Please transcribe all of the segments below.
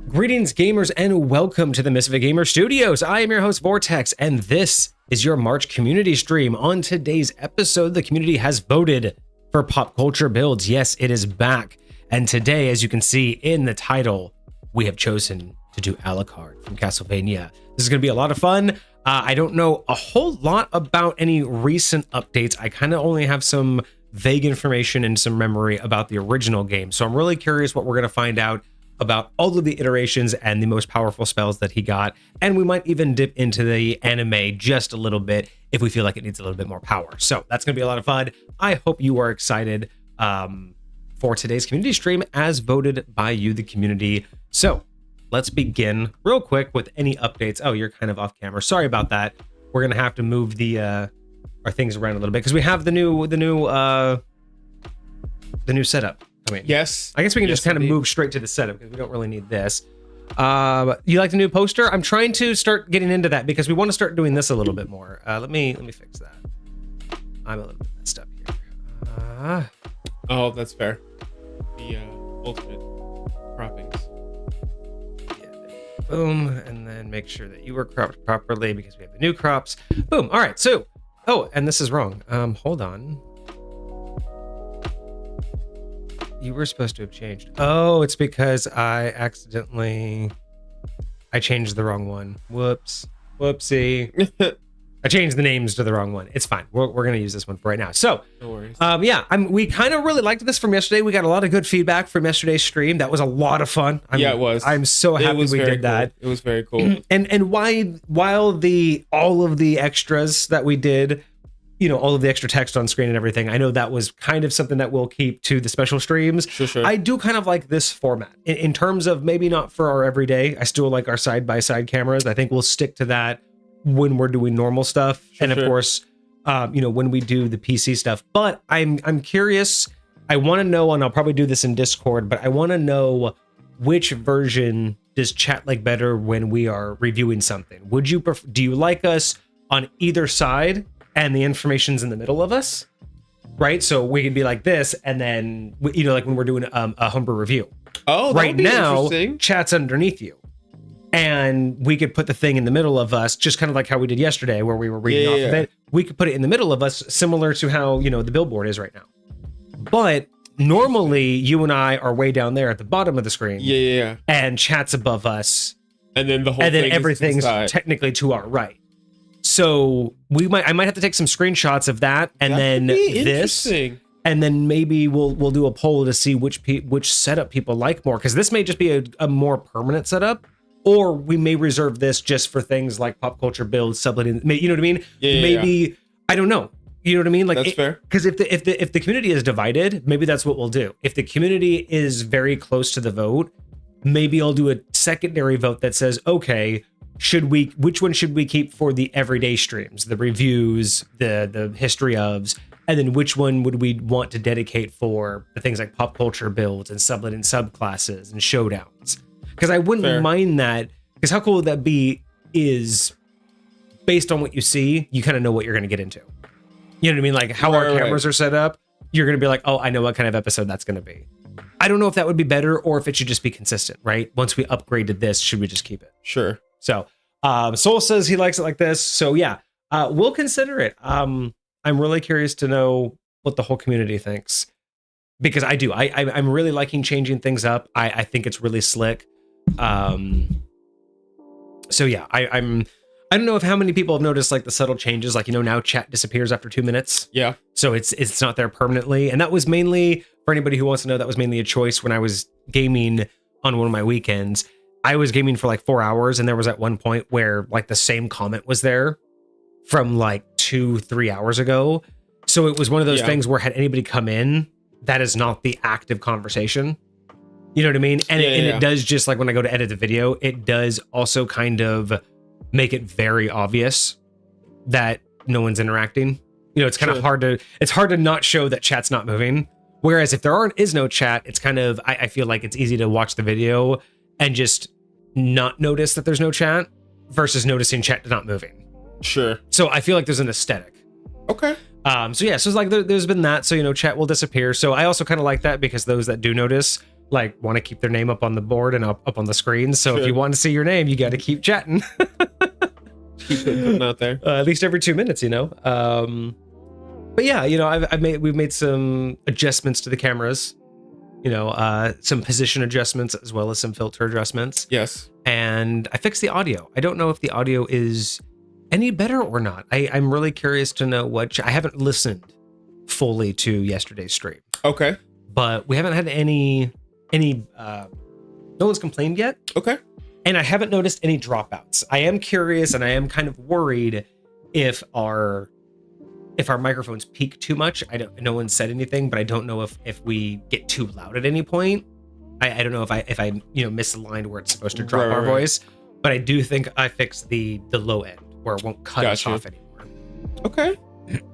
Greetings, gamers, and welcome to the Misfit Gamer Studios. I am your host, Vortex, and this is your March community stream. On today's episode, the community has voted for pop culture builds. Yes, it is back. And today, as you can see in the title, we have chosen to do Alucard from Castlevania. This is going to be a lot of fun. I don't know a whole lot about any recent updates. I kind of only have some vague information and some memory about the original game. So I'm really curious what we're going to find out about all of the iterations and the most powerful spells that he got. And we might even dip into the anime just a little bit if we feel like it needs a little bit more power. So that's going to be a lot of fun. I hope you are excited for today's community stream as voted by you, the community. So let's begin real quick with any updates. Oh, you're kind of off camera. Sorry about that. We're going to have to move the our things around a little bit because we have the new setup. I mean, yes. I guess we can just kind of move straight to the setup because we don't really need this. You like the new poster? I'm trying to start getting into that because we want to start doing this a little bit more. Let me fix that. I'm a little bit messed up here. Oh, that's fair. The ultimate croppings. Yeah. Boom, and then make sure that you were cropped properly because we have the new crops. Boom. All right. So, oh, and this is wrong. Hold on. You were supposed to have changed. Oh, it's because I changed the wrong one. Whoopsie. I changed the names to the wrong one. It's fine. We're going to use this one for right now. So, no worries. Yeah, we kind of really liked this from yesterday. We got a lot of good feedback from yesterday's stream. That was a lot of fun. Yeah, it was. I'm so happy we did that. It was very cool. And while all of the extras that we did, you know, all of the extra text on screen and everything, I know that was kind of something that we'll keep to the special streams. Sure. I do kind of like this format in terms of maybe not for our everyday. I still like our side-by-side cameras. I think we'll stick to that when we're doing normal stuff. Of course, you know, when we do the PC stuff. But I'm curious. I want to know, and I'll probably do this in Discord, but I want to know which version does chat like better when we are reviewing something. Do you like us on either side and the information's in the middle of us, right? So we can be like this, and then, you know, like when we're doing a homebrew review. Oh, right now, chat's underneath you, and we could put the thing in the middle of us, just kind of like how we did yesterday, where we were reading off of it. We could put it in the middle of us, similar to how, you know, the billboard is right now. But normally, you and I are way down there at the bottom of the screen. Yeah. And chat's above us, and then everything's technically to our right. So I might have to take some screenshots of that, and then this, and then maybe we'll do a poll to see which setup people like more, because this may just be a more permanent setup, or we may reserve this just for things like pop culture builds, subletting. You know what I mean? Yeah, maybe I don't know. You know what I mean? Like that's fair. Because if the community is divided, maybe that's what we'll do. If the community is very close to the vote, maybe I'll do a secondary vote that says, okay, which one should we keep for the everyday streams, the reviews, the history ofs, and then which one would we want to dedicate for the things like pop culture builds and sublet and subclasses and showdowns? Because I wouldn't mind that. Because how cool would that be? Is based on what you see, you kind of know what you're going to get into. You know what I mean? Like how our cameras are set up, you're going to be like, oh, I know what kind of episode that's going to be. I don't know if that would be better or if it should just be consistent, right? Once we upgraded this, should we just keep it? Sure. So Soul says he likes it like this. So yeah, we'll consider it. I'm really curious to know what the whole community thinks, because I do. I'm really liking changing things up. I think it's really slick. So yeah, I don't know if how many people have noticed like the subtle changes, like, now chat disappears after 2 minutes. Yeah. So it's not there permanently. And that was mainly, for anybody who wants to know, that was mainly a choice when I was gaming on one of my weekends. I was gaming for like 4 hours, and there was at one point where like the same comment was there from like 2-3 hours ago. So it was one of those things where had anybody come in, that is not the active conversation. You know what I mean? And it does, just like when I go to edit the video, it does also kind of make it very obvious that no one's interacting. It's kind of hard to not show that chat's not moving. Whereas if there is no chat, it's kind of, I feel like it's easy to watch the video and just not notice that there's no chat versus noticing chat not moving. Sure. So I feel like there's an aesthetic. Okay. So yeah, so it's like there's been that. So, chat will disappear. So I also kind of like that, because those that do notice, like, want to keep their name up on the board and up on the screen. So if you want to see your name, you got to keep chatting. Keep it out there. At least every 2 minutes, But yeah, we've made some adjustments to the cameras, some position adjustments as well as some filter adjustments. Yes. And I fixed the audio. I don't know if the audio is any better or not. I'm really curious to know I haven't listened fully to yesterday's stream. Okay. But we haven't had any no one's complained yet. Okay. And I haven't noticed any dropouts. I am curious, and I am kind of worried if our microphones peak too much. No one said anything, but I don't know if we get too loud at any point. I don't know if I misaligned where it's supposed to drop our voice, but I do think I fixed the low end where it won't cut us off anymore. Okay.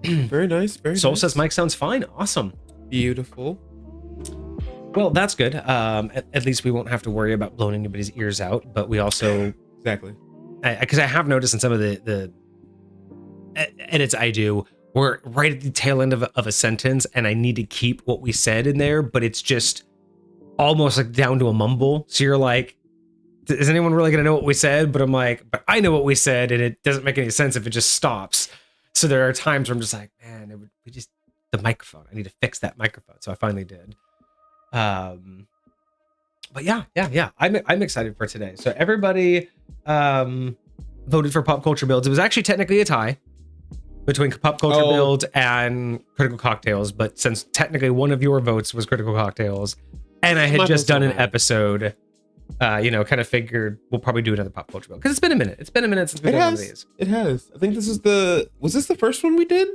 Very nice. Very Soul nice. says Mike sounds fine. Awesome. Beautiful. Well, that's good. At least we won't have to worry about blowing anybody's ears out, but we also exactly, because I have noticed in some of the edits I do, we're right at the tail end of a sentence, and I need to keep what we said in there, but it's just almost like down to a mumble. So you're like, is anyone really gonna know what we said? But I'm like, but I know what we said, and it doesn't make any sense if it just stops. So there are times where I'm just like, man, the microphone. I need to fix that microphone. So I finally did. But yeah. I'm excited for today. So everybody voted for pop culture builds. It was actually technically a tie between pop culture builds and critical cocktails, but since technically one of your votes was critical cocktails, and I had just done an episode, kind of figured we'll probably do another pop culture build, because it's been a minute. It's been a minute since we did one of these. It has. I think this is was this the first one we did?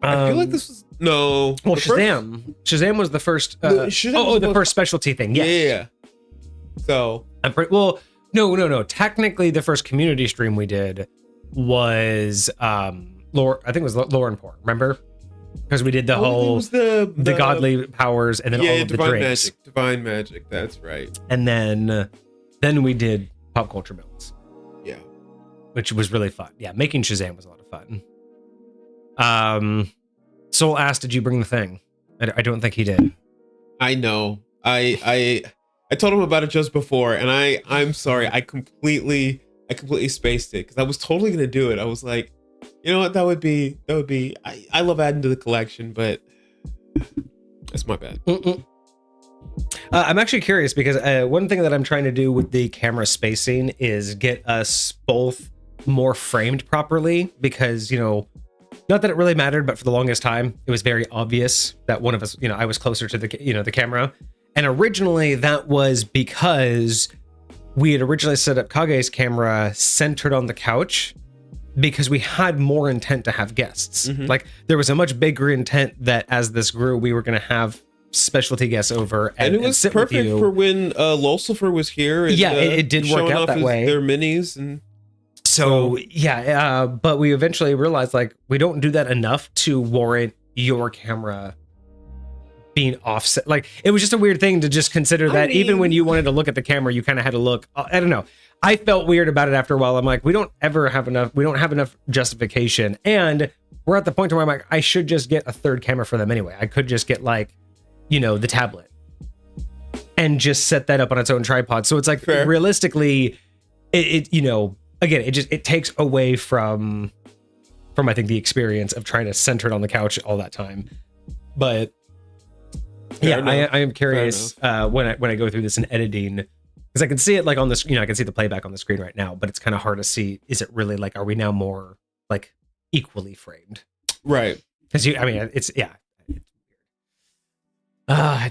I feel like this was no. Well, Shazam. Shazam was the first. The first specialty thing. Yes. Yeah. So I'm pretty well. No. Technically, the first community stream we did was lore. I think it was lore and Poor. Remember? Because we did the whole the godly powers and then all of the drinks. Divine magic. That's right. And then we did pop culture builds. Yeah. Which was really fun. Yeah, making Shazam was a lot of fun. Soul asked, did you bring the thing? I don't think he did. I know. I told him about it just before, and I'm sorry. I completely spaced it, because I was totally gonna do it. I was like, you know what, that would be I love adding to the collection, but that's my bad. I'm actually curious, because one thing that I'm trying to do with the camera spacing is get us both more framed properly, because not that it really mattered, but for the longest time, it was very obvious that one of us, I was closer to the camera. And originally that was because we had originally set up Kage's camera centered on the couch because we had more intent to have guests. Like there was a much bigger intent that as this grew, we were going to have specialty guests over and it was perfect for when Lulcifer was here. And, it did work out that way. Their minis and so but we eventually realized like we don't do that enough to warrant your camera being offset. Like it was just a weird thing to just consider that. Even when you wanted to look at the camera, you kind of had to look. I don't know. I felt weird about it after a while. I'm like, we don't have enough justification. And we're at the point where I'm like, I should just get a third camera for them anyway. I could just get like, the tablet and just set that up on its own tripod. So it's like, realistically, again, it takes away from I think the experience of trying to center it on the couch all that time. But I am curious when I go through this in editing, because I can see it like on the I can see the playback on the screen right now, but it's kind of hard to see. Is it really like, are we now more like equally framed? Right. Because it's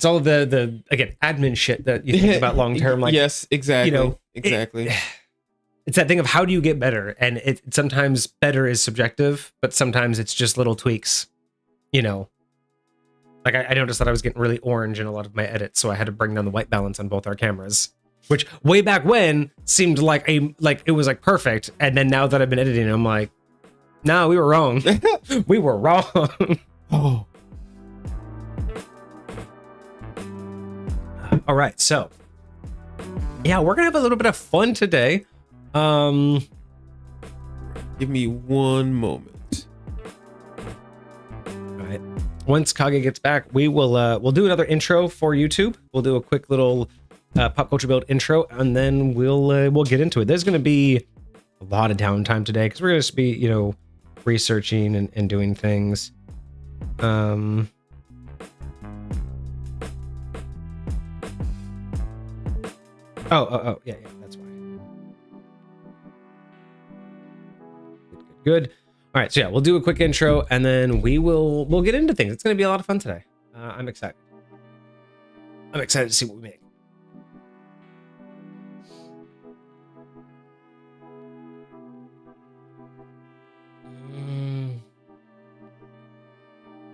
all of the again admin shit that you think about long term. Like yes, exactly, exactly. It's that thing of how do you get better, and it sometimes better is subjective, but sometimes it's just little tweaks. Like I noticed that I was getting really orange in a lot of my edits, so I had to bring down the white balance on both our cameras, which way back when seemed like it was like perfect, and then now that I've been editing, I'm like, no, we were wrong. We were wrong. Oh. All right, so we're gonna have a little bit of fun today. Give me one moment. All right. Once Kage gets back, we'll do another intro for YouTube. We'll do a quick little pop culture build intro, and then we'll get into it. There's gonna be a lot of downtime today because we're gonna just be researching and doing things. Yeah, that's why. Good. All right, so we'll do a quick intro and then we'll get into things. It's going to be a lot of fun today. I'm excited. I'm excited to see what we make.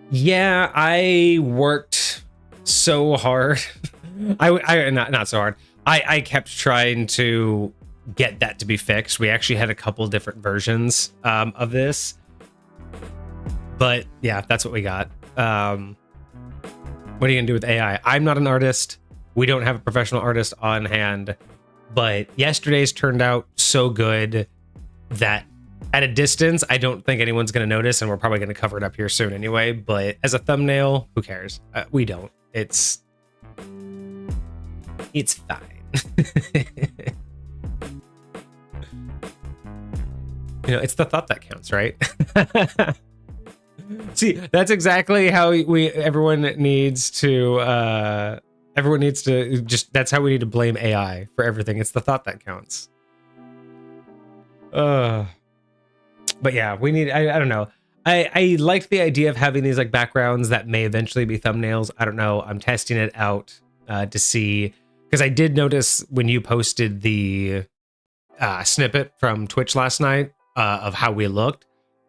Yeah, I worked so hard. I not so hard. I kept trying to get that to be fixed. We actually had a couple different versions of this, but yeah, that's what we got. What are you gonna do with AI? I'm not an artist. We don't have a professional artist on hand, but yesterday's turned out so good that at a distance, I don't think anyone's gonna notice, and we're probably gonna cover it up here soon anyway. But as a thumbnail, who cares? We don't. It's fine. It's the thought that counts, right? See, that's exactly how everyone needs to that's how we need to blame AI for everything. It's the thought that counts. But yeah, we need, I don't know. I like the idea of having these like backgrounds that may eventually be thumbnails. I don't know. I'm testing it out to see, because I did notice when you posted the snippet from Twitch last night of how we looked.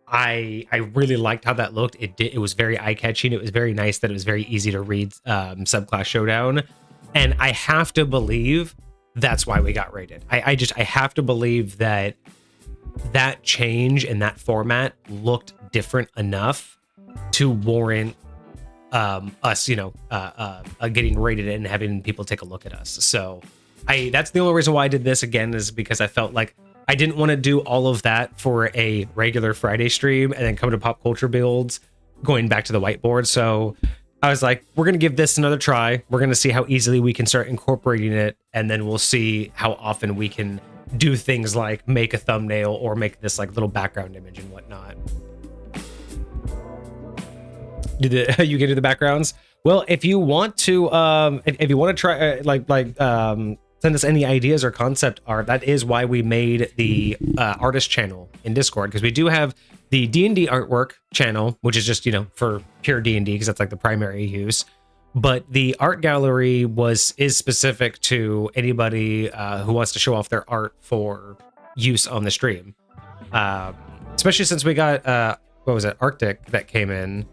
I really liked how that looked. It was very eye-catching. It was very nice that it was very easy to read Subclass Showdown. And I have to believe that's why we got rated. I have to believe that change in that format looked different enough to warrant us, getting rated and having people take a look at us. So that's the only reason why I did this again, is because I felt like I didn't want to do all of that for a regular Friday stream and then come to pop culture builds going back to the whiteboard. So I was like, we're going to give this another try. We're going to see how easily we can start incorporating it. And then we'll see how often we can do things like make a thumbnail or make this like little background image and whatnot. You can do the backgrounds. Well, if you want to, if you want to try, send us any ideas or concept art. That is why we made the artist channel in Discord, because we do have the D&D artwork channel, which is just for pure D&D, because that's like the primary use. but the art gallery is specific to anybody who wants to show off their art for use on the stream. Especially since we got what was it, Arctic that came in,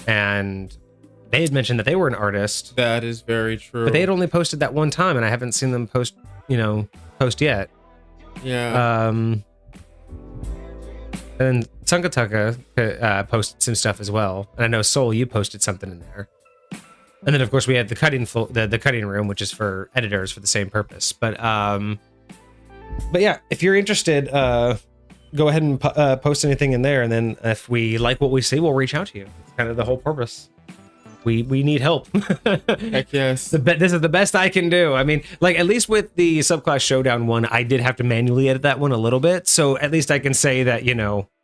and they had mentioned that they were an artist. That is very true. But they had only posted that one time, and I haven't seen them post yet. Yeah. And Tsunkataka posted some stuff as well. And I know Soul, you posted something in there. And then of course we had the cutting room, which is for editors for the same purpose. But yeah, if you're interested, go ahead and post anything in there, and then if we like what we see, we'll reach out to you. It's kind of the whole purpose. We need help. Heck yes. This is the best I can do. I mean, like, at least with the subclass showdown one, I did have to manually edit that one a little bit. So at least I can say that,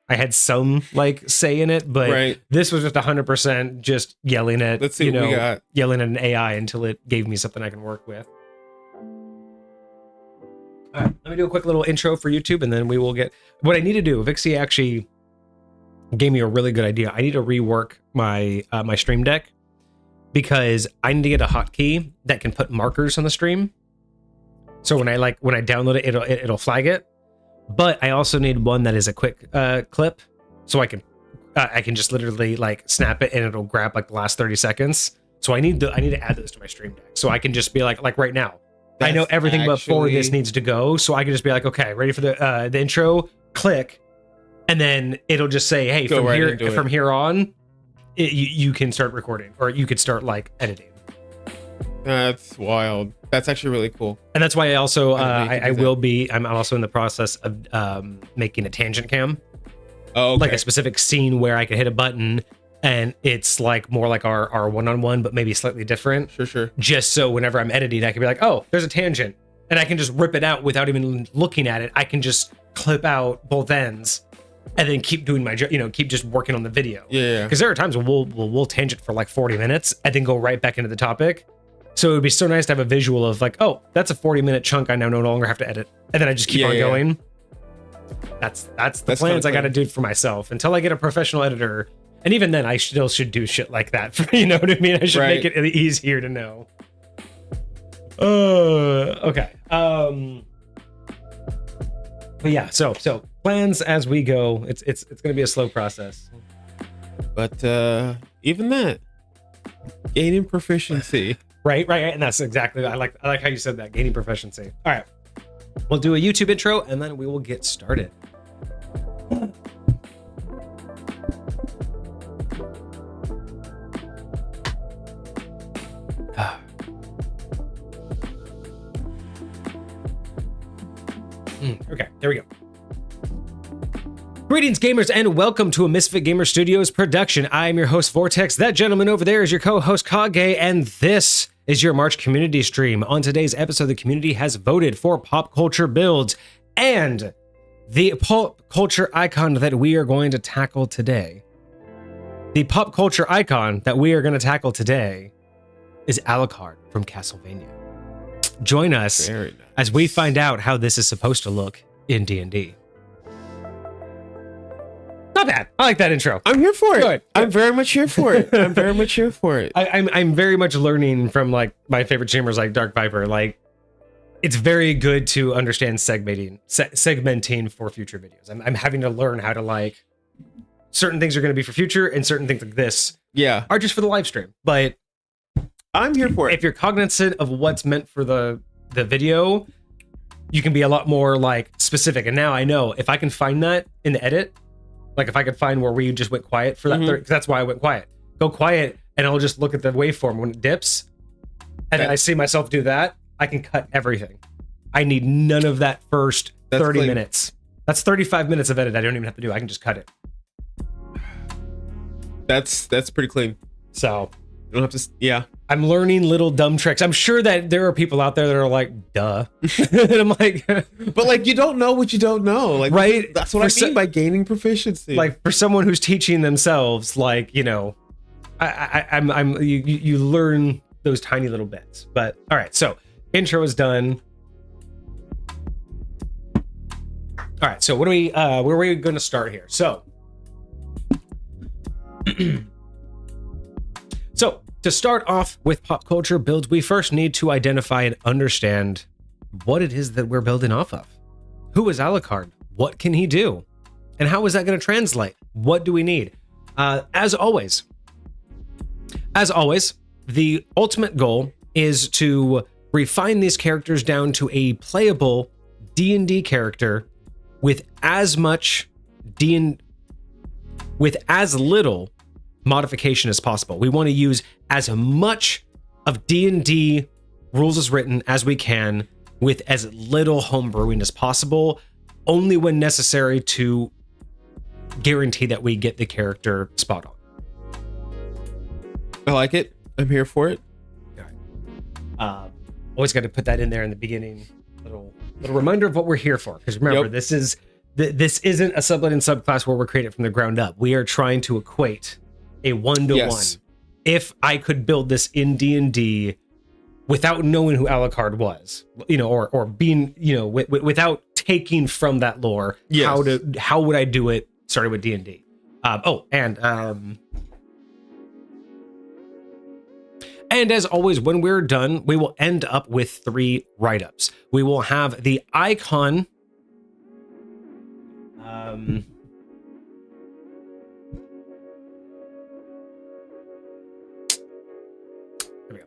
I had some like say in it, but this was just 100% just yelling at, Let's see what we got. Yelling at an AI until it gave me something I can work with. All right, let me do a quick little intro for YouTube, and then we will get what I need to do. Vixie actually gave me a really good idea. I need to rework my my stream deck, because I need to get a hotkey that can put markers on the stream. So when I download it, it'll flag it. But I also need one that is a quick clip, so I can just literally like snap it and it'll grab like the last 30 seconds. So I need to add those to my stream deck, so I can just be like right now. I know everything before this needs to go, so I can just be like, okay, ready for the intro, click, and then it'll just say, hey, from here on, you can start recording, or you could start like editing. That's wild. That's actually really cool. And that's why I also I'm also in the process of making a tangent cam. Oh, okay. Like a specific scene where I can hit a button and it's like more like our one-on-one, but maybe slightly different. Sure. Just so whenever I'm editing, I can be like, oh, there's a tangent, and I can just rip it out without even looking at it. I can just clip out both ends and then keep doing my keep just working on the video. Yeah. Because there are times when we'll tangent for like 40 minutes and then go right back into the topic. So it would be so nice to have a visual of like, oh, that's a 40-minute chunk I now no longer have to edit, and then I just keep on going. That's the plans I got to do for myself until I get a professional editor. And even then, I still should do shit like that. You know what I mean? I should make it easier to know. Okay. But yeah, so plans as we go. It's going to be a slow process. But even that, gaining proficiency. Right, and that's exactly. I like how you said that, gaining proficiency. All right, we'll do a YouTube intro and then we will get started. Okay, there we go. Greetings, gamers, and welcome to a Misfit Gamer Studios production. I am your host, Vortex. That gentleman over there is your co-host, Kage, and this is your March community stream. On today's episode, the community has voted for pop culture builds, and the pop culture icon that we are going to tackle today. The pop culture icon that we are going to tackle today is Alucard from Castlevania. Join us as we find out how this is supposed to look in D&D. Not bad. I like that intro. I'm here for it. Good. I'm very much here for it. I'm very much here for it. I'm very much learning from like my favorite streamers like Dark Viper. Like, it's very good to understand segmenting for future videos. I'm having to learn how to like certain things are going to be for future and certain things like this are just for the live stream. But I'm here for it. If you're cognizant of what's meant for the video, you can be a lot more like specific. And now I know if I can find that in the edit, like if I could find where we just went quiet for that, because that's why I went quiet. Go quiet, and I'll just look at the waveform when it dips, and then I see myself do that. I can cut everything. I need none of that first 30 minutes. That's 35 minutes of edit I don't even have to do. I can just cut it. That's pretty clean. So you don't have to. I'm learning little dumb tricks. I'm sure that there are people out there that are like, duh. And I'm like, but like, you don't know what you don't know. Like, right? That's what I mean by gaining proficiency. Like, for someone who's teaching themselves, like, you learn those tiny little bits. But all right, so intro is done. All right, so where are we going to start here? So To start off with pop culture builds, we first need to identify and understand what it is that we're building off of. Who is Alucard? What can he do? And how is that going to translate? What do we need? As always, the ultimate goal is to refine these characters down to a playable D&D character with as little modification as possible. We want to use as much of D&D rules as written as we can with as little homebrewing as possible, only when necessary to guarantee that we get the character spot on. I like it. I'm here for it. Always got to put that in there in the beginning. Little reminder of what we're here for. Because remember, this isn't a sublet and subclass where we're creating from the ground up. We are trying to equate a 1-to-1. Yes. If I could build this in D&D without knowing who Alucard was, or being, without taking from that lore, how would I do it starting with D&D? And as always, when we're done, we will end up with 3 write-ups. We will have the icon. There we go.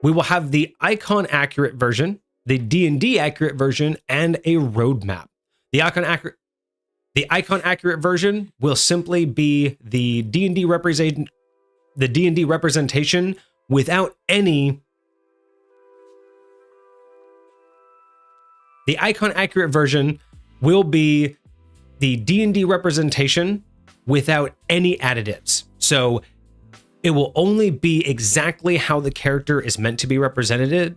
We will have the icon accurate version, the D&D accurate version, and a roadmap. The icon accurate version will simply be the D&D representation without any. The icon accurate version will be the D&D representation without any additives. So it will only be exactly how the character is meant to be represented.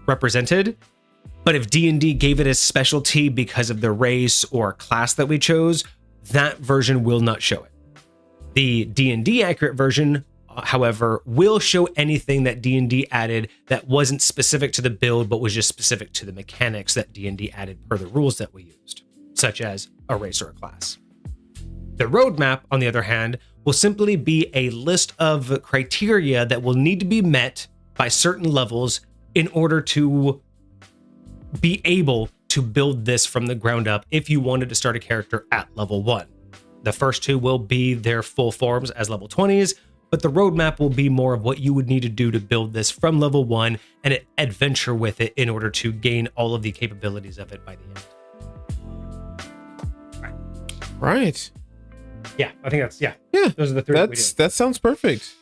But if D&D gave it a specialty because of the race or class that we chose, that version will not show it. The D&D accurate version, however, will show anything that D&D added that wasn't specific to the build, but was just specific to the mechanics that D&D added per the rules that we used, such as a race or a class. The roadmap, on the other hand, will simply be a list of criteria that will need to be met by certain levels in order to be able to build this from the ground up if you wanted to start a character at level 1. The first 2 will be their full forms as level 20s, but the roadmap will be more of what you would need to do to build this from level 1 and adventure with it in order to gain all of the capabilities of it by the end. Right. Yeah, I think that's, yeah. Those are the 3 that sounds perfect.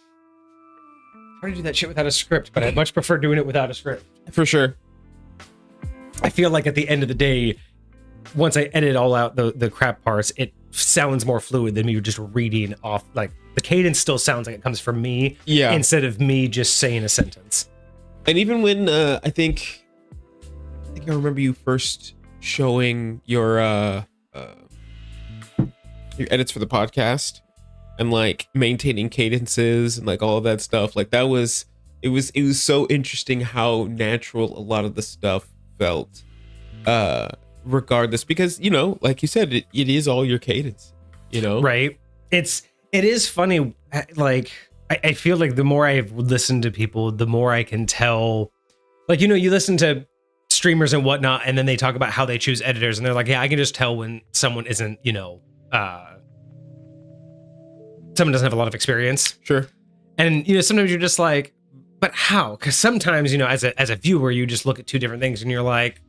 Hard to do that shit without a script, but I much prefer doing it without a script. For sure. I feel like at the end of the day, once I edit all out the crap parts, it sounds more fluid than me just reading off. Like the cadence still sounds like it comes from me, instead of me just saying a sentence. And even when I think I remember you first showing your edits for the podcast and like maintaining cadences and like all of that stuff, like it was so interesting how natural a lot of the stuff felt, regardless, because like you said, it is all your cadence, right? It is funny, like I feel like the more I've listened to people, the more I can tell, like, you listen to streamers and whatnot, and then they talk about how they choose editors, and they're like, yeah, I can just tell when someone isn't, someone doesn't have a lot of experience. Sure. And, sometimes you're just like, but how? Because sometimes, as a viewer, you just look at 2 different things and you're like,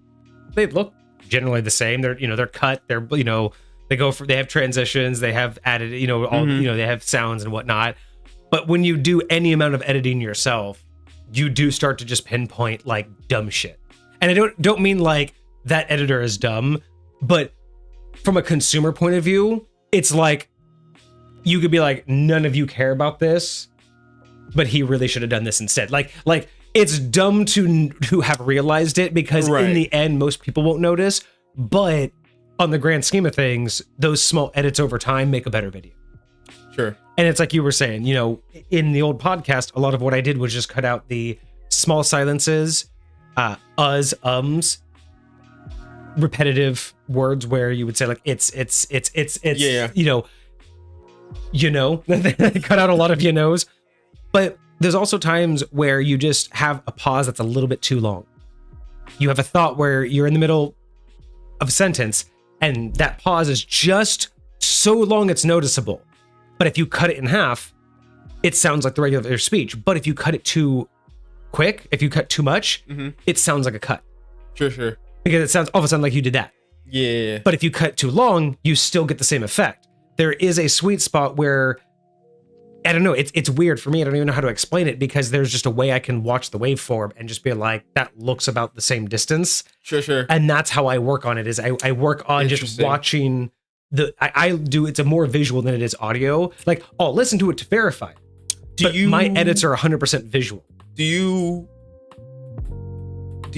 they look generally the same. They're, they're cut. They're, they have transitions. They have added, they have sounds and whatnot. But when you do any amount of editing yourself, you do start to just pinpoint like dumb shit. And I don't mean like that editor is dumb, but from a consumer point of view, it's like, you could be like, none of you care about this, but he really should have done this instead. Like it's dumb to have realized it, because in the end, most people won't notice. But on the grand scheme of things, those small edits over time make a better video. Sure. And it's like you were saying, in the old podcast, a lot of what I did was just cut out the small silences, repetitive words where you would say like it's cut out a lot of knows. But there's also times where you just have a pause that's a little bit too long. You have a thought where you're in the middle of a sentence and that pause is just so long it's noticeable. But if you cut it in half, it sounds like the regular speech. But if you cut it too quick, if you cut too much, it sounds like a cut. Sure. Because it sounds all of a sudden like you did that. Yeah. But if you cut too long, you still get the same effect. There is a sweet spot where, I don't know, it's weird for me. I don't even know how to explain it because there's just a way I can watch the waveform and just be like, that looks about the same distance. Sure. And that's how I work on it is I work on just watching I do, it's a more visual than it is audio. Like, I'll listen to it to verify. My edits are 100% visual. Do you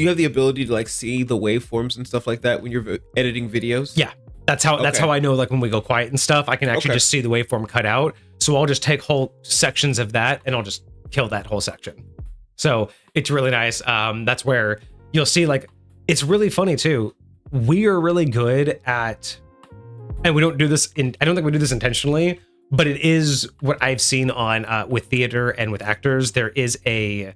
have the ability to like see the waveforms and stuff like that when you're editing videos? Yeah. That's how I know, like when we go quiet and stuff, I can actually just see the waveform cut out. So I'll just take whole sections of that and I'll just kill that whole section. So it's really nice. That's where you'll see, like, it's really funny too. We are really good at, and we don't do this I don't think we do this intentionally, but it is what I've seen on with theater and with actors. There is a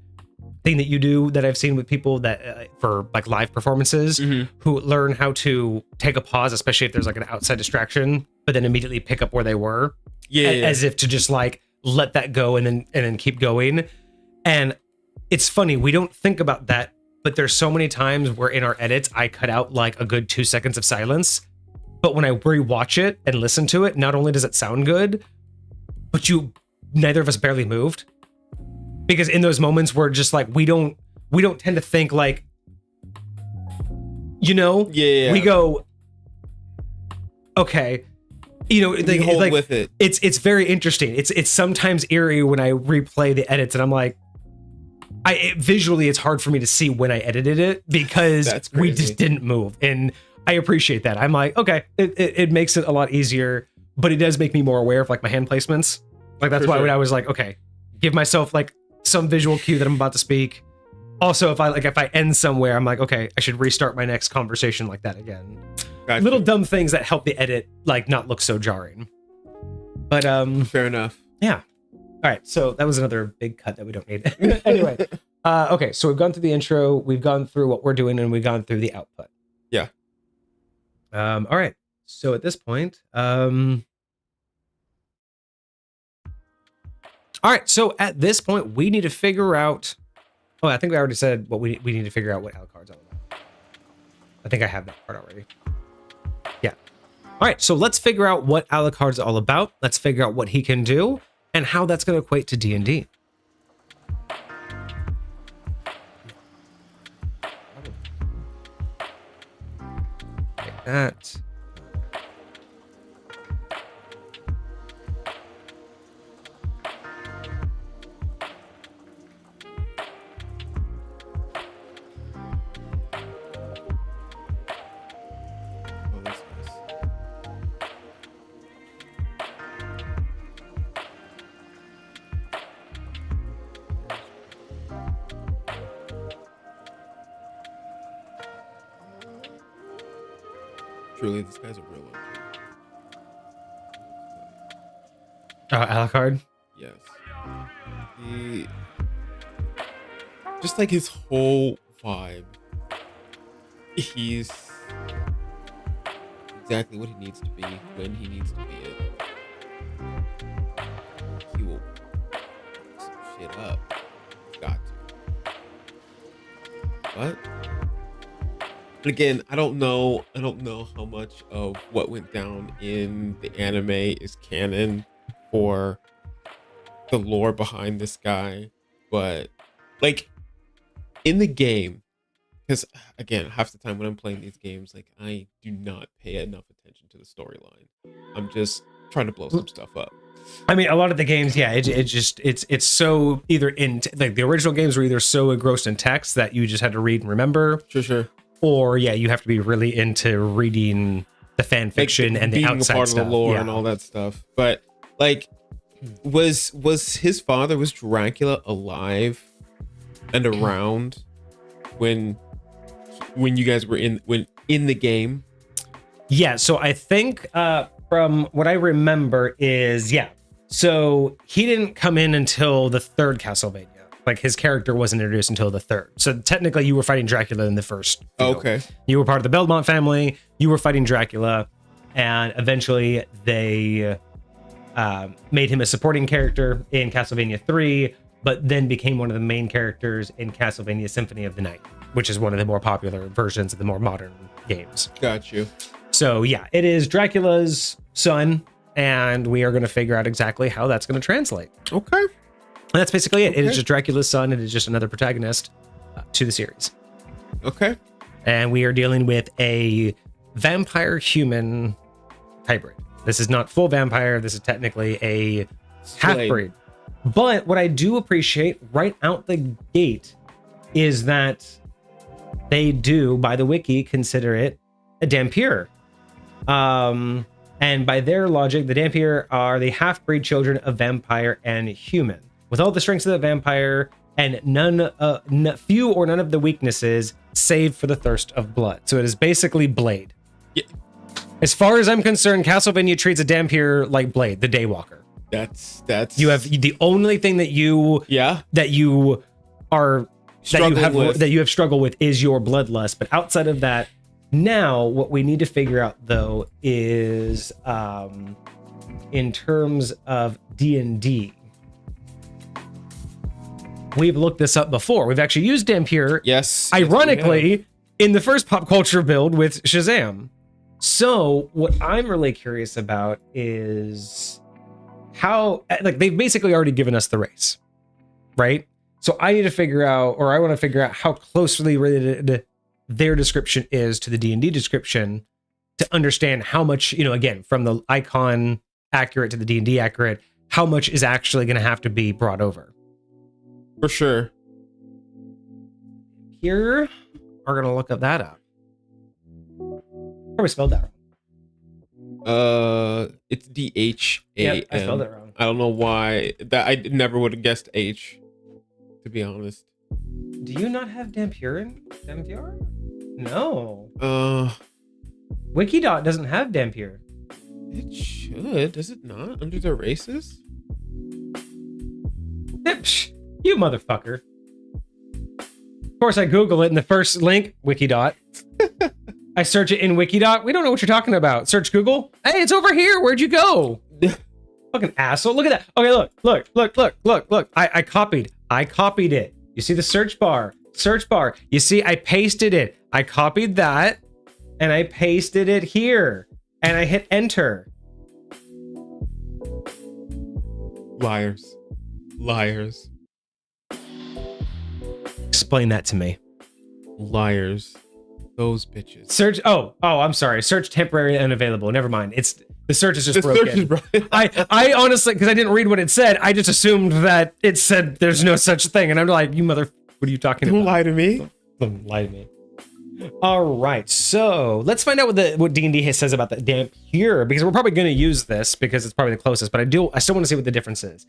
thing that you do that I've seen with people that for like live performances who learn how to take a pause, especially if there's like an outside distraction, but then immediately pick up where they were. As if to just like let that go and then keep going. And it's funny, we don't think about that, but there's so many times where in our edits I cut out like a good 2 seconds of silence. But when I rewatch it and listen to it, not only does it sound good, but neither of us barely moved. Because in those moments we're just like, we don't tend to think like, we go, okay, hold with it. It's very interesting. It's sometimes eerie when I replay the edits and I'm like, visually it's hard for me to see when I edited it because we just didn't move. And I appreciate that. I'm like, okay, it makes it a lot easier, but it does make me more aware of like my hand placements. Like that's why when I was like, okay, give myself like some visual cue that I'm about to speak. Also, if I end somewhere, I'm like, okay, I should restart my next conversation like that again. Gotcha. Little dumb things that help the edit like not look so jarring. But fair enough. Yeah. All right, so that was another big cut that we don't need. Anyway, okay, so we've gone through the intro, we've gone through what we're doing, and we've gone through the output. Yeah. All right. So at this point, all right. So at this point, we need to figure out. Oh, I think we already said what we need to figure out what Alucard's all about. I think I have that part already. Yeah. All right. So let's figure out what Alucard's all about. Let's figure out what he can do and how that's going to equate to D&D. Like that. Truly, this guy's a real one. Alucard? Yes. Just like his whole vibe. He's exactly what he needs to be when he needs to be it. He will fuck some shit up. He's got to. But again, I don't know how much of what went down in the anime is canon for the lore behind this guy, but like in the game, because again, half the time when I'm playing these games, like I do not pay enough attention to the storyline. I'm just trying to blow some stuff up. I mean, a lot of the games, yeah, it's so either in like the original games were either so engrossed in text that you just had to read and remember. Sure. Or yeah, you have to be really into reading the fan fiction like, and the outside part stuff, of the lore and all that stuff. But like, was his father, was Dracula alive and around when you guys were in the game? Yeah. So I think from what I remember is So he didn't come in until the third Castlevania. Like his character wasn't introduced until the third. So technically you were fighting Dracula in the first film. Okay. You were part of the Belmont family. You were fighting Dracula. And eventually they made him a supporting character in Castlevania 3, but then became one of the main characters in Castlevania Symphony of the Night, which is one of the more popular versions of the more modern games. Got you. So yeah, it is Dracula's son, and we are going to figure out exactly how that's going to translate. Okay. And that's basically it. Okay. It is just Dracula's son. It is just another protagonist to the series. Okay. And we are dealing with a vampire human hybrid. This is not full vampire. This is technically a half-breed. But what I do appreciate right out the gate is that they do, by the wiki, consider it a Dhampir. And by their logic, the Dhampir are the half-breed children of vampire and human, with all the strengths of the vampire and few or none of the weaknesses, save for the thirst of blood. So it is basically Blade. Yeah. As far as I'm concerned, Castlevania treats a Dhampir like Blade, the Daywalker. That's You have the only thing that you have struggled with is your bloodlust, but outside of that, now what we need to figure out though is in terms of D&D. We've looked this up before. We've actually used Dhampir. Yes. Ironically, in the first pop culture build with Shazam. So what I'm really curious about is how, like, they've basically already given us the race, right? So I need to figure out, or I want to figure out how closely related their description is to the D&D description to understand how much, again, from the icon accurate to the D&D accurate, how much is actually going to have to be brought over. For sure. Here, we're going to look up that up. Probably spelled that wrong. It's DHAM. Yep, I spelled it wrong. I don't know why. That I never would have guessed H, to be honest. Do you not have Dhampir? No. Wikidot doesn't have Dhampir. It should. Does it not? Under the races? You motherfucker. Of course, I Google it in the first link, Wikidot. I search it in Wikidot. We don't know what you're talking about. Search Google. Hey, it's over here. Where'd you go? Fucking asshole. Look at that. Okay, look. I copied it. You see the search bar. You see, I pasted it. I copied that and I pasted it here and I hit enter. Liars. Explain that to me. Liars. Those bitches. Search. Oh, I'm sorry. Search temporary unavailable. Never mind. It's the search is just broken. Search is broken. I honestly, because I didn't read what it said, I just assumed that it said there's no such thing, and I'm like, you mother. What are you talking about? Don't lie to me. Don't lie to me. All right, so let's find out what D&D says about the Dhampir, because we're probably going to use this because it's probably the closest. But I still want to see what the difference is.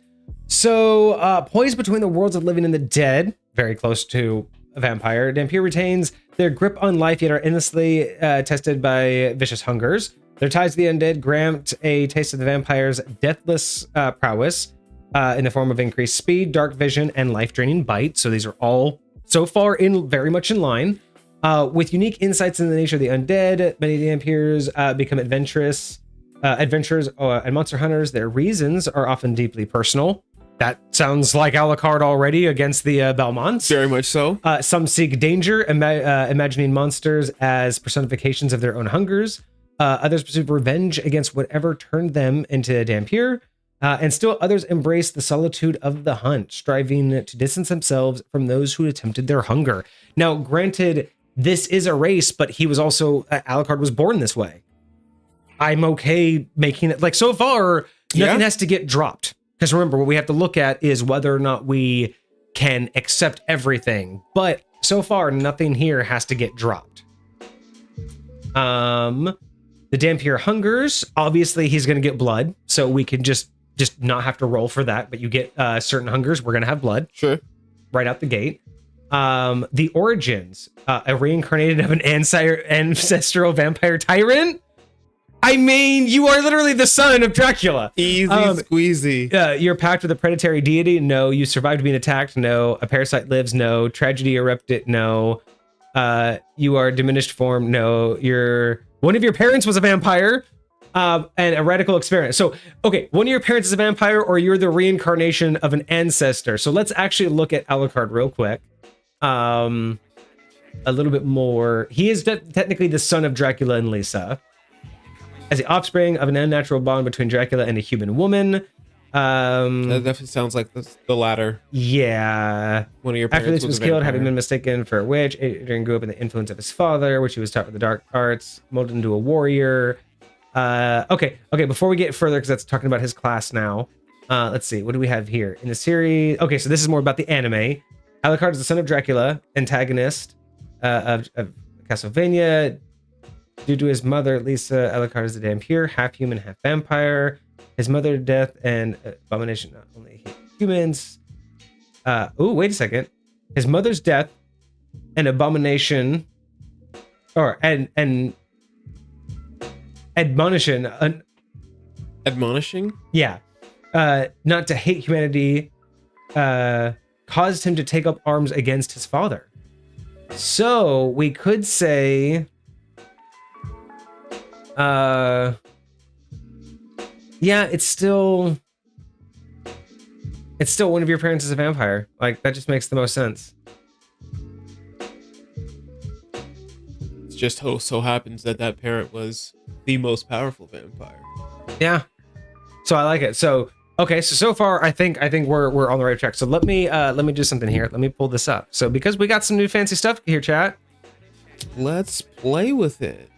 So, poised between the worlds of living and the dead, very close to a vampire, Dhampir retains their grip on life, yet are endlessly tested by vicious hungers. Their ties to the undead grant a taste of the vampire's deathless prowess in the form of increased speed, dark vision, and life-draining bite. So these are all so far very much in line. With unique insights in the nature of the undead, many Dhampirs become adventurers and monster hunters. Their reasons are often deeply personal. That sounds like Alucard already against the Belmonts. Very much so. Some seek danger, imagining monsters as personifications of their own hungers. Others pursue revenge against whatever turned them into Dhampir. And still others embrace the solitude of the hunt, striving to distance themselves from those who attempted their hunger. Now, granted, this is a race, but he was also, Alucard was born this way. I'm okay making it, like, so far, nothing has to get dropped. Because remember, what we have to look at is whether or not we can accept everything. But so far, nothing here has to get dropped. The Dhampir hungers, obviously he's going to get blood. So we can just not have to roll for that. But you get certain hungers, we're going to have blood. Sure. Right out the gate. The origins, a reincarnated of an ancestral vampire tyrant. I mean, you are literally the son of Dracula. Easy squeezy. You're packed with a predatory deity? No. You survived being attacked? No. A parasite lives? No. Tragedy erupted? No. You are diminished form? No. One of your parents was a vampire, and a radical experiment. So, okay, one of your parents is a vampire, or you're the reincarnation of an ancestor. So let's actually look at Alucard real quick. A little bit more. He is technically the son of Dracula and Lisa, as the offspring of an unnatural bond between Dracula and a human woman. That definitely sounds like the latter. Yeah. One of your parents After Lisa was killed, vampire. having been mistaken for a witch, Adrian grew up in the influence of his father, which he was taught with the dark arts, molded into a warrior. Okay. Before we get further, because that's talking about his class now. Let's see. What do we have here in the series? Okay, so this is more about the anime. Alucard is the son of Dracula, antagonist of Castlevania. Due to his mother, Lisa, Alucard is the Dhampir, half human, half vampire. His mother, death, and abomination not only hate humans. Wait a second. His mother's death and abomination, and admonition. Admonishing? Yeah. Not to hate humanity, caused him to take up arms against his father. So we could say, yeah, it's still one of your parents is a vampire. Like, that just makes the most sense. It just so happens that parent was the most powerful vampire. Yeah. So I like it. So okay, so far I think we're on the right track. So let me do something here. Let me pull this up. So because we got some new fancy stuff here, chat. Let's play with it.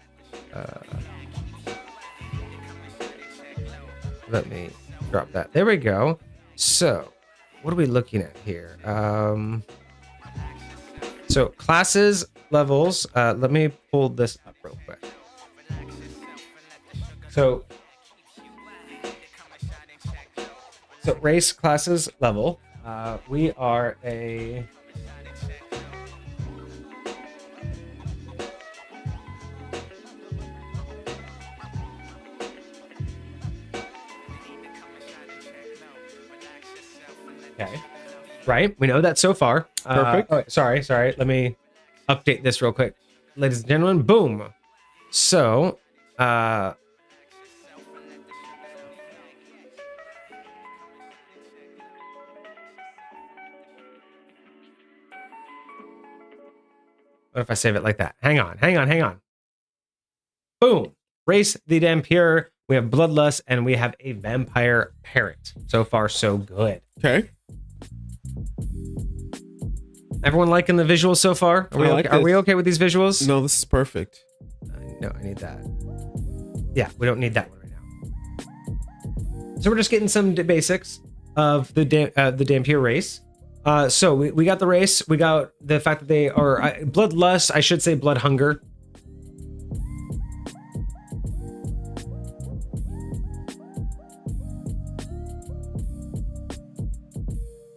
Let me drop that. There we go. So what are we looking at here? So classes, levels. Let me pull this up real quick. So race, classes, level. We are a okay. Right, we know that so far. Perfect. Oh, sorry. Let me update this real quick, ladies and gentlemen. Boom. So, what if I save it like that? Hang on. Boom. Race, the Dhampir. We have Bloodlust, and we have a vampire parent. So far, so good. Okay. Everyone liking the visuals so far? Are we okay with these visuals? No, this is perfect. No, I need that. Yeah, we don't need that one right now. So we're just getting some basics of the Dhampir race. So we got the race. We got the fact that they are bloodlust. I should say blood hunger.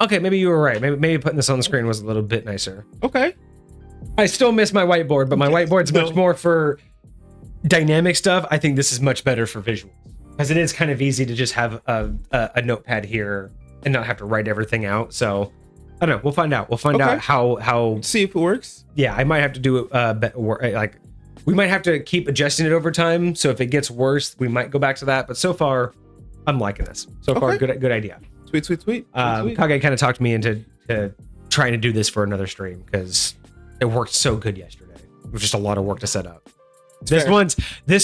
Okay, maybe you were right. Maybe putting this on the screen was a little bit nicer. Okay. I still miss my whiteboard, but my whiteboard's much more for dynamic stuff. I think this is much better for visuals, because it is kind of easy to just have a notepad here and not have to write everything out. So I don't know. We'll find out. We'll find out how. See if it works. Yeah, I might have to do like we might have to keep adjusting it over time. So if it gets worse, we might go back to that. But so far, I'm liking this. So far, good idea. Sweet. Kage kind of talked me into trying to do this for another stream because it worked so good yesterday. It was just a lot of work to set up. This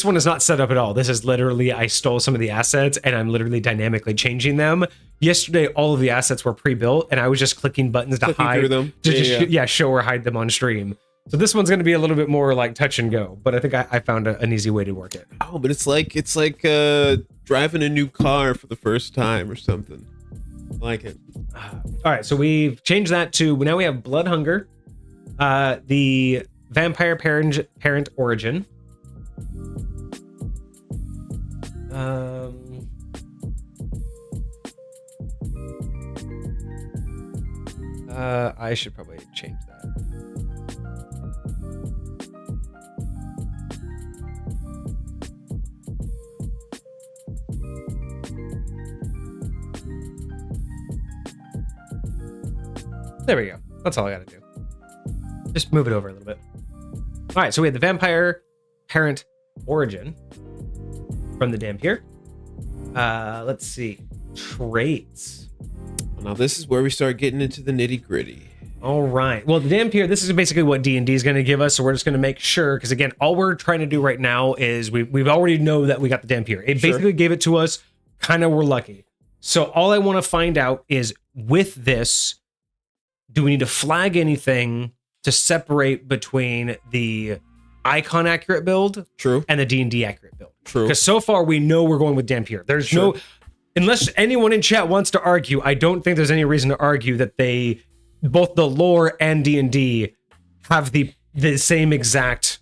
one is not set up at all. This is literally, I stole some of the assets and I'm literally dynamically changing them. Yesterday, all of the assets were pre-built and I was just clicking buttons to hide them. Show or hide them on stream. So this one's going to be a little bit more like touch and go, but I think I found an easy way to work it. Oh, but it's like driving a new car for the first time or something. I like it. All right, so we've changed that to now we have blood hunger, the vampire parent origin. I should probably change that. There we go. That's all I got to do. Just move it over a little bit. All right, so we have the vampire parent origin from the Dampier. Let's see. Traits. Now this is where we start getting into the nitty gritty. All right. Well, the Dampier, this is basically what D&D is going to give us, so we're just going to make sure, because again, all we're trying to do right now is we've already know that we got the Dampier. It basically gave it to us, kind of we're lucky. So all I want to find out is, with this, do we need to flag anything to separate between the Icon Accurate build and the D&D Accurate build? Because so far we know we're going with Dampier. There's no, unless anyone in chat wants to argue, I don't think there's any reason to argue that they, both the lore and D&D, have the same exact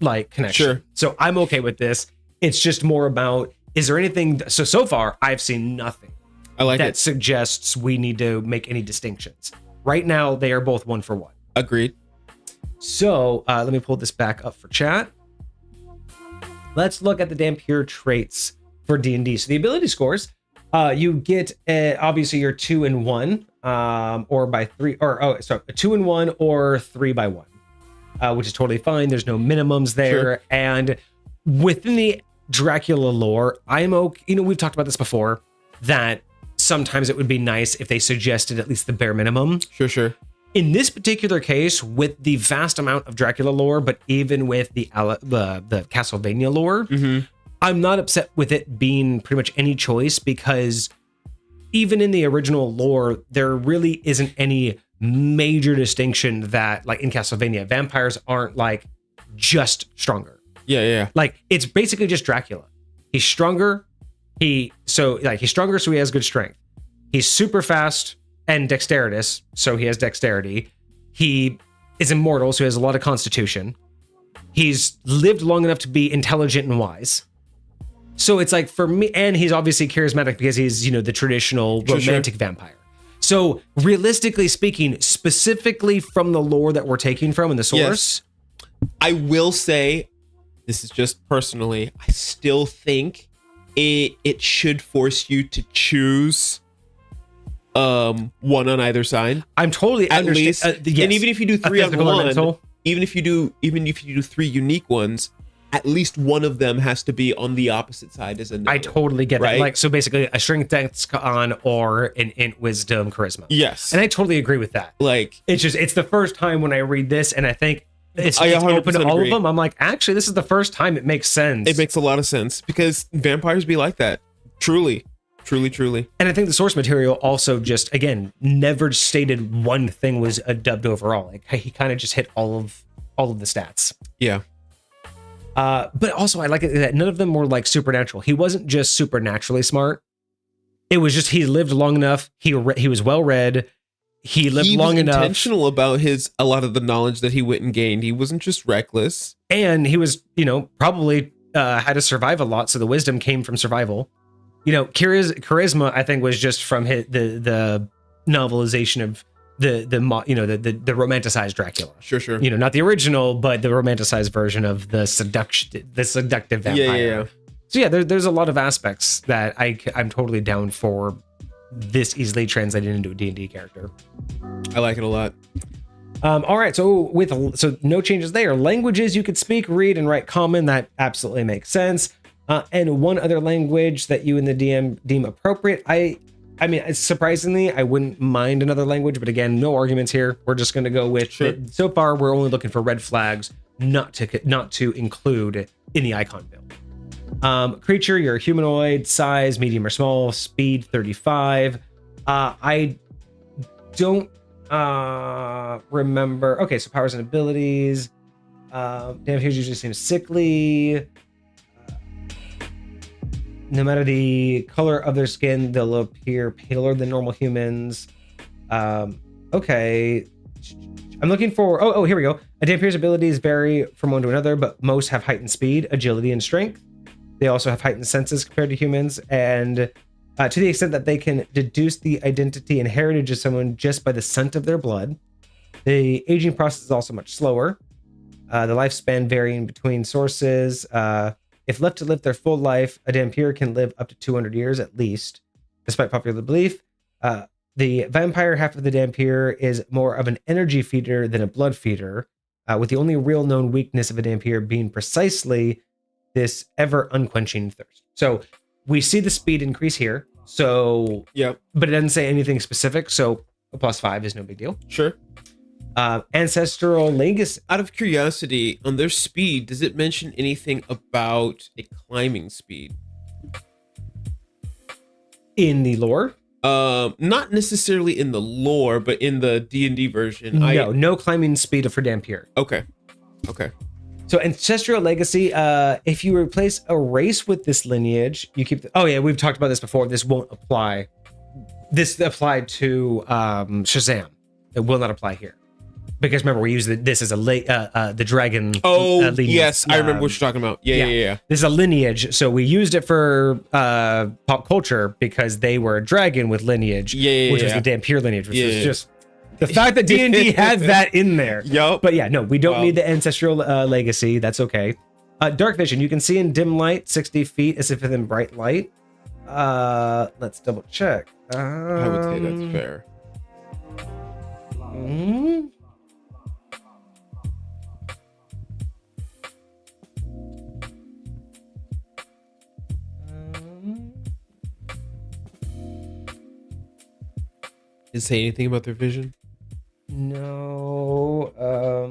like connection. So I'm okay with this. It's just more about, is there anything? So far I've seen nothing that suggests we need to make any distinctions. Right now they are both 1 for 1. Agreed. So let me pull this back up for chat. Let's look at the Dampier traits for D&D. So the ability scores, you get obviously your 2 and 1, or by 3, or a 2 and 1 or 3 by 1, which is totally fine. There's no minimums there. And within the Dracula lore, I'm okay. You know, we've talked about this before, that sometimes it would be nice if they suggested at least the bare minimum. In this particular case, with the vast amount of Dracula lore, but even with the Castlevania lore, I'm not upset with it being pretty much any choice, because even in the original lore, there really isn't any major distinction that, like in Castlevania, vampires aren't like just stronger. Like it's basically just Dracula. He's stronger. He's stronger, so he has good strength. He's super fast and dexterous, so he has dexterity. He is immortal, so he has a lot of constitution. He's lived long enough to be intelligent and wise. So it's like, for me, and he's obviously charismatic because he's, you know, the traditional romantic vampire. So realistically speaking, specifically from the lore that we're taking from in the source, I will say, this is just personally, I still think it should force you to choose one on either side. I'm totally at least, and even if you do 3 on one, even if you do 3 unique ones, at least one of them has to be on the opposite side as another. I totally get that. Like, so basically a strength dex on or an int wisdom charisma. Yes. And I totally agree with that. Like, it's the first time when I read this, and I think it's open to all of them. I'm like, actually, this is the first time it makes sense. It makes a lot of sense, because vampires be like that. Truly. And I think the source material also just, again, never stated one thing was a dubbed overall. Like, he kind of just hit all of the stats. Yeah. But also I like it that none of them were like supernatural. He wasn't just supernaturally smart. It was just, he lived long enough. He was well read. He lived long enough. He was intentional about a lot of the knowledge that he went and gained. He wasn't just reckless. And he was, you know, probably had to survive a lot. So the wisdom came from survival. You know, charisma, I think, was just from the novelization of the romanticized Dracula. Sure. You know, not the original, but the romanticized version of the seductive vampire. Yeah. So yeah, there's a lot of aspects that I'm totally down for this easily translated into a D&D character. I like it a lot. All right, so no changes there. Languages you could speak, read, and write common. That absolutely makes sense. And one other language that you and the DM deem appropriate. I mean, surprisingly, I wouldn't mind another language, but again, no arguments here. We're just going to go with it. So far, we're only looking for red flags, not to include in the icon build. Creature, you're a humanoid, size medium or small, speed 35. I don't remember. Okay, so powers and abilities. Damn, here usually seems sickly. No matter the color of their skin, they'll appear paler than normal humans. Okay. I'm looking for... Oh, here we go. A Dampier's abilities vary from one to another, but most have heightened speed, agility, and strength. They also have heightened senses compared to humans, and to the extent that they can deduce the identity and heritage of someone just by the scent of their blood. The aging process is also much slower. The lifespan varying between sources. If left to live their full life, a Dampier can live up to 200 years at least, despite popular belief. The vampire half of the Dhampir is more of an energy feeder than a blood feeder, with the only real known weakness of a Dhampir being precisely this ever unquenching thirst. So we see the speed increase here. So, Yep. But it doesn't say anything specific. So a +5 is no big deal. Sure. Ancestral legacy. Out of curiosity, on their speed, does it mention anything about a climbing speed? In the lore? Not necessarily in the lore, but in the D&D version. No climbing speed for Dhampir. Okay. So ancestral legacy, if you replace a race with this lineage, you keep oh yeah, we've talked about this before. This won't apply. This applied to Shazam. It will not apply here. Because remember, we use this as the dragon. Oh, lineage. yes, I remember what you're talking about. Yeah. This is a lineage, so we used it for pop culture because they were a dragon with lineage, which was the Dhampir lineage, which was just the fact that D&D has that in there. Yep. But yeah, no, we don't need the ancestral legacy. That's okay. Dark vision, you can see in dim light, 60 feet, as if in bright light. Let's double check. I would say that's fair. Did it say anything about their vision? No. Or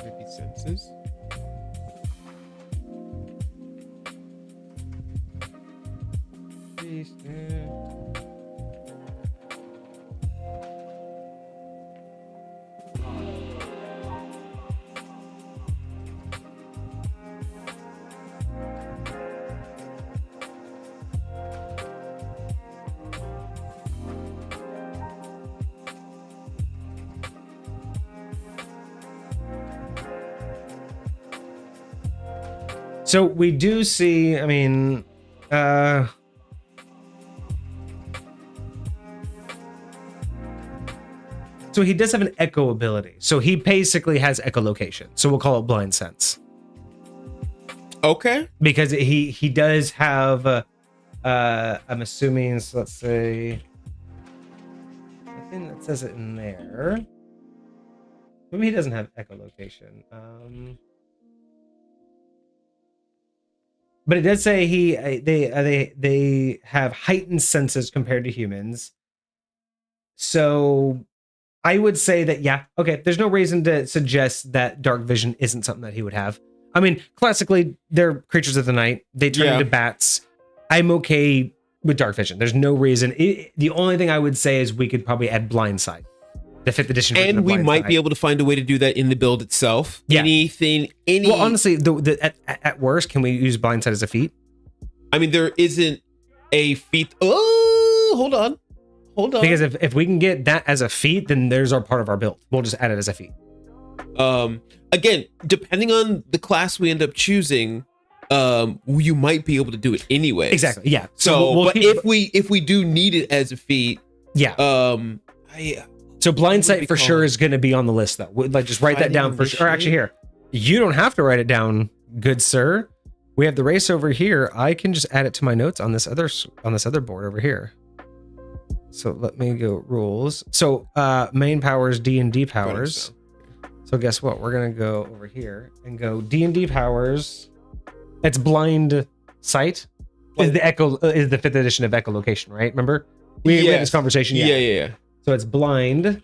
maybe senses? So we do see, I mean, so he does have an echo ability. So he basically has echolocation. So we'll call it blind sense. Okay. Because he does have, I'm assuming, so let's say, I think that says it in there. Maybe he doesn't have echolocation. But it does say they have heightened senses compared to humans. So I would say that, yeah, okay, there's no reason to suggest that dark vision isn't something that he would have. I mean, classically, they're creatures of the night. They turn into bats. I'm okay with dark vision. There's no reason. The only thing I would say is we could probably add blind sight. The 5th edition version and we might be able to find a way to do that in the build itself. Yeah. Well, honestly, at worst, can we use blind sight as a feat? I mean, there isn't a feat. Oh, hold on. Because if we can get that as a feat, then there's our part of our build. We'll just add it as a feat. Again, depending on the class we end up choosing, you might be able to do it anyway. Exactly. Yeah. So if we do need it as a feat, So blind sight for sure is going to be on the list, though. Like, just write that down for sure. Or actually, here, you don't have to write it down, good sir. We have the race over here. I can just add it to my notes on this other board over here. So let me go rules. So main powers, D&D powers. So guess what? We're gonna go over here and go D&D powers. It's blind sight. Is the the 5th edition of echolocation, right? Remember we had this conversation. Yeah. So it's blind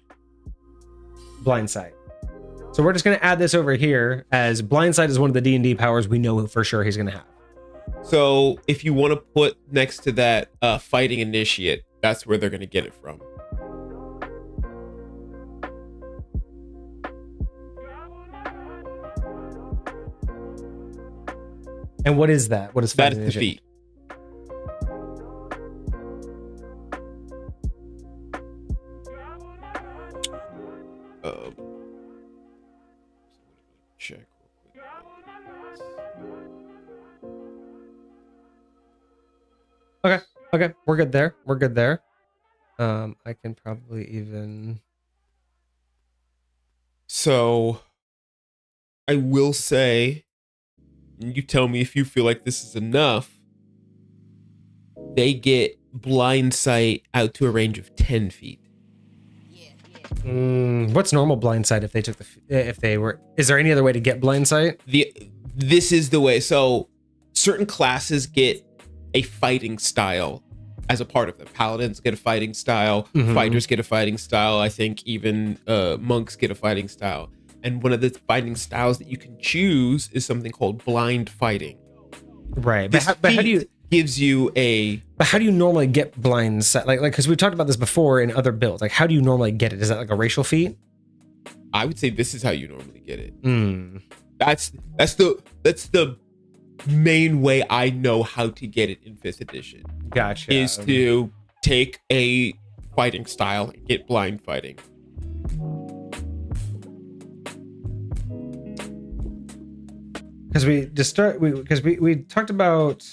sight. So we're just going to add this over here as blind sight is one of the D&D powers we know for sure he's going to have. So if you want to put next to that fighting initiate, that's where they're going to get it from. And what is that? What is that? Fighting Is the Initiate? feat. Check real quick. Okay. We're good there. I can probably even So I will say, and you tell me if you feel like this is enough, they get blind sight out to a range of 10 feet. What's normal blind sight if they were? Is there any other way to get blind sight? This is the way. So certain classes get a fighting style as a part of them. Paladins get a fighting style. Fighters get a fighting style. I think even monks get a fighting style. And one of the fighting styles that you can choose is something called blind fighting. Right. But how do you gives you a... But how do you normally get blind sight? Like, because we've talked about this before in other builds. Like, how do you normally get it? Is that like a racial feat? I would say this is how you normally get it. That's the main way I know how to get it in 5th edition. Gotcha. Is to take a fighting style and get blind fighting. Because we talked about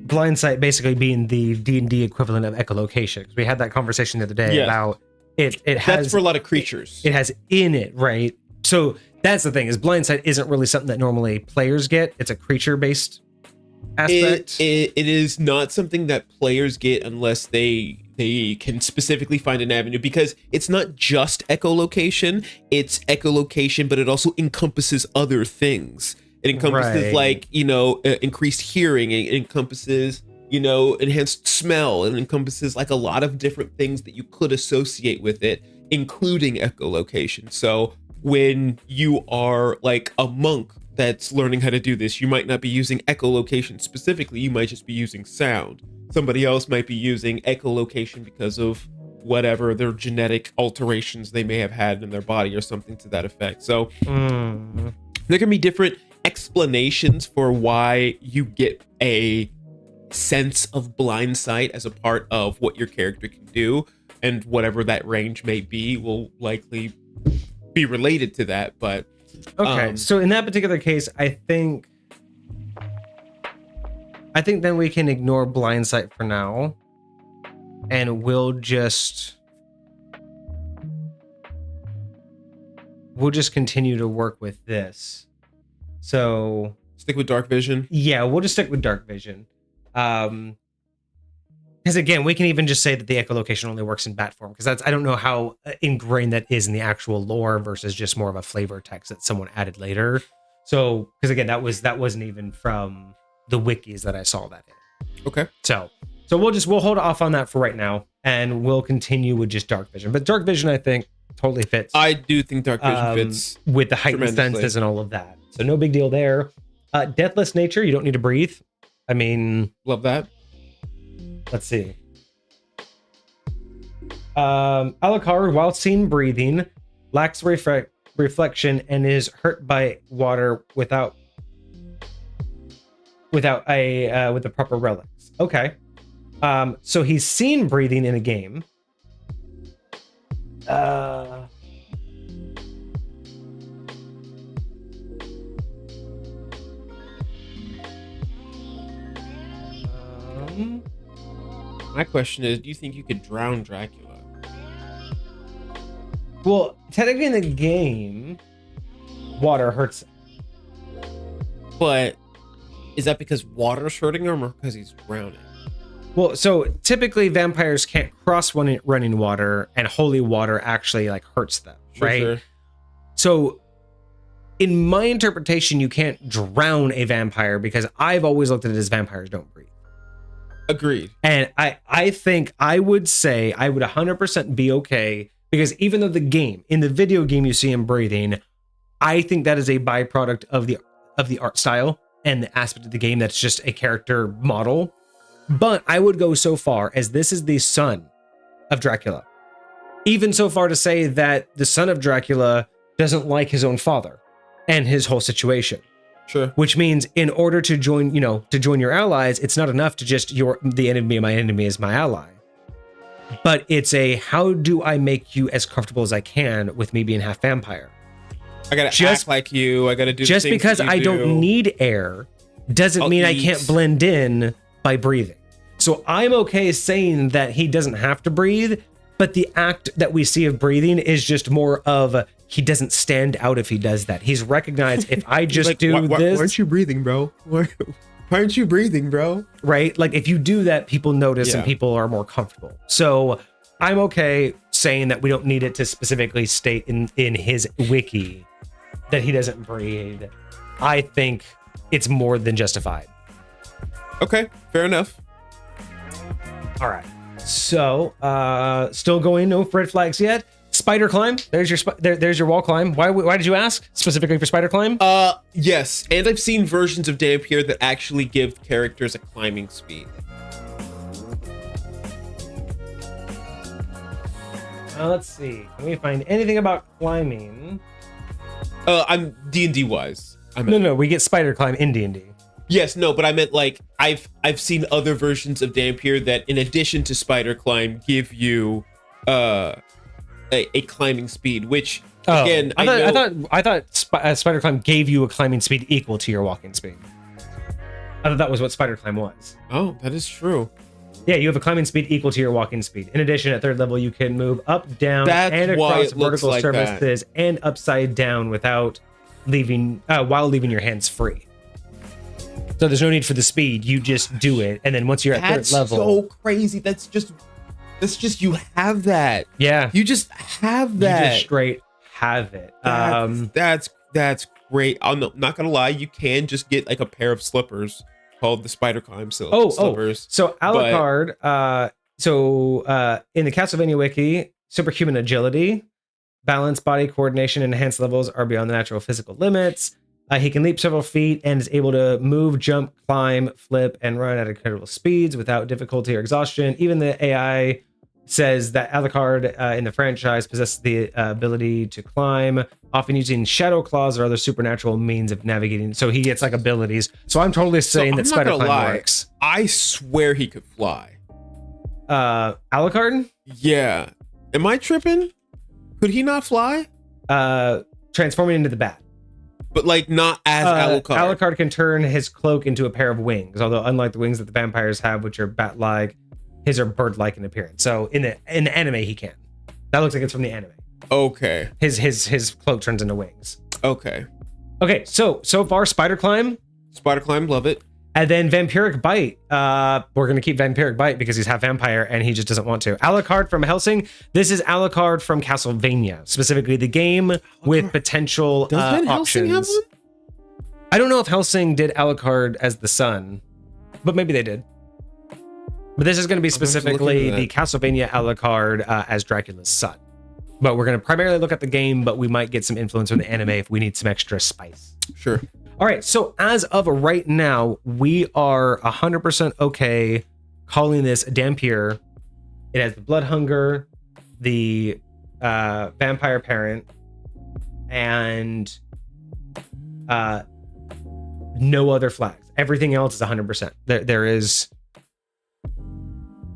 blind sight basically being the D&D equivalent of echolocation. Because we had that conversation the other day about it has... That's for a lot of creatures. It has in it, right? So that's the thing, is blind sight isn't really something that normally players get. It's a creature-based aspect. It is not something that players get unless they can specifically find an avenue, because it's not just echolocation, it's echolocation, but it also encompasses other things. It encompasses increased hearing, it encompasses, enhanced smell, it encompasses like a lot of different things that you could associate with it, including echolocation. So when you are like a monk that's learning how to do this, you might not be using echolocation specifically, you might just be using sound. Somebody else might be using echolocation because of whatever their genetic alterations they may have had in their body or something to that effect. So there can be different explanations for why you get a sense of blind sight as a part of what your character can do, and whatever that range may be will likely be related to that. But okay, so in that particular case, I think then we can ignore blind sight for now, and we'll just continue to work with this. So stick with dark vision. Yeah, we'll just stick with dark vision. Because again, we can even just say that the echolocation only works in bat form, because I don't know how ingrained that is in the actual lore versus just more of a flavor text that someone added later. So, because again, that wasn't even from the wikis that I saw that in. Okay. So we'll hold off on that for right now, and we'll continue with just dark vision. But dark vision, I think, totally fits. I do think dark vision fits with the heightened senses and all of that. So no big deal there. Deathless nature, you don't need to breathe. I mean, love that. Let's see. Alucard, while seen breathing, lacks reflection and is hurt by water with the proper relics. Okay. So he's seen breathing in a game. My question is, do you think you could drown Dracula? Well, technically in the game, water hurts him. But is that because water's hurting him or because he's drowning? Well, so typically vampires can't cross running water, and holy water actually like hurts them, right? Sure. So in my interpretation, you can't drown a vampire, because I've always looked at it as vampires don't breathe. Agreed. And I think I would 100% be okay, because even though in the video game you see him breathing, I think that is a byproduct of the art style and the aspect of the game that's just a character model. But I would go so far as this is the son of Dracula. Even so far to say that the son of Dracula doesn't like his own father and his whole situation. Sure. Which means in order to join your allies, it's not enough to just the enemy of my enemy is my ally. But it's how do I make you as comfortable as I can with me being half vampire? I gotta act like you. I gotta do just the things because that you I do. don't need air doesn't mean I can't blend in by breathing. So I'm okay saying that he doesn't have to breathe, but the act that we see of breathing is just more of he doesn't stand out if he does that. He's recognized if I just like, do this. Why aren't you breathing, bro? Why aren't you breathing, bro? Right? Like if you do that, people notice Yeah. and people are more comfortable. So I'm okay saying that we don't need it to specifically state in his wiki that he doesn't breathe. I think it's more than justified. Okay, fair enough. All right. So, still going, no red flags yet. Spider climb. There's your wall climb. Why did you ask specifically for spider climb? Yes, and I've seen versions of Dampier that actually give characters a climbing speed. Let's see. Can we find anything about climbing? I'm D&D wise. No, we get spider climb in D&D. Yes, no, but I meant like I've seen other versions of Dampier that, in addition to spider climb, give you a climbing speed. Which again, I thought spider climb gave you a climbing speed equal to your walking speed. I thought that was what spider climb was. Oh, that is true. Yeah, you have a climbing speed equal to your walking speed. In addition, at third level, you can move up, down, and across vertical surfaces and upside down without leaving while leaving your hands free. So there's no need for the speed. You just do it, and then once you're at third level, so crazy. That's just you have that. Yeah, you just have that. You just straight have it. That's great. I'm not gonna lie. You can just get like a pair of slippers called the spider climb slippers. So Alucard. In the Castlevania wiki, superhuman agility, balance, body coordination, and enhanced levels are beyond the natural physical limits. He can leap several feet and is able to move, jump, climb, flip, and run at incredible speeds without difficulty or exhaustion. Even the AI says that Alucard in the franchise possesses the ability to climb, often using shadow claws or other supernatural means of navigating. So he gets like abilities. So I'm totally saying that spider climb works. I swear he could fly. Alucard? Yeah. Am I tripping? Could he not fly? Transforming into the bat. But like not as Alucard. Alucard can turn his cloak into a pair of wings, although unlike the wings that the vampires have, which are bat-like, his are bird-like in appearance. So in the anime, he can. That looks like it's from the anime. Okay. His cloak turns into wings. Okay. Okay. So far, spider climb. Spider climb, love it. And then vampiric bite. We're gonna keep vampiric bite because he's half vampire and he just doesn't want to. Alucard from Helsing. This is Alucard from Castlevania, specifically the game with potential Does Van options. Helsing have one? I don't know if Helsing did Alucard as the son, but maybe they did. But this is going to be specifically the Castlevania Alucard as Dracula's son. But we're going to primarily look at the game, but we might get some influence from the anime if we need some extra spice. Sure. All right, so as of right now, we are 100% okay calling this Dampier. It has the blood hunger, the vampire parent, and no other flags. Everything else is 100%. There is.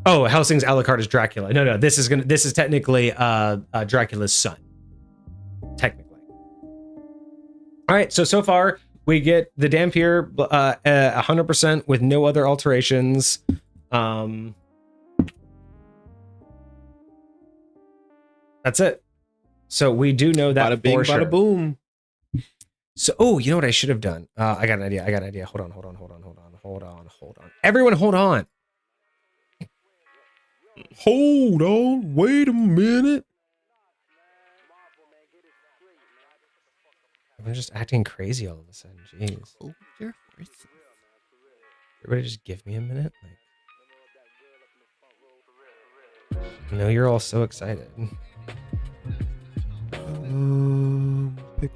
Oh, Helsing's Alucard is Dracula. No, this is technically Dracula's son. Technically. All right, so far we get the Dampier 100% with no other alterations. That's it. So we do know that bada bing, for sure. bada boom. So, you know what I should have done? I got an idea. Hold on. Everyone, hold on. Hold on. Wait a minute. I'm just acting crazy all of a sudden. Jeez. Oh, your horses. Everybody just give me a minute. I know you're all so excited. Pixels.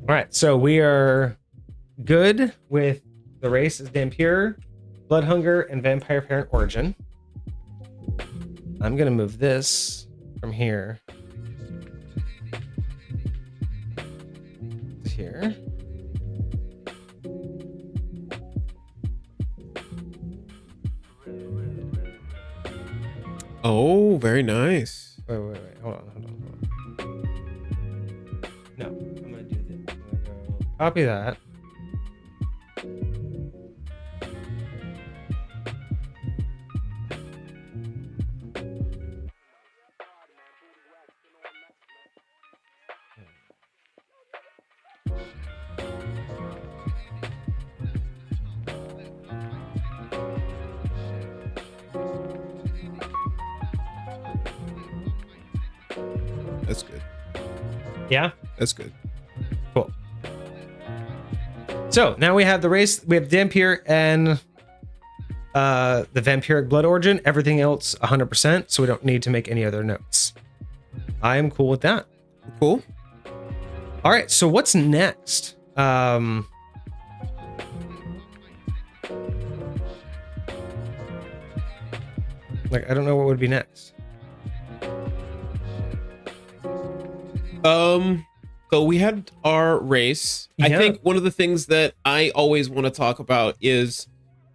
All right, so we are good with the race as Dampier, blood hunger, and vampire parent origin. I'm gonna move this from here to here. Oh, very nice. Wait. Hold on. No, I'm gonna do this. I'm gonna go copy that. That's good. Yeah? That's good. Cool. So now we have the race. We have Vampire and the vampiric blood origin. Everything else 100%. So we don't need to make any other notes. I am cool with that. Cool. All right. So what's next? Like, I don't know what would be next. So we had our race. Yeah. I think one of the things that I always want to talk about is,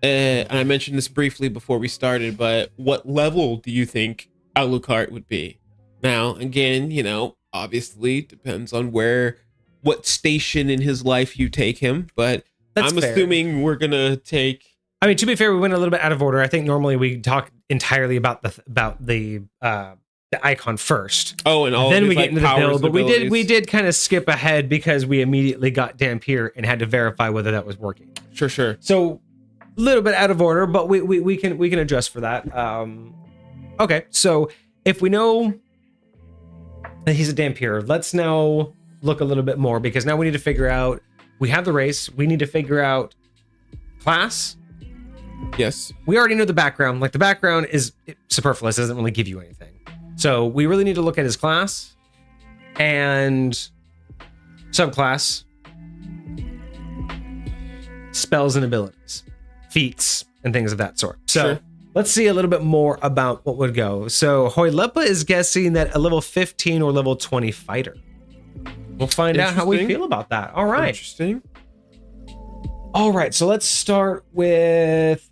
and I mentioned this briefly before we started, but what level do you think Alucard would be? Now, again, you know, obviously depends on what station in his life you take him, but That's I'm fair. assuming we're gonna take. I mean, to be fair, we went a little bit out of order. I think normally we talk entirely about the icon first. Oh, and all Then of we his, get into the powers build, and but we abilities. did kind of skip ahead because we immediately got Dampier and had to verify whether that was working. Sure. So a little bit out of order, but we can adjust for that. Okay, so if we know that he's a Dampier, let's now look a little bit more, because now we need to figure out, we have the race, we need to figure out class. Yes. We already know the background. Like, the background is superfluous, doesn't really give you anything. So we really need to look at his class and subclass, spells and abilities, feats, and things of that sort. So Sure. let's see a little bit more about what would go. So Hoylepa is guessing that a level 15 or level 20 fighter. We'll find out how we Interesting. feel about that. All right. Interesting. All right, so let's start with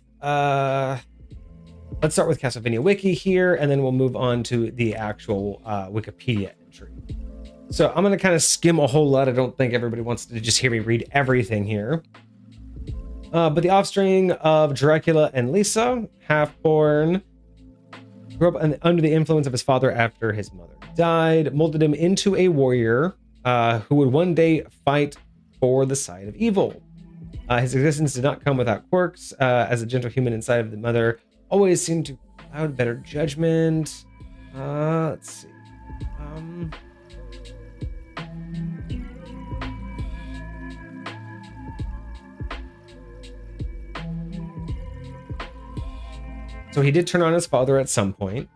Castlevania Wiki here, and then we'll move on to the actual Wikipedia entry. So I'm going to kind of skim a whole lot. I don't think everybody wants to just hear me read everything here. But the offspring of Dracula and Lisa, half-born, grew up under the influence of his father after his mother died, molded him into a warrior who would one day fight for the side of evil. His existence did not come without quirks, as a gentle human inside of the mother always seemed to cloud better judgment. Let's see. So he did turn on his father at some point.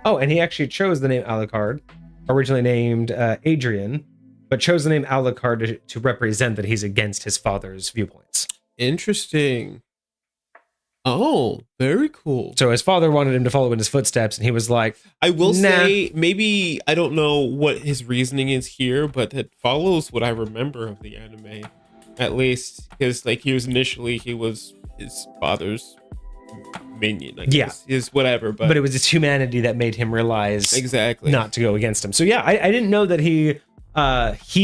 Oh, and he actually chose the name Alucard, originally named Adrian, but chose the name Alucard to represent that he's against his father's viewpoints. Interesting. Oh, very cool. So his father wanted him to follow in his footsteps, and he was like, I will Nah. say, maybe, I don't know what his reasoning is here, but it follows what I remember of the anime, at least. Because, like, he was his father's minion, I guess. His whatever, but it was his humanity that made him realize exactly not to go against him. So yeah, I didn't know that he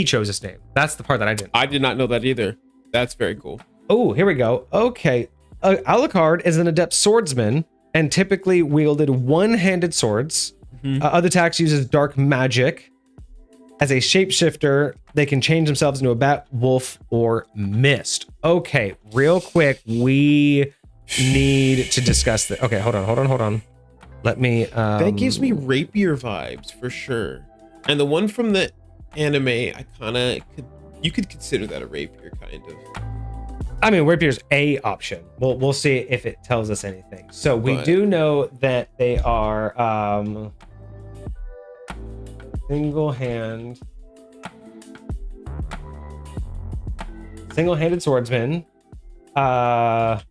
chose his name. That's the part that I didn't. I did not know that either. That's very cool. Oh, here we go. Okay. Alucard is an adept swordsman and typically wielded one-handed swords. Other attacks uses dark magic. As a shapeshifter, they can change themselves into a bat, wolf, or mist. Okay, real quick, we need to discuss that. Okay, hold on. Let me... That gives me rapier vibes for sure. And the one from the anime, you could consider that a rapier kind of. I mean, rapier's a option. We'll see if it tells us anything. So we But- do know that they are single-handed swordsmen, dark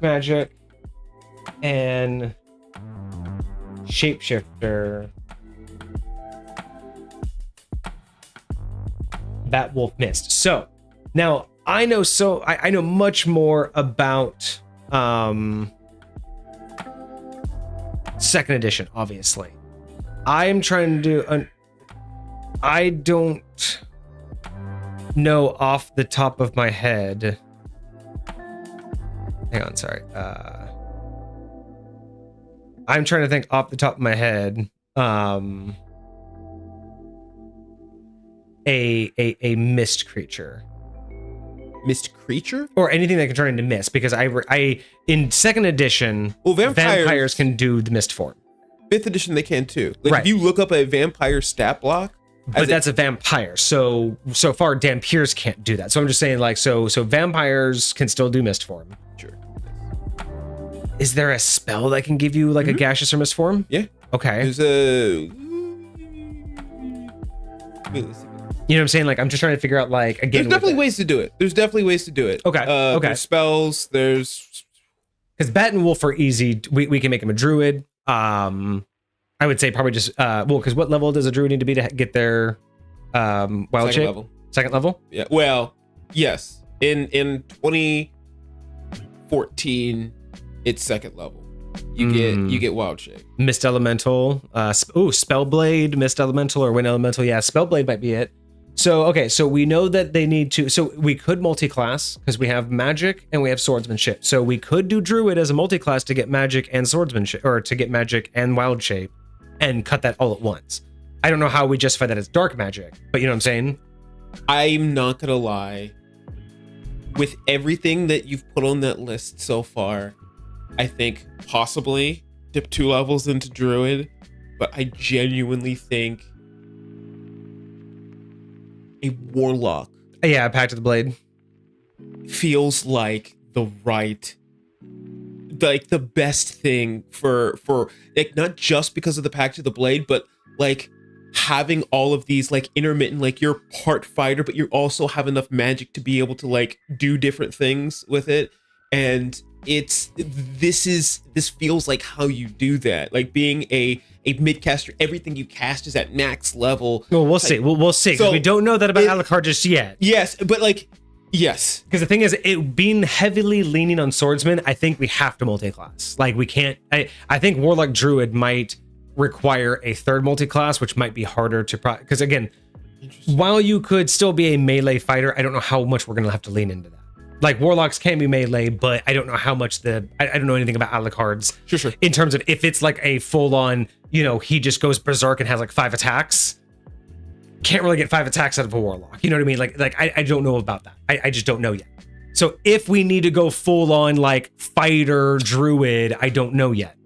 magic, and shapeshifter, bat wolf mist. So now I know I know much more about second edition, obviously. I'm trying to do I don't know off the top of my head. Hang on, sorry. I'm trying to think off the top of my head. A mist creature. Mist creature? Or anything that can turn into mist, because I in second edition, well, vampires can do the mist form. Fifth edition they can too. Like right. If you look up a vampire stat block, but that's a vampire. So far Dampiers can't do that. So I'm just saying, like, so vampires can still do mist form. Sure. Is there a spell that can give you like a gaseous or mist form? Yeah. Okay. There's a you know what I'm saying? Like, I'm just trying to figure out, like, again, there's definitely ways to do it. Okay. There's spells. There's because Bat and Wolf are easy. We can make him a druid. I would say probably just because what level does a druid need to be to get their wild shape? Level. Second level? Yeah. Well, yes. In 2014, it's second level. You get wild shape. Mist elemental. Spellblade, mist elemental, or wind elemental. Yeah, Spellblade might be it. So okay, so we know that they need to. So we could multi-class because we have magic and we have swordsmanship. So we could do druid as a multi-class to get magic and swordsmanship, or to get magic and wild shape, and cut that all at once. I don't know how we justify that as dark magic, but you know what I'm saying? I'm not gonna lie. With everything that you've put on that list so far, I think possibly dip 2 levels into druid, but I genuinely think a warlock, Yeah, Pact of the Blade feels like the best thing for like, not just because of the Pact of the Blade, but like having all of these like intermittent, like you're part fighter, but you also have enough magic to be able to like do different things with it. And this feels like how you do that, like being a mid-caster. Everything you cast is at max level. Well, we'll see. We'll see. So we don't know that about Alucard just yet. Yes, but like, yes. Because the thing is, it being heavily leaning on swordsman, I think we have to multi-class. Like, we can't. I think Warlock Druid might require a third multi-class, which might be harder to because again, while you could still be a melee fighter, I don't know how much we're gonna have to lean into that. Like, warlocks can be melee, but I don't know how much I don't know anything about Alucard's. Sure. In terms of if it's like a full-on, he just goes berserk and has like 5 attacks. Can't really get 5 attacks out of a warlock. You know what I mean? Like I don't know about that. I just don't know yet. So if we need to go full-on like fighter druid, I don't know yet.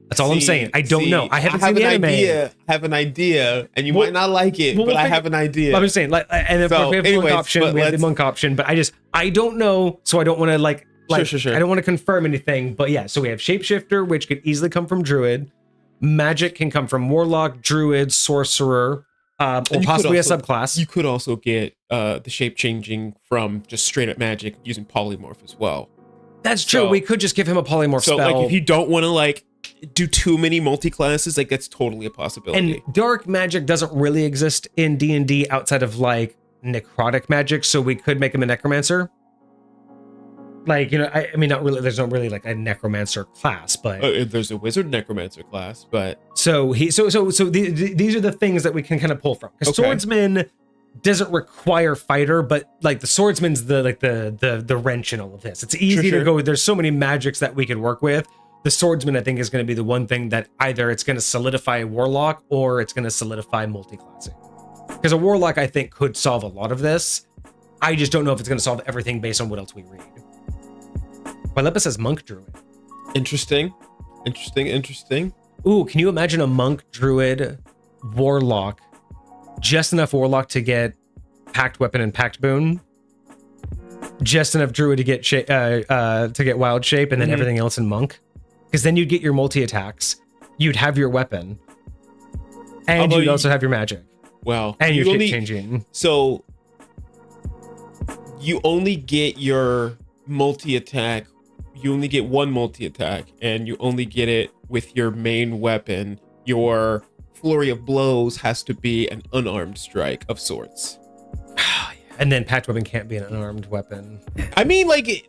That's all I'm saying. I don't know. I haven't seen the anime. I have an idea, and you might not like it, but I have an idea. I'm just saying, like, and then we have the monk option. We have the monk option, but I don't know, so I don't want to Sure. I don't want to confirm anything. But yeah, so we have shapeshifter, which could easily come from druid. Magic can come from warlock, druid, sorcerer, or possibly a subclass. You could also get the shape changing from just straight up magic using polymorph as well. That's true. We could just give him a polymorph spell. So like, if you don't want to like do too many multi-classes, like that's totally a possibility. And dark magic doesn't really exist in D&D outside of like necrotic magic, so we could make him a necromancer. Like, I mean, not really. There's not really like a necromancer class, but there's a wizard necromancer class. But so these are the things that we can kind of pull from. Because swordsman doesn't require fighter, but like the swordsman's the wrench in all of this. It's easy to go. There's so many magics that we could work with. The swordsman, I think, is going to be the one thing that either it's going to solidify warlock or it's going to solidify multi-classing. Because a warlock, I think, could solve a lot of this. I just don't know if it's going to solve everything based on what else we read. Lepus says monk druid. Interesting. Ooh, can you imagine a monk druid warlock? Just enough warlock to get packed weapon and packed boon. Just enough druid to get wild shape, and then everything else in monk. Because then you'd get your multi attacks, you'd have your weapon, and you'd also have your magic. Well, and your shape changing. So you only get your multi attack. You only get one multi attack, and you only get it with your main weapon. Your flurry of blows has to be an unarmed strike of sorts. And then packed weapon can't be an unarmed weapon. I mean, like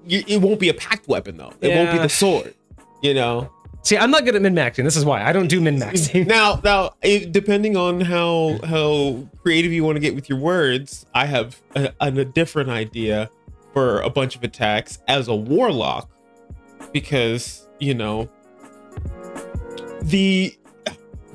it won't be a packed weapon though. It won't be the sword. You know. See, I'm not good at min-maxing. This is why I don't do min-maxing. Now, depending on how creative you want to get with your words, I have a different idea for a bunch of attacks as a warlock, because you know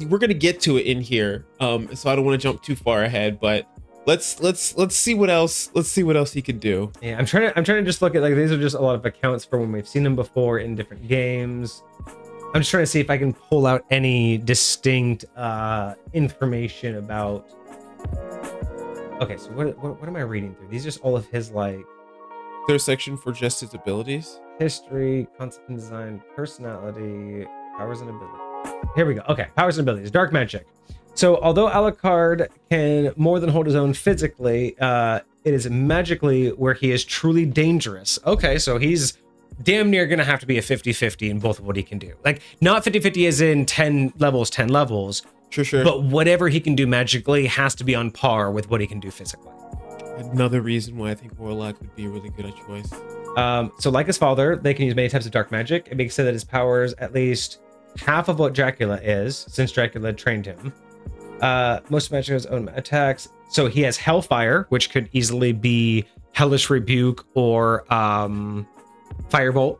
we're gonna get to it in here. So I don't want to jump too far ahead, but let's see what else. Let's see what else he could do. Yeah, I'm trying to just look at, like, these are just a lot of accounts for when we've seen him before in different games. I'm just trying to see if I can pull out any distinct information about. Okay, so what am I reading through? These are just all of his, like. Is there a section for just his abilities? History, concept and design, personality, powers and abilities. Here we go. Okay, powers and abilities. Dark magic. So although Alucard can more than hold his own physically, it is magically where he is truly dangerous. Okay, so he's damn near gonna have to be a 50-50 in both of what he can do. Like, not 50-50 as in 10 levels. Sure. But whatever he can do magically has to be on par with what he can do physically. Another reason why I think Warlock would be a really good choice. So like his father, they can use many types of dark magic. It makes it that his powers at least half of what Dracula is, since Dracula trained him. Most magic has own attacks. So he has Hellfire, which could easily be Hellish Rebuke or Firebolt,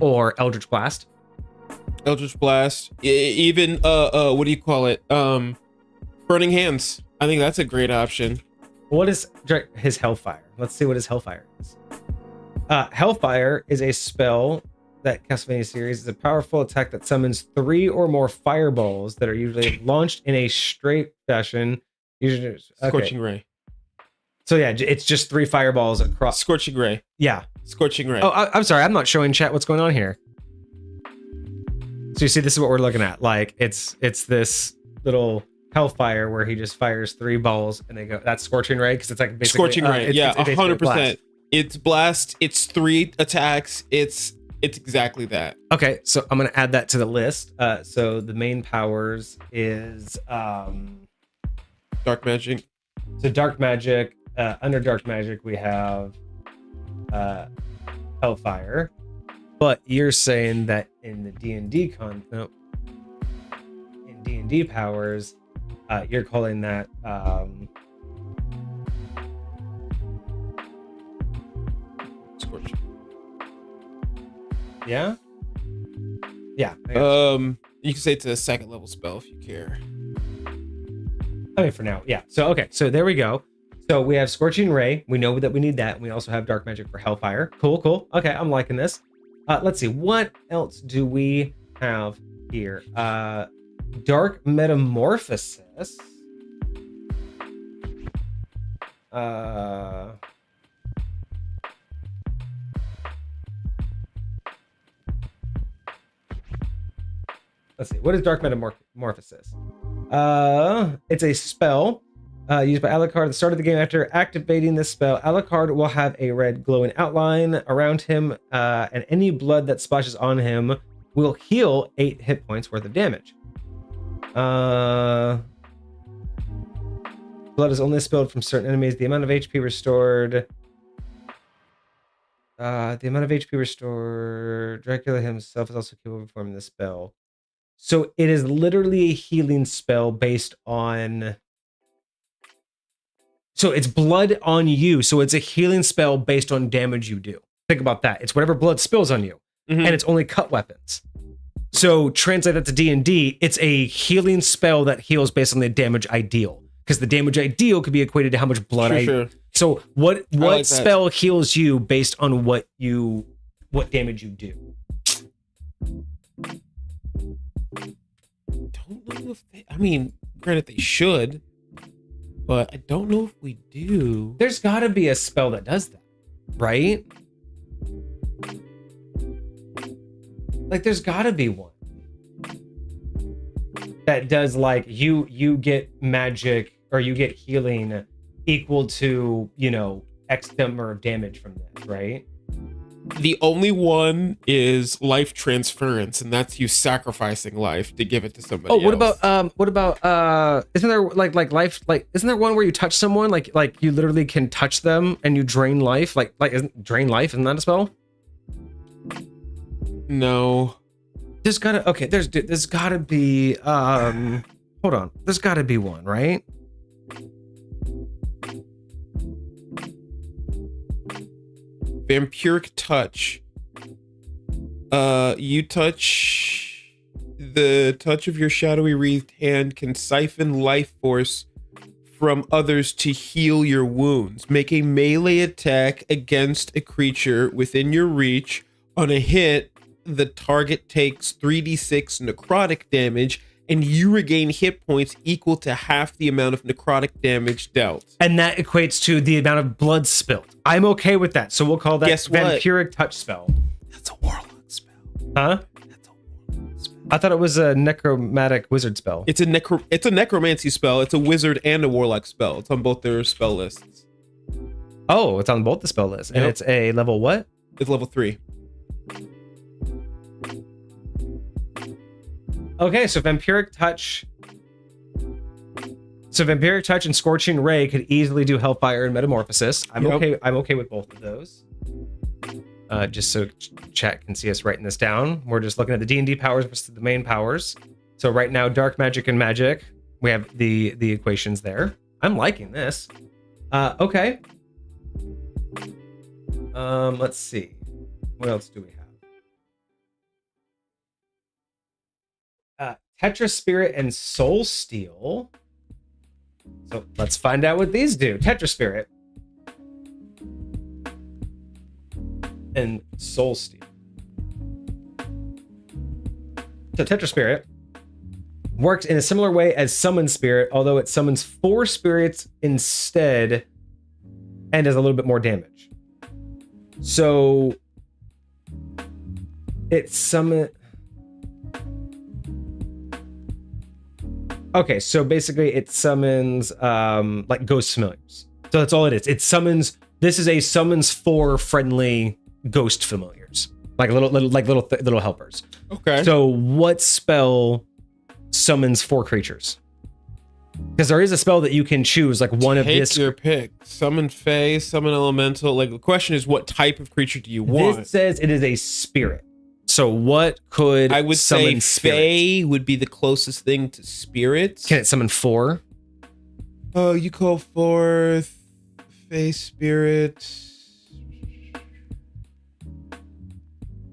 or Eldritch Blast. Eldritch Blast, even what do you call it? Burning Hands. I think that's a great option. What is his Hellfire? Let's see what his Hellfire is. Hellfire is a spell that Castlevania series is a powerful attack that summons 3 or more fireballs that are usually launched in a straight fashion. Usually, Scorching Ray. So yeah, it's just 3 fireballs across. Scorching Ray. Yeah. Scorching Ray. Oh, I'm sorry. I'm not showing chat what's going on here. So you see, this is what we're looking at. Like, it's this little Hellfire where he just fires 3 balls and they go. That's Scorching Ray, because it's like basically Scorching Ray. It's 100%. It's blast. It's 3 attacks. It's exactly that. Okay, so I'm gonna add that to the list. So the main powers is Dark magic. So dark magic. Under dark magic we have Hellfire, but you're saying that in the D&D in D&D powers, you're calling that Scorching. Yeah. You can say it's a 2nd level spell if you care. I mean, for now, yeah. So okay, so there we go. So we have Scorching Ray. We know that we need that. And we also have dark magic for Hellfire. Cool. Okay, I'm liking this. Let's see. What else do we have here? Dark Metamorphosis. Let's see. What is Dark Metamorphosis? It's a spell used by Alucard at the start of the game. After activating this spell, Alucard will have a red glowing outline around him, and any blood that splashes on him will heal 8 hit points worth of damage. Blood is only spilled from certain enemies. The amount of HP restored. Dracula himself is also capable of performing this spell. So it is literally a healing spell based on. So it's blood on you. So it's a healing spell based on damage you do. Think about that. It's whatever blood spills on you, and it's only cut weapons. So translate that to D&D. It's a healing spell that heals based on the damage ideal, because the damage ideal could be equated to how much blood Sure. So what like spell heals you based on what damage you do? Don't know if they, I mean, granted they should, but I don't know if we do. There's got to be a spell that does that, right? Like, there's got to be one that does, like, you get magic or you get healing equal to, X number of damage from this, right? The only one is life transference, and that's you sacrificing life to give it to somebody else. What about isn't there like life, like isn't there one where you touch someone, like you literally can touch them and you drain life, like isn't drain life, isn't that a spell? No. There's gotta be hold on. There's gotta be one, right? Vampiric touch. You touch the touch of your shadowy wreathed hand can siphon life force from others to heal your wounds. Make a melee attack against a creature within your reach. On a hit, the target takes 3d6 necrotic damage, and you regain hit points equal to half the amount of necrotic damage dealt. And that equates to the amount of blood spilled. I'm okay with that. So we'll call that vampiric touch spell. That's a warlock spell. Huh? That's a warlock spell. I thought it was a necromantic wizard spell. It's a necromancy spell. It's a wizard and a warlock spell. It's on both their spell lists. Oh, it's on both the spell lists. And it's a level what? It's level 3. Okay, so vampiric touch. So vampiric touch and scorching ray could easily do hellfire and metamorphosis. I'm okay with both of those. Just so chat can see us writing this down. We're just looking at the D&D powers versus the main powers. So right now, dark magic and magic. We have the equations there. I'm liking this. Okay. Let's see. What else do we have? Tetra Spirit and Soul Steel. So let's find out what these do. Tetra Spirit and Soul Steel. So Tetra Spirit works in a similar way as Summon Spirit, although it summons 4 spirits instead and does a little bit more damage. So it summons... Okay, so basically it summons like ghost familiars. So that's all it is. It summons. This is a summons 4 friendly ghost familiars, like little helpers. Okay. So what spell summons 4 creatures? Because there is a spell that you can choose, like one of this. Take your pick. Summon Fae, summon Elemental. Like the question is, what type of creature do you want? This says it is a spirit. So what could I would summon say Fae would be the closest thing to spirits. Can it summon 4? Oh, you call forth Fae spirit.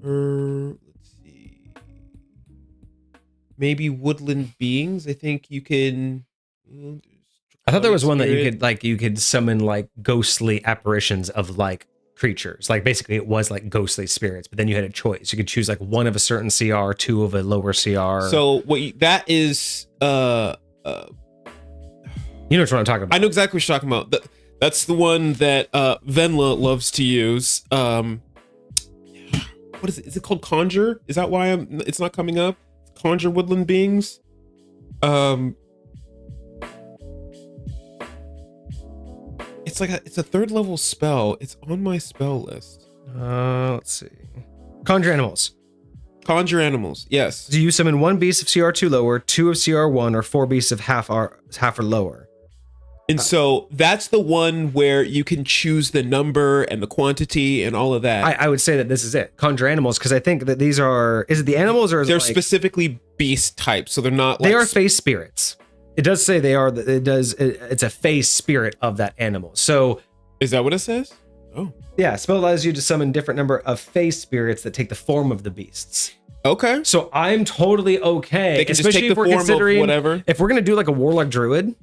Let's see. Maybe woodland beings. I think you can. I thought there was one that you could summon like ghostly apparitions of like creatures. Like basically it was like ghostly spirits, but then you had a choice. You could choose like one of a certain CR, 2 of a lower CR. So that is you know what I'm talking about. I know exactly what you're talking about. That's the one that Venla loves to use. What is it? Is it called Conjure? Is that why it's not coming up? Conjure woodland beings. It's a 3rd level spell. It's on my spell list. Let's see. Conjure animals. Conjure animals. Yes. Do you summon 1 beast of CR2 lower, 2 of CR1, or 4 beasts of half or lower? And so that's the one where you can choose the number and the quantity and all of that. I would say that this is it. Conjure animals, because I think that these are. Is it the animals or is they're it like, specifically beast types, so they're not. They are face spirits. It does say they are. It's a face spirit of that animal. So is that what it says? Oh, yeah. Spell allows you to summon different number of face spirits that take the form of the beasts. Okay. So I'm totally okay. They can just take the form of whatever. If we're gonna do like a warlock druid,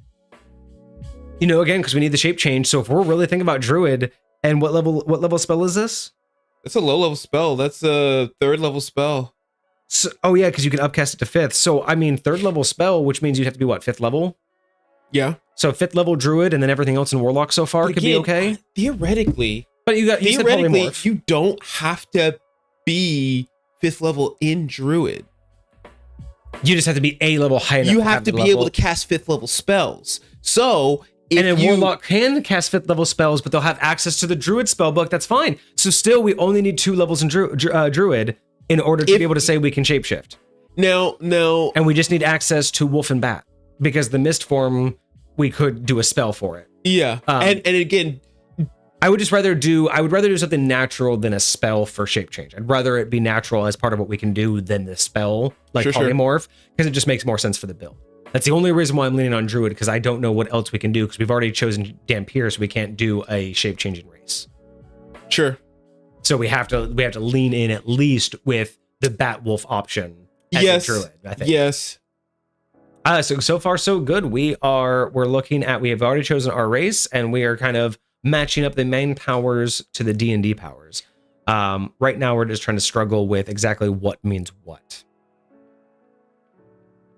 you know, again, because we need the shape change. So if we're really thinking about druid, and what level spell is this? It's a low level spell. That's a 3rd level spell. So, oh yeah, because you can upcast it to 5th. So I mean 3rd level spell, which means you'd have to be what, 5th level? Yeah. So 5th level druid, and then everything else in warlock so far could be okay. Theoretically, but you said polymorph. You don't have to be 5th level in druid. You just have to be a level high enough. You have to be able to cast 5th level spells. So And a warlock can cast 5th level spells, but they'll have access to the druid spellbook. That's fine. So still, we only need 2 levels in druid in order to be able to say we can shapeshift. No. And we just need access to wolf and bat, because the mist form, we could do a spell for it. Yeah. And again, I would rather do something natural than a spell for shape change. I'd rather it be natural as part of what we can do than the spell, like polymorph, because it just makes more sense for the build. That's the only reason why I'm leaning on druid, because I don't know what else we can do, because we've already chosen Dampier, so we can't do a shape changing race. Sure. So we have to lean in at least with the bat wolf option. As a druid, I think. Yes. So far so good. We have already chosen our race, and we are kind of matching up the main powers to the D&D powers. Right now we're just trying to struggle with exactly what means what.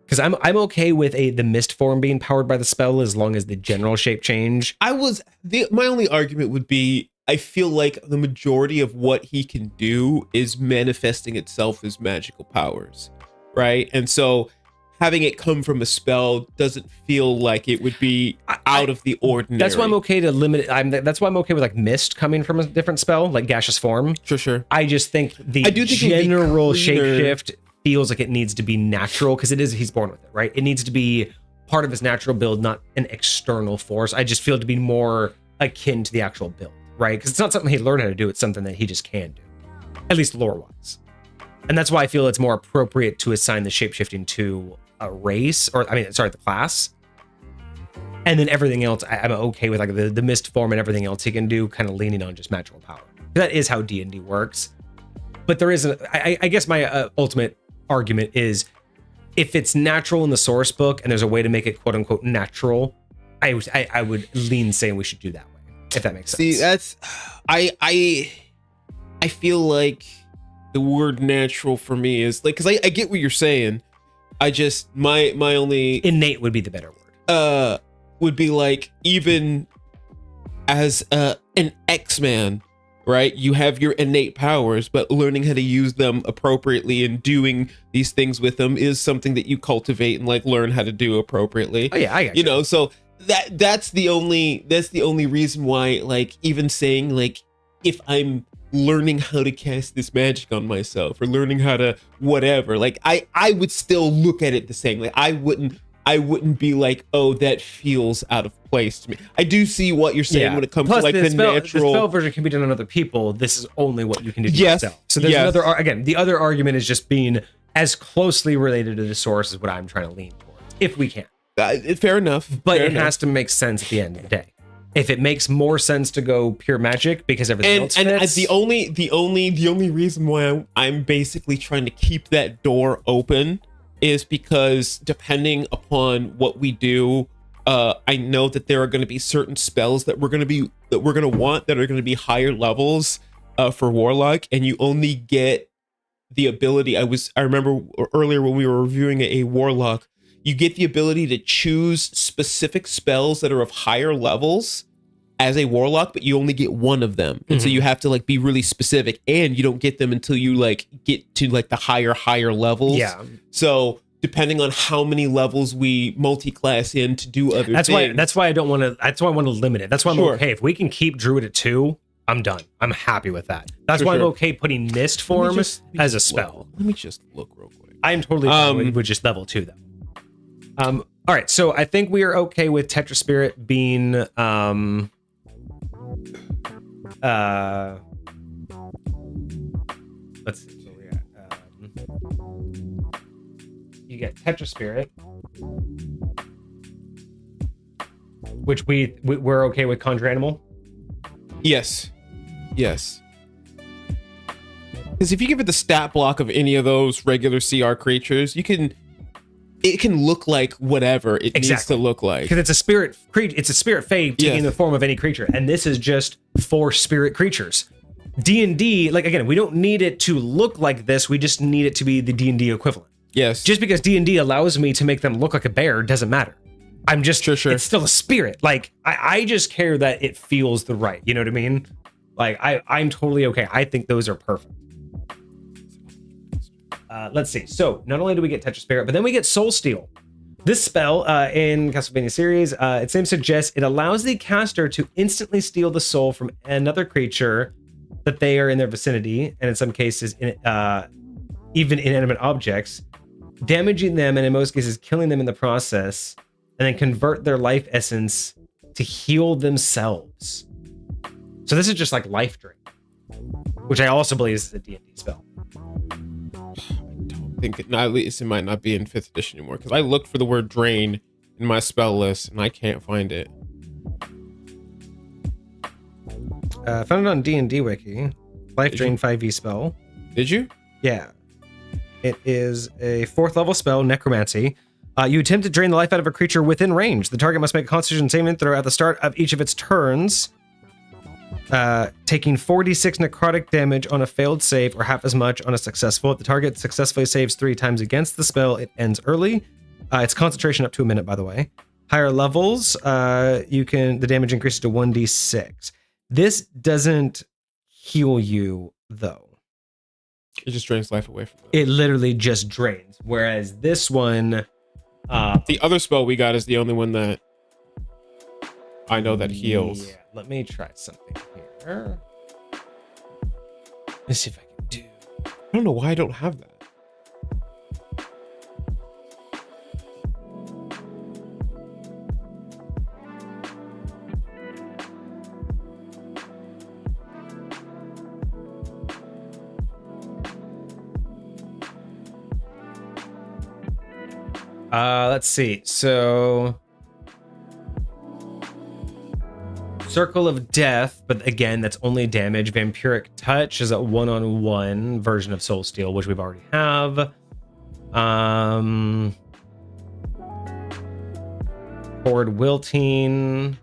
Because I'm okay with the mist form being powered by the spell as long as the general shape change. My only argument would be, I feel like the majority of what he can do is manifesting itself as magical powers, right? And so having it come from a spell doesn't feel like it would be out of the ordinary. That's why I'm okay to limit it. That's why I'm okay with like mist coming from a different spell, like gaseous form. Sure. I just think the general shapeshift feels like it needs to be natural, because he's born with it, right? It needs to be part of his natural build, not an external force. I just feel to be more akin to the actual build, right? Because it's not something he learned how to do. It's something that he just can do, at least lore-wise. And that's why I feel it's more appropriate to assign the shapeshifting to a race, the class. And then everything else, I'm okay with, like the mist form and everything else he can do, kind of leaning on just magical power. That is how D&D works. But there is I guess my ultimate argument is, if it's natural in the source book and there's a way to make it quote unquote natural, I would lean saying we should do that way, if that makes sense. See, that's I feel like the word natural for me is like, because I get what you're saying. I just my only innate would be the better word. Would be like, even as an X-Man, right? You have your innate powers, but learning how to use them appropriately and doing these things with them is something that you cultivate and like learn how to do appropriately. Oh yeah, I got you. So that's the only reason why, like, even saying like, if I'm learning how to cast this magic on myself or learning how to whatever, like I would still look at it the same. Like I wouldn't be like, oh, that feels out of place to me. I do see what you're saying when it comes to like the natural. The spell version can be done on other people. This is only what you can do to yourself. So there's another, again, the other argument is just being as closely related to the source as what I'm trying to lean towards, if we can. Fair enough. But it has to make sense at the end of the day. If it makes more sense to go pure magic because everything else fits. And the only reason why I'm basically trying to keep that door open is because depending upon what we do, I know that there are going to be certain spells that we're going to want that are going to be higher levels for Warlock, and you only get the ability. I remember earlier when we were reviewing a Warlock, you get the ability to choose specific spells that are of higher levels as a Warlock, but you only get one of them. And so you have to like be really specific, and you don't get them until you like get to like the higher levels. Yeah. So depending on how many levels we multi-class in to do other things. That's why I want to limit it. That's why I'm okay. If we can keep Druid at 2, I'm done. I'm happy with that. That's why I'm okay putting Mist form as a spell. Let me just look real quick. I am totally fine with just level 2 though. All right, so I think we are okay with Tetra Spirit being let's see, so we got you get Tetra Spirit, which we're okay with Conjure Animal. Yes. Because if you give it the stat block of any of those regular CR creatures, it can look like whatever it needs to look like. Because it's a spirit fae taking the form of any creature, and this is just for spirit creatures. D&D, like again, we don't need it to look like this. We just need it to be the D&D equivalent. Yes. Just because D&D allows me to make them look like a bear doesn't matter. I'm just It's still a spirit. Like I just care that it feels the right. You know what I mean? Like I'm totally okay. I think those are perfect. Let's see. So not only do we get Tetra Spirit, but then we get Soul Steel, This spell in Castlevania series, its name suggests it allows the caster to instantly steal the soul from another creature that they are in their vicinity, and in some cases, even inanimate objects, damaging them, and in most cases, killing them in the process, and then convert their life essence to heal themselves. So this is just like life drain, which I also believe is a D&D spell. At least it might not be in 5th edition anymore, because I looked for the word drain in my spell list and I can't find it. I found it on D&D Wiki. Life Drain 5e spell. Did you? Yeah. It is a 4th level spell, Necromancy. You attempt to drain the life out of a creature within range. The target must make a Constitution saving throw at the start of each of its turns, taking 46 necrotic damage on a failed save or half as much on a successful. If the target successfully saves 3 times against the spell, it ends early. It's concentration up to a minute, by the way. Higher levels, the damage increases to 1d6. This doesn't heal you, though. It just drains life away from them. It literally just drains. Whereas this one... the other spell we got is the only one that I know that heals. Yeah, let me try something here. Let's see if I can do... I don't know why I don't have that. Let's see. So Circle of Death, but again, that's only damage. Vampiric Touch is a 1-on-1 version of Soul Steal, which we've already have. Horde Wilting.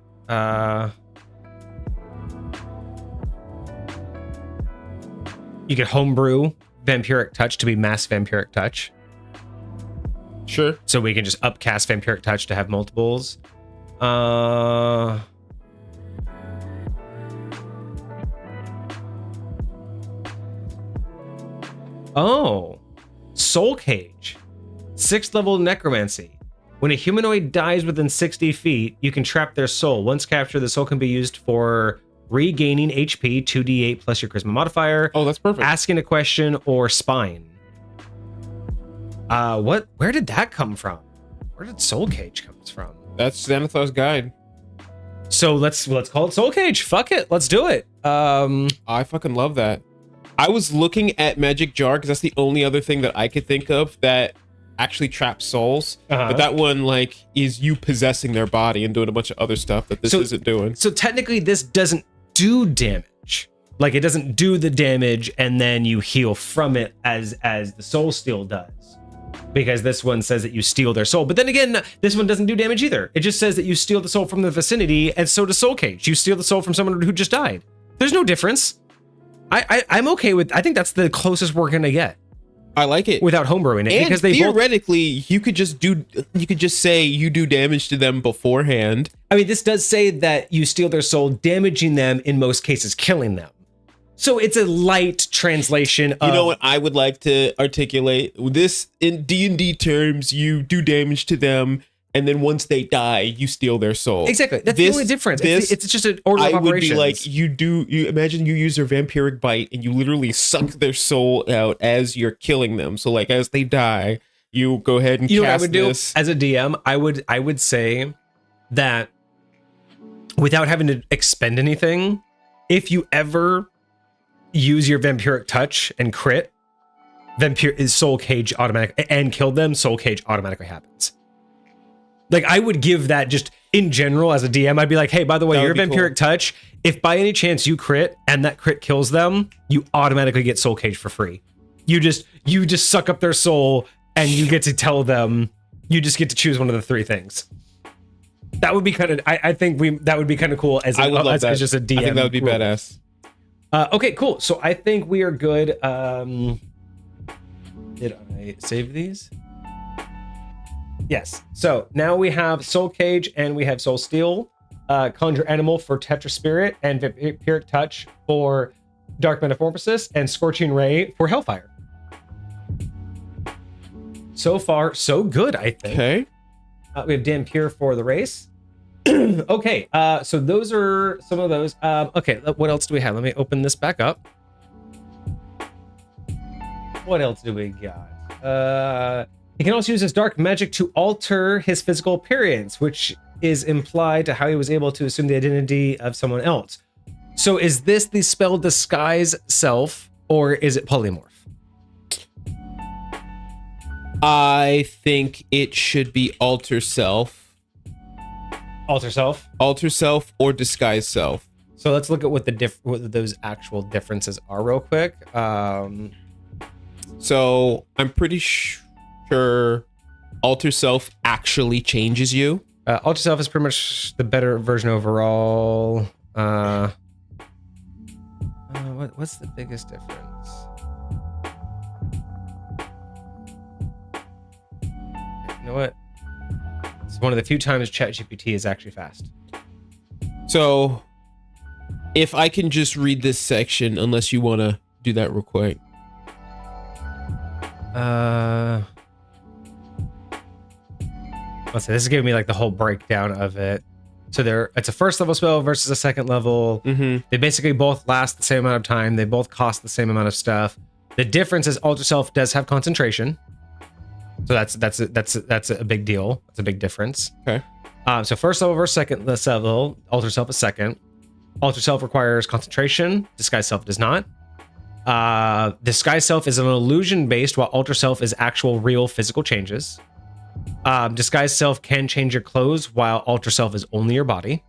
You could homebrew Vampiric Touch to be Mass Vampiric Touch. Sure. So we can just upcast Vampiric Touch to have multiples. Oh. Soul Cage. 6th level Necromancy. When a humanoid dies within 60 feet, you can trap their soul. Once captured, the soul can be used for regaining HP, 2d8 plus your charisma modifier. Oh, that's perfect. Asking a question or spine. Where did that come from? Where did Soul Cage come from? That's Xanathar's guide. So let's call it Soul Cage. Fuck it, let's do it. I fucking love that. I was looking at Magic Jar because that's the only other thing that I could think of that actually traps souls. But that one like is you possessing their body and doing a bunch of other stuff that this isn't doing. So technically this doesn't do damage. Like it doesn't do the damage and then you heal from it as the Soul Steal does. Because this one says that you steal their soul. But then again, this one doesn't do damage either. It just says that you steal the soul from the vicinity, and so does Soul Cage. You steal the soul from someone who just died. There's no difference. I'm okay with... I think that's the closest we're going to get. I like it. Without homebrewing it. And because they theoretically, you could just say you do damage to them beforehand. I mean, this does say that you steal their soul, damaging them, in most cases, killing them. So it's a light translation of... You know what I would like to articulate? This, in D&D terms, you do damage to them, and then once they die, you steal their soul. Exactly. That's the only difference. It's just an order of operations. I would be like, you imagine you use their vampiric bite, and you literally suck their soul out as you're killing them. So like, as they die, you go ahead and cast this. You know what I would do? As a DM, I would say that without having to expend anything, if you ever... use your Vampiric Touch and crit, Soul Cage automatic and kill them, Soul Cage automatically happens. Like I would give that just in general as a DM. I'd be like, hey, by the way, your Vampiric Touch, if by any chance you crit and that crit kills them, you automatically get Soul Cage for free. You just suck up their soul and you get to tell them, you just get to choose one of the 3 things. That would be kind of, I think that would be kind of cool as just a DM. I think that would be badass. Okay, cool. So I think we are good. Did I save these? Yes. So now we have Soul Cage and we have Soul Steal, Conjure Animal for Tetra Spirit, and Vampiric Touch for Dark Metamorphosis, and Scorching Ray for Hellfire. So far, so good, I think. Okay. We have Dampier for the race. Okay, so those are some of those. Okay, what else do we have? Let me open this back up. What else do we got? He can also use his dark magic to alter his physical appearance, which is implied to how he was able to assume the identity of someone else. So is this the spell Disguise Self, or is it Polymorph? I think it should be Alter Self. Alter Self? Alter Self or Disguise Self. So let's look at what what those actual differences are real quick. So I'm pretty sure Alter Self actually changes you. Alter Self is pretty much the better version overall. What's the biggest difference? You know what? It's one of the few times ChatGPT is actually fast. So if I can just read this section, unless you want to do that real quick. Let's see. This is giving me like the whole breakdown of it. So it's a first level spell versus a second level. Mm-hmm. They basically both last the same amount of time. They both cost the same amount of stuff. The difference is Alter Self does have concentration. So that's a big deal. That's a big difference. Okay. So first level versus second level, Alter Self is second. Alter Self requires concentration. Disguise Self does not. Disguise Self is an illusion based, while Alter Self is actual real physical changes. Disguise Self can change your clothes, while Alter Self is only your body.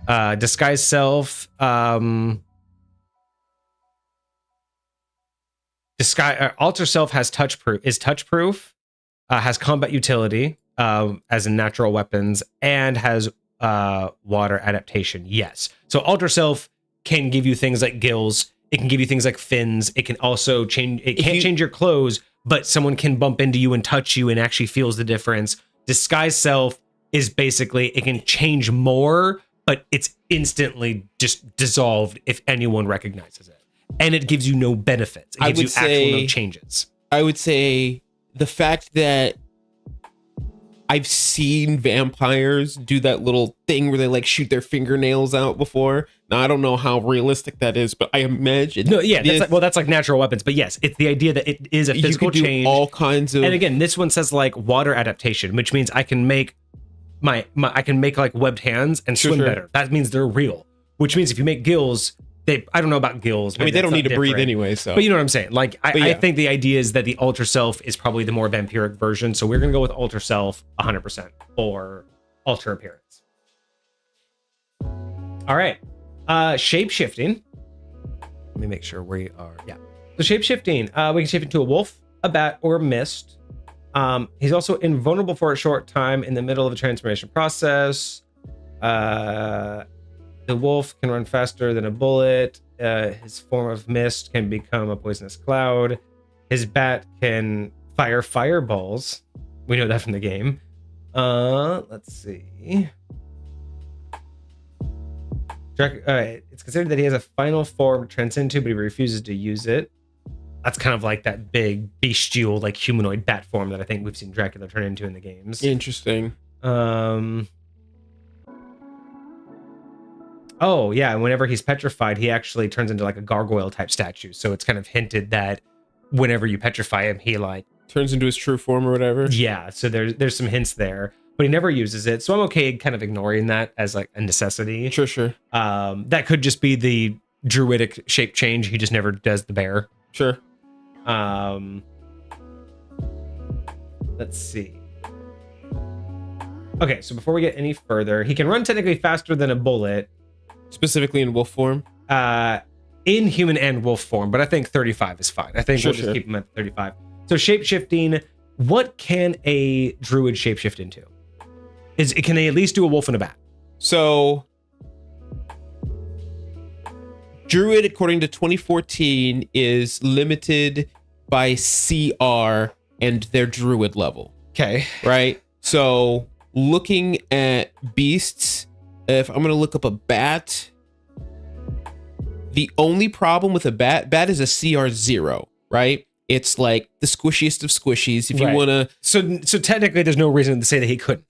Disguise Self Alter Self has touch proof, has combat utility, as in natural weapons, and has water adaptation. Yes. So Alter Self can give you things like gills. It can give you things like fins. It can also change. It can't change your clothes, but someone can bump into you and touch you and actually feels the difference. Disguise Self is basically, it can change more, but it's instantly just dissolved if anyone recognizes it. And it gives you no benefits. It gives you actual no changes. I would say the fact that I've seen vampires do that little thing where they like shoot their fingernails out before. Now, I don't know how realistic that is, but I imagine. No, yeah, that's like natural weapons. But yes, it's the idea that it is a physical change. All kinds of. And again, this one says like water adaptation, which means I can make I can make like webbed hands and swim better. That means they're real. Which means if you make gills, I don't know about gills. I mean, they don't need to breathe anyway, so. But you know what I'm saying? Like, I think the idea is that the Alter Self is probably the more vampiric version. So we're going to go with Alter Self 100% for alter appearance. All right. Shape-shifting. Let me make sure we are. Yeah. So shape-shifting. We can shape into a wolf, a bat, or a mist. He's also invulnerable for a short time in the middle of a transformation process. The wolf can run faster than a bullet. His form of mist can become a poisonous cloud. His bat can fire fireballs. We know that from the game. Let's see. It's considered that he has a final form to transcend to, but he refuses to use it. That's kind of like that big bestial, like humanoid bat form that I think we've seen Dracula turn into in the games. Interesting. Oh, yeah. And whenever he's petrified, he actually turns into like a gargoyle type statue. So it's kind of hinted that whenever you petrify him, he like turns into his true form or whatever. Yeah. So there's some hints there, but he never uses it. So I'm okay kind of ignoring that as like a necessity. Sure. That could just be the druidic shape change. He just never does the bear. Sure. Let's see. Okay. So before we get any further, he can run technically faster than a bullet. Specifically in wolf form? In human and wolf form, but I think 35 is fine. I think we'll just keep him at 35. So shape-shifting, what can a druid shape-shift into? Can they at least do a wolf and a bat? So, druid, according to 2014, is limited by CR and their druid level. Okay. Right? So, looking at beasts, if I'm going to look up a bat, the only problem with a bat is a CR 0, right? It's like the squishiest of squishies. If you Right. want to, So technically, there's no reason to say that he couldn't.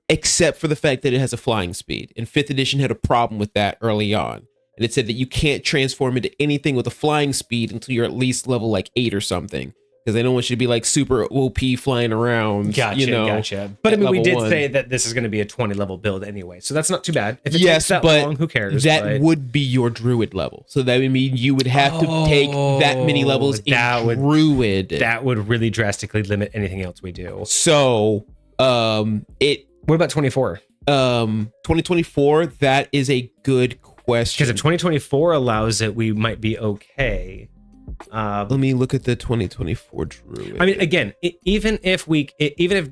except for the fact that it has a flying speed. And 5th edition had a problem with that early on. And it said that you can't transform into anything with a flying speed until you're at least level like 8 or something. Because they don't want you to be like super OP flying around. Gotcha. But I mean, we level did 1. say that this is going to be a 20 level build anyway. So that's not too bad. If it Yes, takes that but long, who cares? that But would be your druid level. So that would mean you would have to take that many levels in druid. that would really drastically limit anything else we do. So What about 24? 2024, that is a good question. Because if 2024 allows it, we might be okay. Let me look at the 2024 druid. I mean, again, even if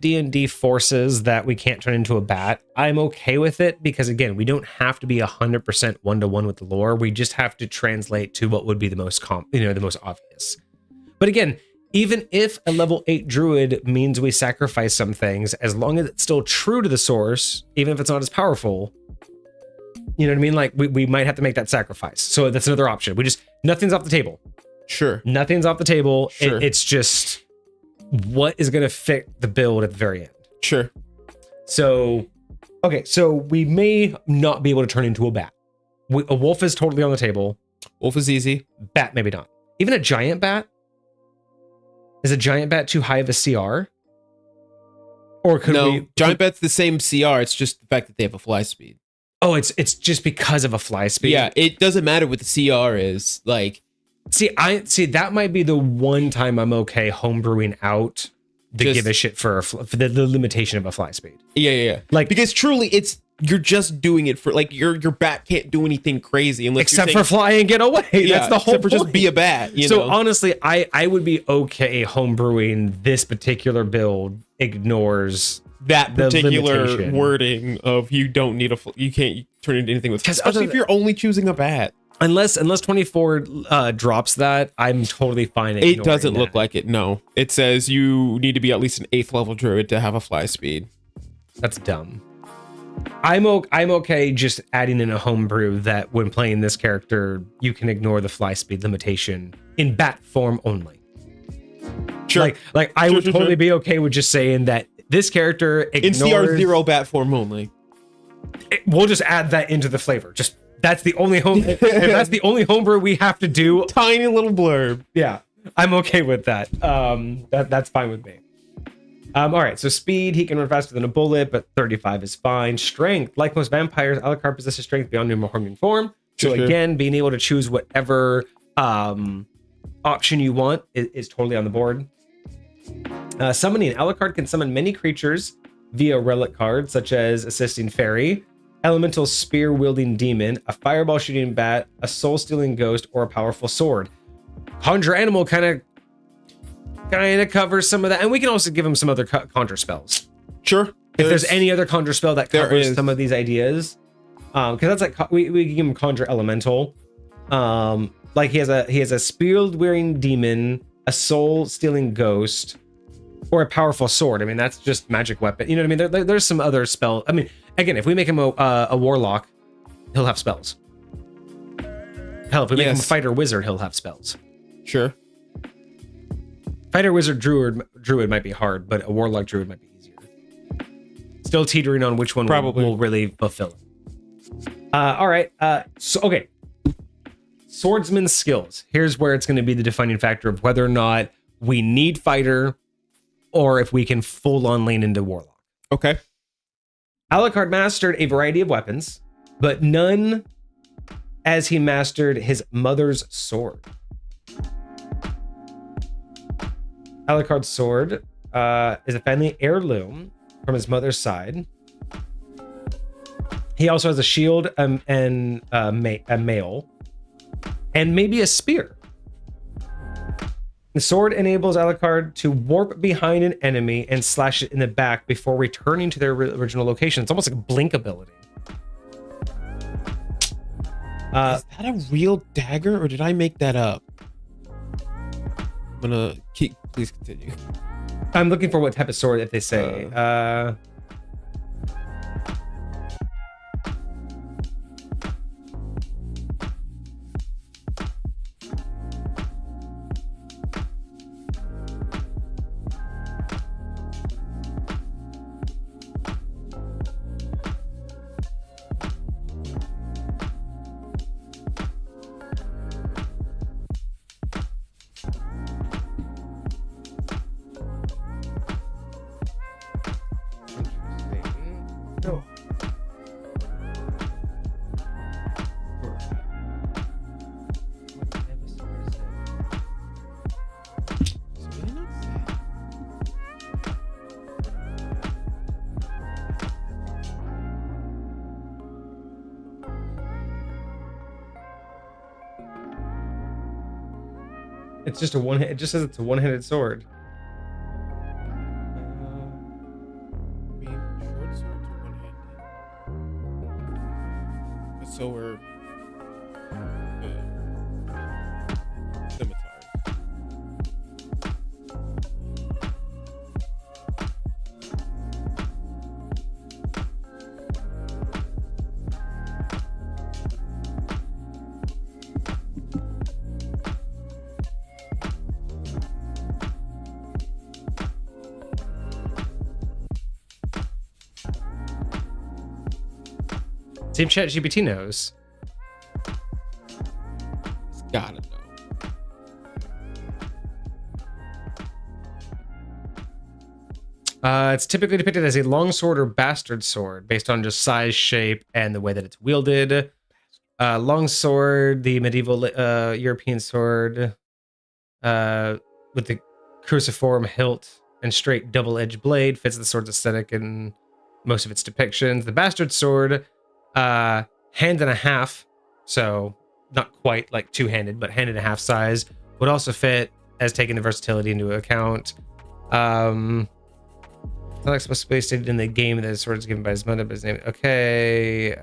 D&D forces that we can't turn into a bat, I'm okay with it because again, we don't have to be 100% one-to-one with the lore. We just have to translate to what would be the most the most obvious. But again, even if a level 8 druid means we sacrifice some things, as long as it's still true to the source, even if it's not as powerful, you know what I mean? Like we might have to make that sacrifice. So that's another option. Nothing's off the table. Sure. Nothing's off the table. Sure. It's just what is going to fit the build at the very end. Sure. So, okay, so we may not be able to turn into a bat. A wolf is totally on the table. Wolf is easy. Bat, maybe not. Even a giant bat? Is a giant bat too high of a CR? Or could we... Giant bat's the same CR. It's just the fact that they have a fly speed. Oh, it's just because of a fly speed. Yeah, it doesn't matter what the CR is. Like... See, that might be the one time I'm okay homebrewing out to give a shit for the limitation of a fly speed. Yeah. Like, because truly, you're just doing it for like your bat can't do anything crazy unless except for fly and get away. Yeah, that's the whole point. just be a bat. So honestly, I would be okay homebrewing this particular build ignores that particular limitation. wording of you don't need you can't turn into anything with, especially if you're only choosing a bat. Unless 24 drops that, I'm totally fine. It doesn't look like it. No, it says you need to be at least an 8th level druid to have a fly speed. That's dumb. I'm okay just adding in a homebrew that when playing this character, you can ignore the fly speed limitation in bat form only. Sure. Like I would totally be okay with just saying that this character ignores... In CR0 bat form only. We'll just add that into the flavor. Just that's the only if that's the only homebrew we have to do. Tiny little blurb. Yeah, I'm okay with that. That's fine with me. All right, so speed, he can run faster than a bullet, but 35 is fine. Strength, like most vampires, Alucard possesses strength beyond normal human form. So again, being able to choose whatever option you want is totally on the board. Summoning, Alucard can summon many creatures via relic cards, such as Assisting Fairy, Elemental Spear-wielding Demon, a Fireball-shooting Bat, a Soul-stealing Ghost, or a powerful sword. Conjure Animal kind of covers some of that, and we can also give him some other conjure spells. Sure. If there's any other conjure spell that covers some of these ideas, because that's like we can give him Conjure Elemental. Like he has a Spear-wielding Demon, a Soul-stealing Ghost, or a powerful sword. I mean, that's just magic weapon. You know what I mean? There's some other spell. I mean, again, if we make him a warlock, he'll have spells. Hell, if we make him a fighter wizard, he'll have spells. Sure. Fighter wizard druid might be hard, but a warlock druid might be easier. Still teetering on which one will really fulfill it. All right. So okay. Swordsman skills. Here's where it's going to be the defining factor of whether or not we need fighter or if we can full on lean into warlock. Okay. Alucard mastered a variety of weapons, but none as he mastered his mother's sword. Alucard's sword is a family heirloom from his mother's side. He also has a shield and a mail, and maybe a spear. The sword enables Alucard to warp behind an enemy and slash it in the back before returning to their original location. It's almost like a blink ability. Is that a real dagger, or did I make that up? I'm gonna please continue. I'm looking for what type of sword, if they say. It's just a one. It just says it's a one-handed sword. I mean, short swords are one-handed. But so are scimitars. See if ChatGPT knows. It's gotta know. It's typically depicted as a longsword or bastard sword based on just size, shape, and the way that it's wielded. Longsword, the medieval European sword with the cruciform hilt and straight double-edged blade, fits the sword's aesthetic in most of its depictions. The bastard sword, hand and a half, so not quite like two-handed, but hand and a half size, would also fit as taking the versatility into account. It's not explicitly stated in the game that the sword is given by his mother, but his name. Okay.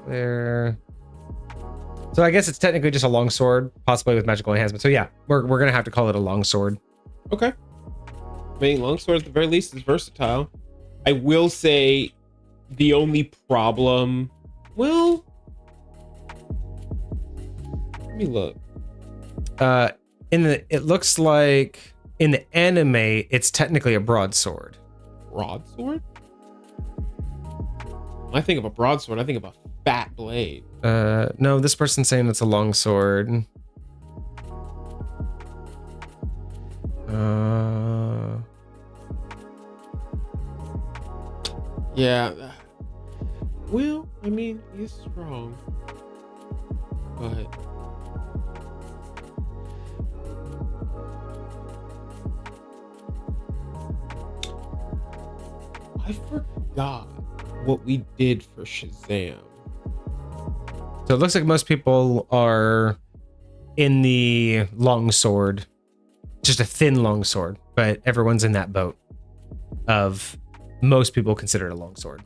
There. So I guess it's technically just a long sword, possibly with magical enhancement. So yeah, we're gonna have to call it a long sword. Okay. I mean, longsword at the very least is versatile. I will say the only problem. Well, let me look. It looks like in the anime, it's technically a broadsword. Broadsword? When I think of a broadsword, I think of a fat blade. No, this person's saying it's a long sword. Yeah. Well, I mean, he's strong, but I forgot what we did for Shazam. So it looks like most people are in the longsword, just a thin longsword, but everyone's in that boat of most people consider it a longsword.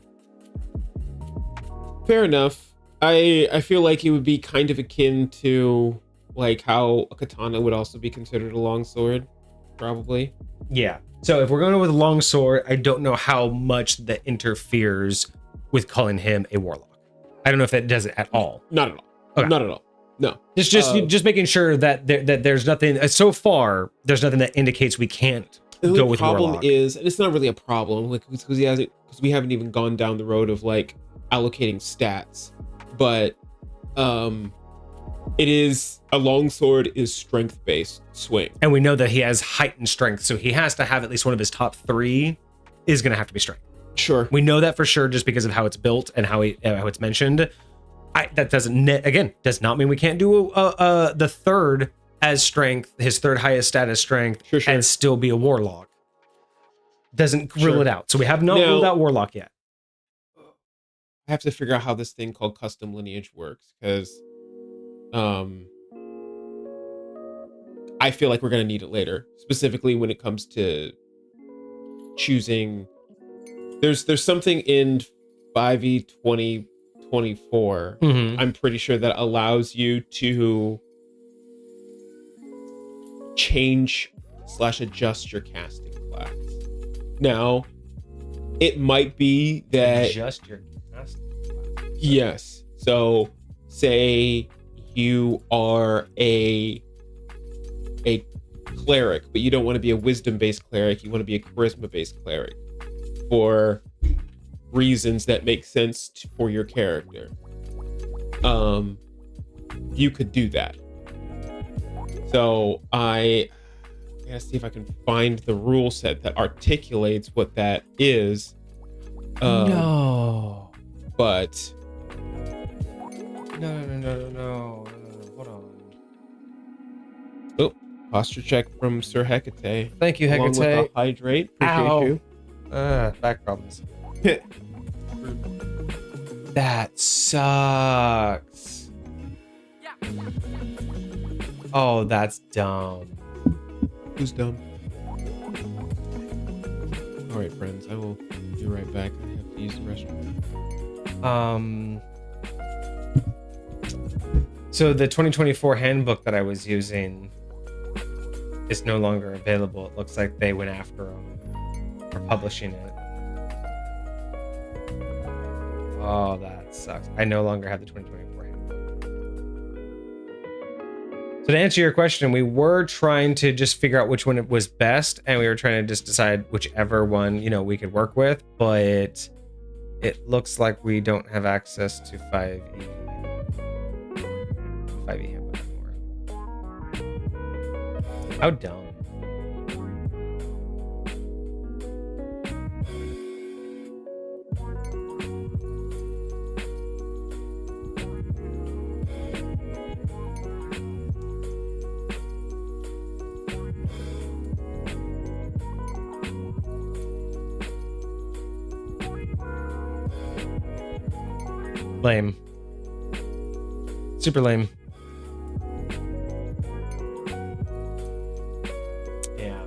Fair enough. I feel like it would be kind of akin to like how a katana would also be considered a longsword, probably. Yeah. So if we're going with a longsword, I don't know how much that interferes with calling him a warlock. I don't know if that does it at all. Not at all. Okay. Not at all. No. Just making sure that there's nothing so far. There's nothing that indicates we can't go with warlock. The problem is, and it's not really a problem, like because we haven't even gone down the road of like allocating stats, but it is a longsword is strength based swing, and we know that he has heightened strength, so he has to have at least one of his top 3 is going to have to be strength. Sure, we know that for sure just because of how it's built and how it's mentioned. That does not mean we can't do the third as strength, his third highest stat as strength, sure. And still be a warlock. Doesn't rule it out. So we have not ruled out warlock yet. I have to figure out how this thing called custom lineage works, because I feel like we're going to need it later, specifically when it comes to choosing. There's something in 5e 2024, I'm pretty sure, that allows you to change / adjust your casting class. Now, it might be that adjust your casting class. Yes. So, say you are a cleric, but you don't want to be a wisdom-based cleric. You want to be a charisma-based cleric for reasons that make sense for your character. You could do that. So I gotta see if I can find the rule set that articulates what that is. No. But No. Hold on. Oh, posture check from Sir Hecate. Thank you, Hecate. Along with the hydrate. Appreciate you. Back problems. That sucks. Oh, that's dumb. Who's dumb? All right, friends, I will be right back. I have to use the restroom. So the 2024 handbook that I was using is no longer available. It looks like they went after them for publishing it. Oh, that sucks. I no longer have the 2024 handbook. So to answer your question, we were trying to just figure out which one was best, and we were trying to just decide whichever one, you know, we could work with, but it looks like we don't have access to 5e handbook anymore. How dumb. Lame. Super lame. Yeah.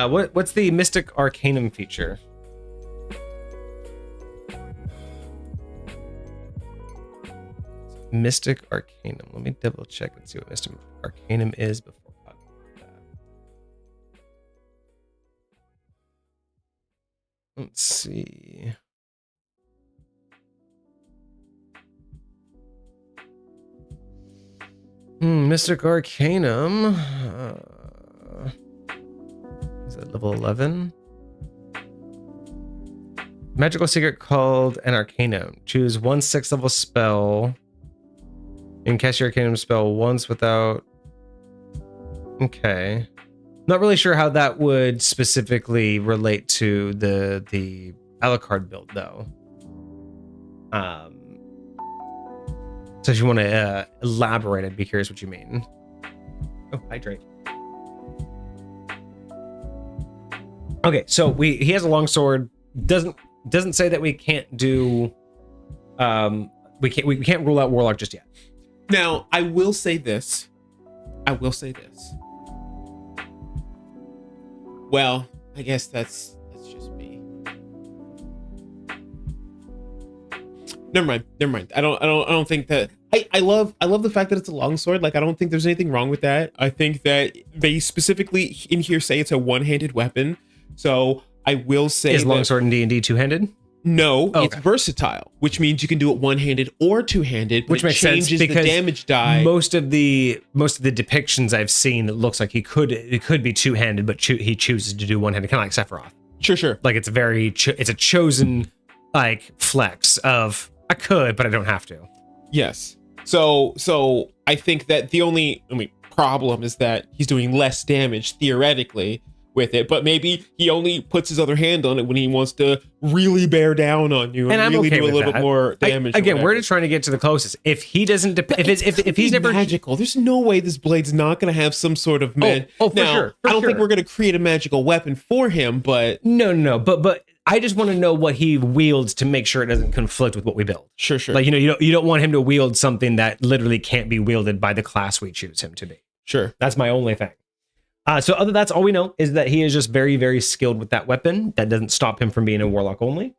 What's the Mystic Arcanum feature? Mystic Arcanum. Let me double check and see what Mystic Arcanum is before talking about that. Let's see. Mystic Arcanum. Is it level 11? Magical secret called an Arcanum. Choose 1 6th level spell. You can cast your Arcanum spell once without... Okay. Not really sure how that would specifically relate to the Alucard build, though. So if you want to elaborate, I'd be curious what you mean. Oh, hydrate. Okay, so he has a longsword. Doesn't say that we can't do. We can't rule out Warlock just yet. Now, I will say this. Well, I guess that's just me. Never mind. I don't think that I love the fact that it's a longsword. Like, I don't think there's anything wrong with that. I think that they specifically in here say it's a one-handed weapon. So I will say, is longsword in D&D two-handed? No, it's versatile, which means you can do it one-handed or two-handed, which makes sense because the damage die. Most of the depictions I've seen, it looks like it could be two-handed, but he chooses to do one-handed, kind of like Sephiroth. Sure. Like it's a chosen like flex of I could, but I don't have to. Yes. So I think that the only problem is that he's doing less damage theoretically with it, but maybe he only puts his other hand on it when he wants to really bear down on you and really do a little bit more damage. Again, we're just trying to get to the closest. If he doesn't, if he's never magical, there's no way this blade's not going to have some sort of for sure. I don't think we're going to create a magical weapon for him, but no, but I just want to know what he wields to make sure it doesn't conflict with what we build. Sure. Like, you don't want him to wield something that literally can't be wielded by the class we choose him to be. Sure. That's my only thing. So that's all we know is that he is just very, very skilled with that weapon. That doesn't stop him from being a warlock only.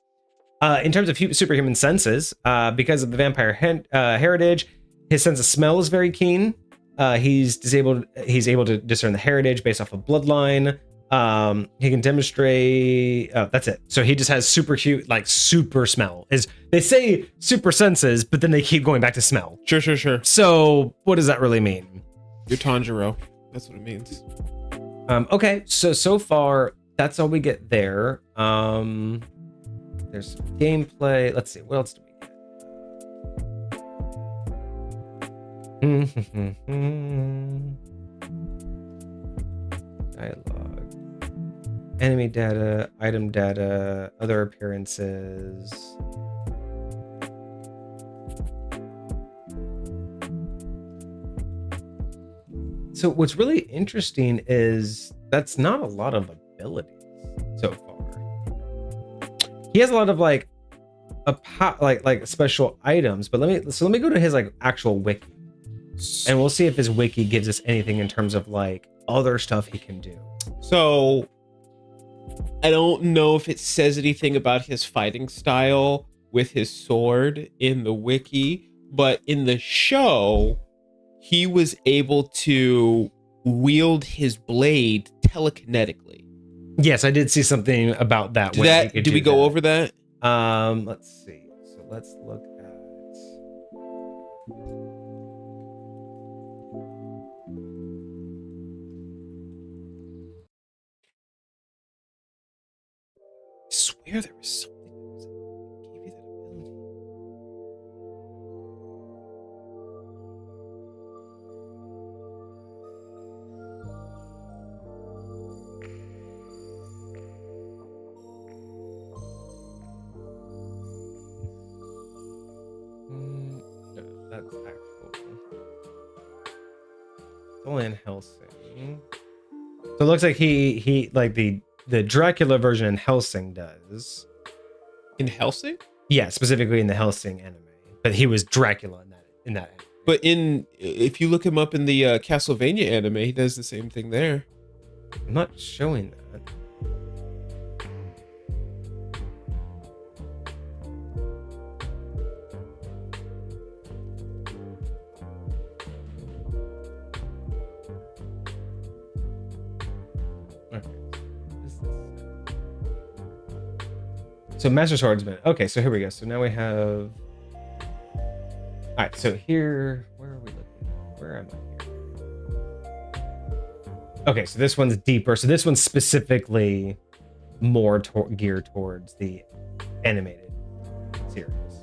In terms of superhuman senses, because of the vampire heritage, his sense of smell is very keen. He's able to discern the heritage based off of bloodline. He can demonstrate. Oh, that's it. So he just has super cute, like super smell. They say super senses, but then they keep going back to smell. Sure. So what does that really mean? You're Tanjiro. That's what it means. Okay, so far that's all we get there. There's gameplay. Let's see, what else do we get? Dialogue, enemy data, item data, other appearances. So what's really interesting is that's not a lot of abilities so far. He has a lot of like like special items, but let me go to his like actual wiki, and we'll see if his wiki gives us anything in terms of like other stuff he can do. So I don't know if it says anything about his fighting style with his sword in the wiki, but in the show, he was able to wield his blade telekinetically. Yes, I did see something about that. Did we go over that? Let's see. So let's look at. I swear there was something that gave you that ability. No, that's actual. It's only in Helsing. So it looks like he like the Dracula version in Helsing does. In Helsing? Yeah, specifically in the Helsing anime. But he was Dracula in that anime. But if you look him up in the Castlevania anime, he does the same thing there. I'm not showing that. So Master Swordsman. Okay, so here we go. So now we have. All right, so here, where are we looking? Where am I here? Okay, so this one's deeper. So this one's specifically more geared towards the animated series.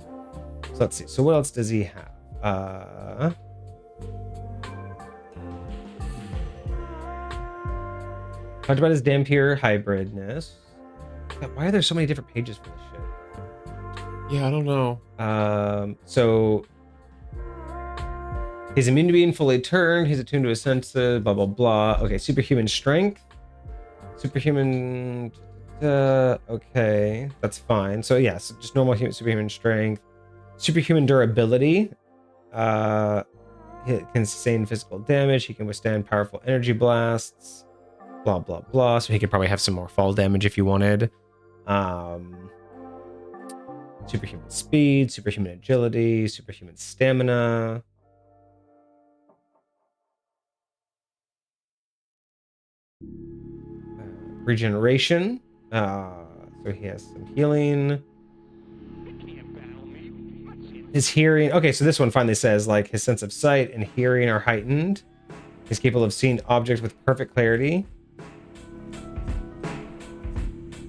So let's see. So what else does he have? Talked about his Dampier hybridness. God, why are there so many different pages for this shit? Yeah, I don't know. So he's immune to being fully turned. He's attuned to his senses. Blah blah blah. Okay, superhuman strength. Superhuman. Okay, that's fine. So yes, just normal superhuman strength. Superhuman durability. He can sustain physical damage. He can withstand powerful energy blasts. Blah blah blah. So he could probably have some more fall damage if you wanted. Superhuman speed, superhuman agility, superhuman stamina. Regeneration. So he has some healing. His hearing. Okay, so this one finally says like his sense of sight and hearing are heightened. He's capable of seeing objects with perfect clarity.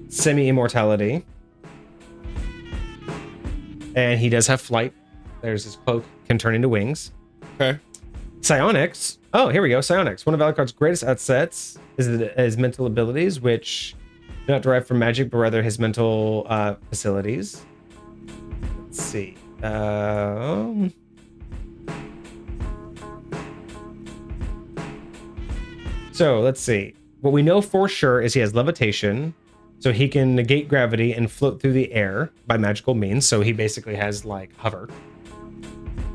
Semi-immortality. And he does have flight. There's his cloak, can turn into wings. Okay. Psionics. Oh, here we go. Psionics. One of Alucard's greatest assets is his mental abilities, which do not derive from magic, but rather his mental facilities. Let's see. So let's see. What we know for sure is he has levitation. So he can negate gravity and float through the air by magical means. So he basically has like hover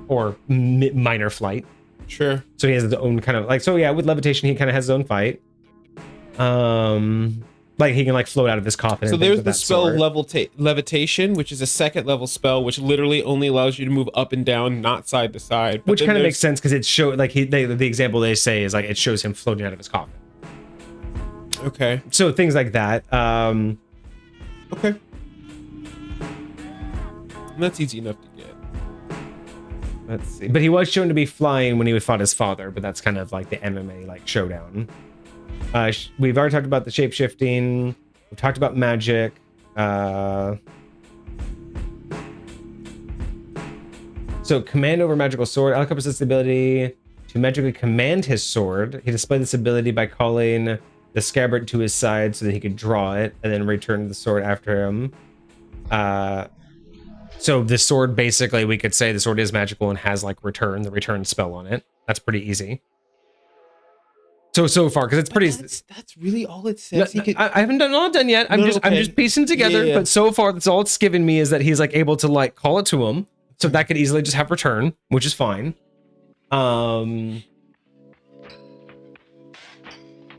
or minor flight. Sure. So he has his own kind of like, so yeah, with levitation, he kind of has his own fight. Like he can like float out of his coffin. So there's the spell levitation, which is a second level spell, which literally only allows you to move up and down, not side to side. Which kind of makes sense because it shows like the example they say is like it shows him floating out of his coffin. Okay. So things like that. Okay. That's easy enough to get. Let's see. But he was shown to be flying when he fought his father, but that's kind of like the MMA like showdown. We've already talked about the shape-shifting. We've talked about magic. So command over magical sword. Alucard possesses the ability to magically command his sword. He displayed this ability by calling the scabbard to his side so that he could draw it and then return the sword after him. So the sword, basically, we could say the sword is magical and has like the return spell on it. That's pretty easy. So far, because it's pretty. That's really all it says. I haven't done yet. I'm just piecing together. But so far, that's all it's given me is that he's like able to like call it to him. So that could easily just have return, which is fine.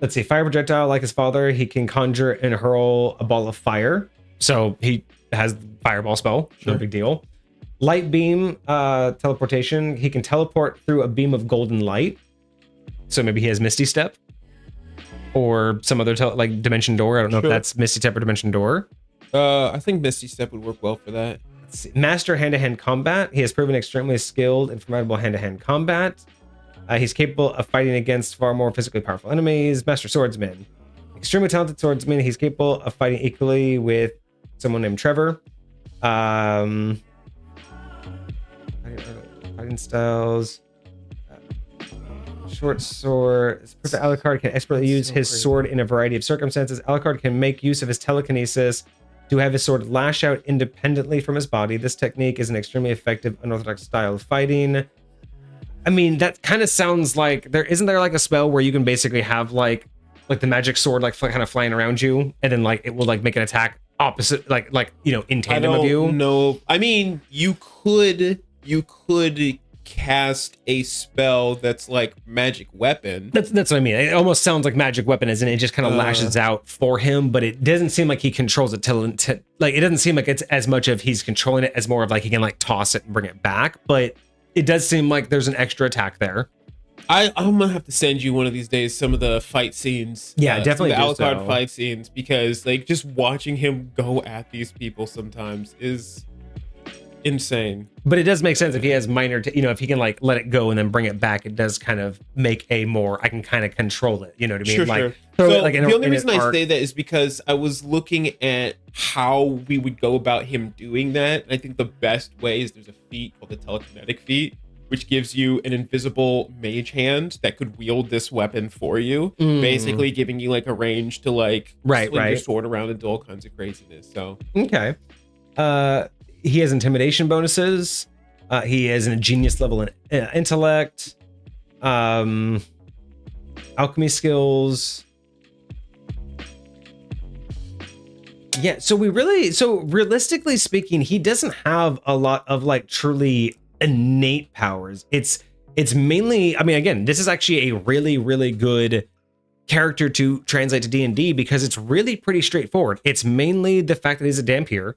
Let's see. Fire projectile, like his father, he can conjure and hurl a ball of fire. So he has fireball spell. Sure. No big deal. Light beam, teleportation. He can teleport through a beam of golden light. So maybe he has Misty Step or some other like Dimension Door. I don't know if that's Misty Step or Dimension Door. I think Misty Step would work well for that. Let's see. Master hand-to-hand combat. He has proven extremely skilled and formidable hand-to-hand combat. He's capable of fighting against far more physically powerful enemies. Master swordsman. Extremely talented swordsman. He's capable of fighting equally with someone named Trevor. Fighting styles. Short sword. Alucard can expertly use his sword in a variety of circumstances. Alucard can make use of his telekinesis to have his sword lash out independently from his body. This technique is an extremely effective, unorthodox style of fighting. I mean, that kind of sounds like isn't there like a spell where you can basically have like the magic sword like kind of flying around you, and then like it will like make an attack opposite, like in tandem of you. No, I mean you could cast a spell that's like magic weapon. That's what I mean. It almost sounds like magic weapon, as in it just kind of lashes out for him, but it doesn't seem like he controls it like it doesn't seem like it's as much of he's controlling it as more of like he can like toss it and bring it back. But it does seem like there's an extra attack there. I'm gonna have to send you one of these days some of the fight scenes. Yeah, definitely the Alucard fight scenes, because like just watching him go at these people sometimes is insane. But it does make sense if he has minor, if he can like let it go and then bring it back. It does kind of make I can kind of control it. You know what I mean? Sure. So the only reason I say that is because I was looking at how we would go about him doing that. And I think the best way is there's a feat called the telekinetic feat, which gives you an invisible mage hand that could wield this weapon for you, basically giving you like a range to like swing your sword around and do all kinds of craziness. So okay. He has intimidation bonuses. He has a genius level in intellect, alchemy skills. Yeah, so realistically speaking, he doesn't have a lot of like truly innate powers. It's mainly, I mean, again, this is actually a really, really good character to translate to D&D because it's really pretty straightforward. It's mainly the fact that he's a Dhampir.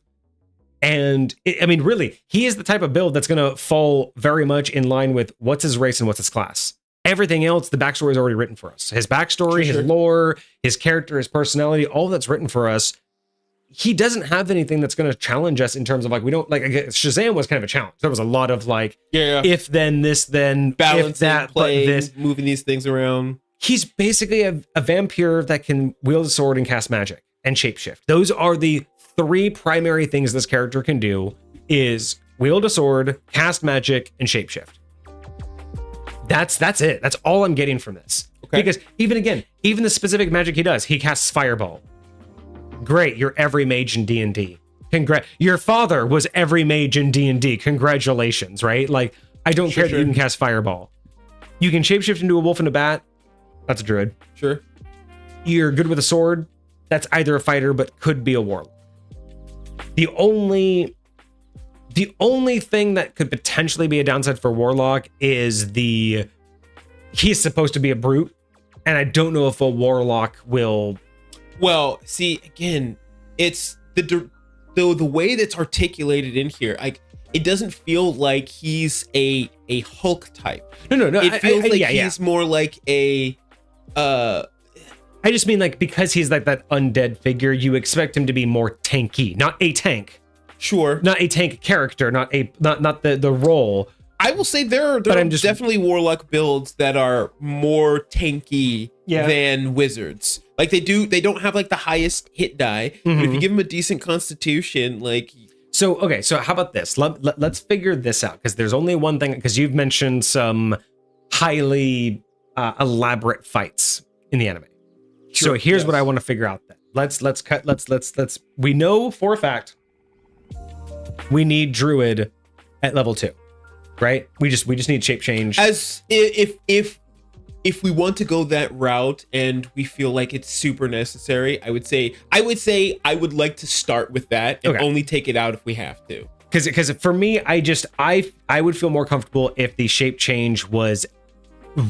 And really, he is the type of build that's going to fall very much in line with what's his race and what's his class. Everything else, the backstory is already written for us. His backstory, his lore, his character, his personality, all that's written for us. He doesn't have anything that's going to challenge us in terms of like, we don't like, Shazam was kind of a challenge. There was a lot of like, if then this, then balancing, if that, playing, but this, moving these things around. He's basically a vampire that can wield a sword and cast magic and shapeshift. Those are the three primary things this character can do: is wield a sword, cast magic, and shapeshift. That's it. That's all I'm getting from this. Okay. Because even the specific magic he does, he casts fireball. Great, you're every mage in D&D. Your father was every mage in D&D. Congratulations, right? Like, I don't care that you can cast fireball. You can shapeshift into a wolf and a bat. That's a druid. Sure. You're good with a sword. That's either a fighter, but could be a warlock. The only thing that could potentially be a downside for warlock is he's supposed to be a brute, and I don't know if a warlock will. Well, see, again, it's the way that's articulated in here. Like, it doesn't feel like he's a Hulk type. No. It feels like he's more like a. I just mean like because he's like that undead figure, you expect him to be more tanky, not a tank. Sure. Not a tank character, not the role. I will say there are definitely warlock builds that are more tanky than wizards. Like they don't have like the highest hit die. But if you give them a decent constitution, like. So how about this? Let's figure this out, because there's only one thing, because you've mentioned some highly elaborate fights in the anime. Sure, so here's what I want to figure out then. Let's we know for a fact we need druid at level 2, right? We just need shape change. As if if we want to go that route and we feel like it's super necessary, I would say I would like to start with that and only take it out if we have to. Because for me, I would feel more comfortable if the shape change was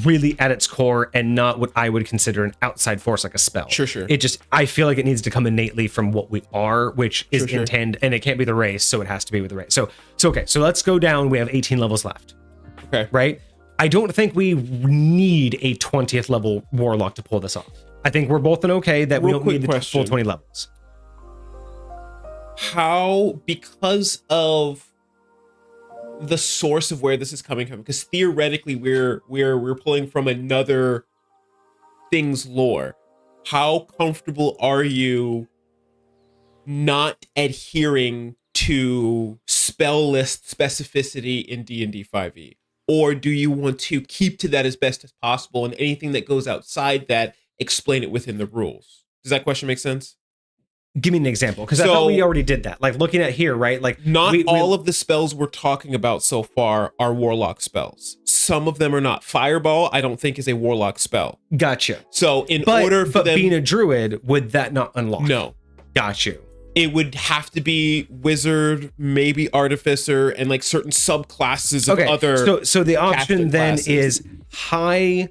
really at its core and not what I would consider an outside force like a spell. Sure. I feel like it needs to come innately from what we are, which is intend, and it can't be the race, so it has to be with the race. So okay, so let's go down. We have 18 levels left. Okay. Right? I don't think we need a 20th level warlock to pull this off. I think we're both in okay that we don't need the full 20 levels. How, because of the source of where this is coming from, because theoretically we're pulling from another thing's lore, how comfortable are you not adhering to spell list specificity in D&D 5e? Or do you want to keep to that as best as possible, and anything that goes outside that, explain it within the rules? Does that question make sense? Give me an example, because I thought we already did that. Like looking at here, right? Like not all of the spells we're talking about so far are warlock spells. Some of them are not. Fireball, I don't think, is a warlock spell. Gotcha. So but being a druid, would that not unlock? No. Got you. It would have to be wizard, maybe artificer, and like certain subclasses of other. So the option then classes is high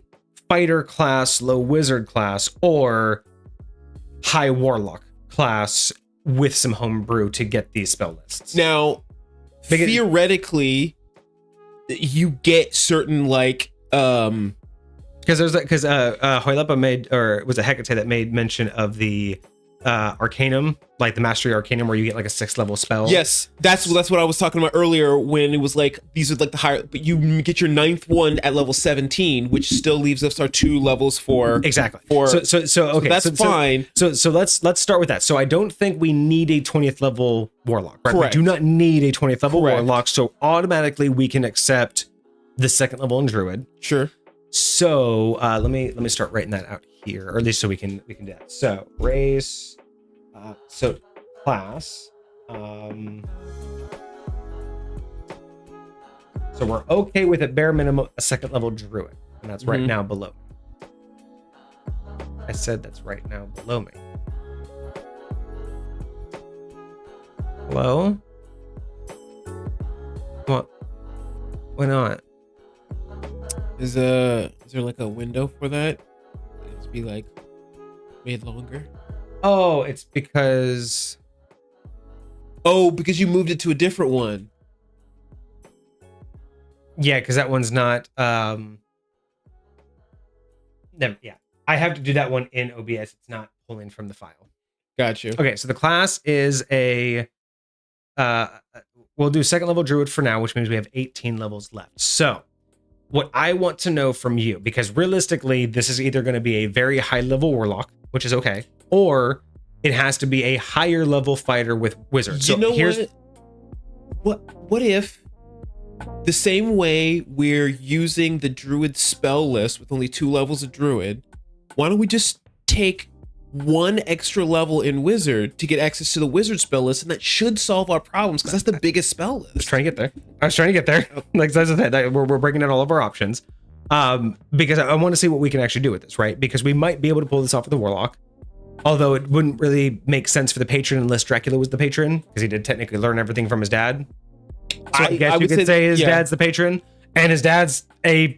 fighter class, low wizard class, or high warlock class with some homebrew to get these spell lists. Now, theoretically, you get certain like because Hoylepa made, or was it Hecate that made mention of the Arcanum, like the Mastery Arcanum, where you get like a 6th level spell. Yes, that's what I was talking about earlier, when it was like these are like the higher, but you get your 9th one at level 17, which still leaves us our 2 levels for exactly. So that's fine. So let's start with that. So I don't think we need a 20th level warlock, right? Correct. We do not need a 20th level warlock, so automatically we can accept the 2nd level in druid. Sure. So let me start writing that out here, or at least so we can do that. So race, so class. So we're okay with at bare minimum a 2nd level druid, and that's right now below me. I said that's right now below me. Hello? What? Why not? Is there like a window for that? It's be like made longer. Oh, it's because you moved it to a different one. Yeah, because that one's not yeah. I have to do that one in OBS. It's not pulling from the file. Got you. Okay, so the class is a we'll do 2nd level druid for now, which means we have 18 levels left. So what I want to know from you, because realistically, this is either going to be a very high level warlock, which is okay, or it has to be a higher level fighter with wizards. So you know what if the same way we're using the druid spell list with only 2 levels of druid, why don't we just take 1 extra level in wizard to get access to the wizard spell list, and that should solve our problems, because that's the biggest spell list. I was trying to get there. Like that's the thing. We're breaking down all of our options, because I want to see what we can actually do with this, right? Because we might be able to pull this off with the warlock, although it wouldn't really make sense for the patron unless Dracula was the patron, because he did technically learn everything from his dad. So I guess you could say his dad's the patron, and his dad's a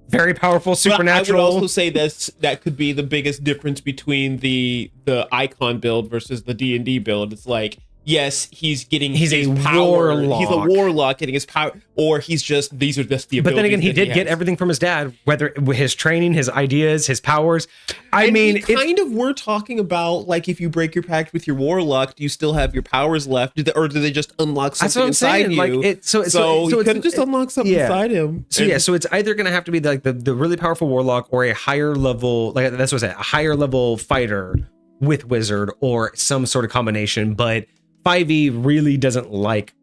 very powerful supernatural. But I would also say that could be the biggest difference between the icon build versus the D&D build. It's like, yes, he's a power. Warlock. He's a warlock getting his power, or he's just, these are just the abilities. But then again, he did get everything from his dad, whether his training, his ideas, his powers. I mean, we're talking about like, if you break your pact with your warlock, do you still have your powers left, or do they just unlock something inside you? Like so you could just unlock something inside him. So it's either going to have to be like the really powerful warlock, or a higher level, like that's what I said, a higher level fighter with wizard, or some sort of combination. But 5e really doesn't like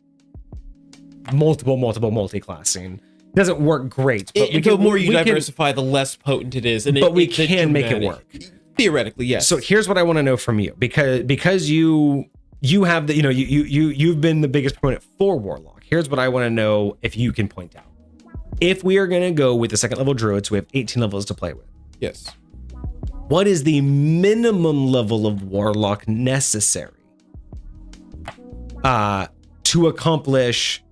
multiple multi-classing. Doesn't work great. But the more you diversify, the less potent it is. But we can make it work. Theoretically, yes. So here's what I want to know from you, because you have the, you've been the biggest proponent for warlock. Here's what I want to know if you can point out. if we are going to go with the second level druids, we have 18 levels to play with. Yes. What is the minimum level of warlock necessary to accomplish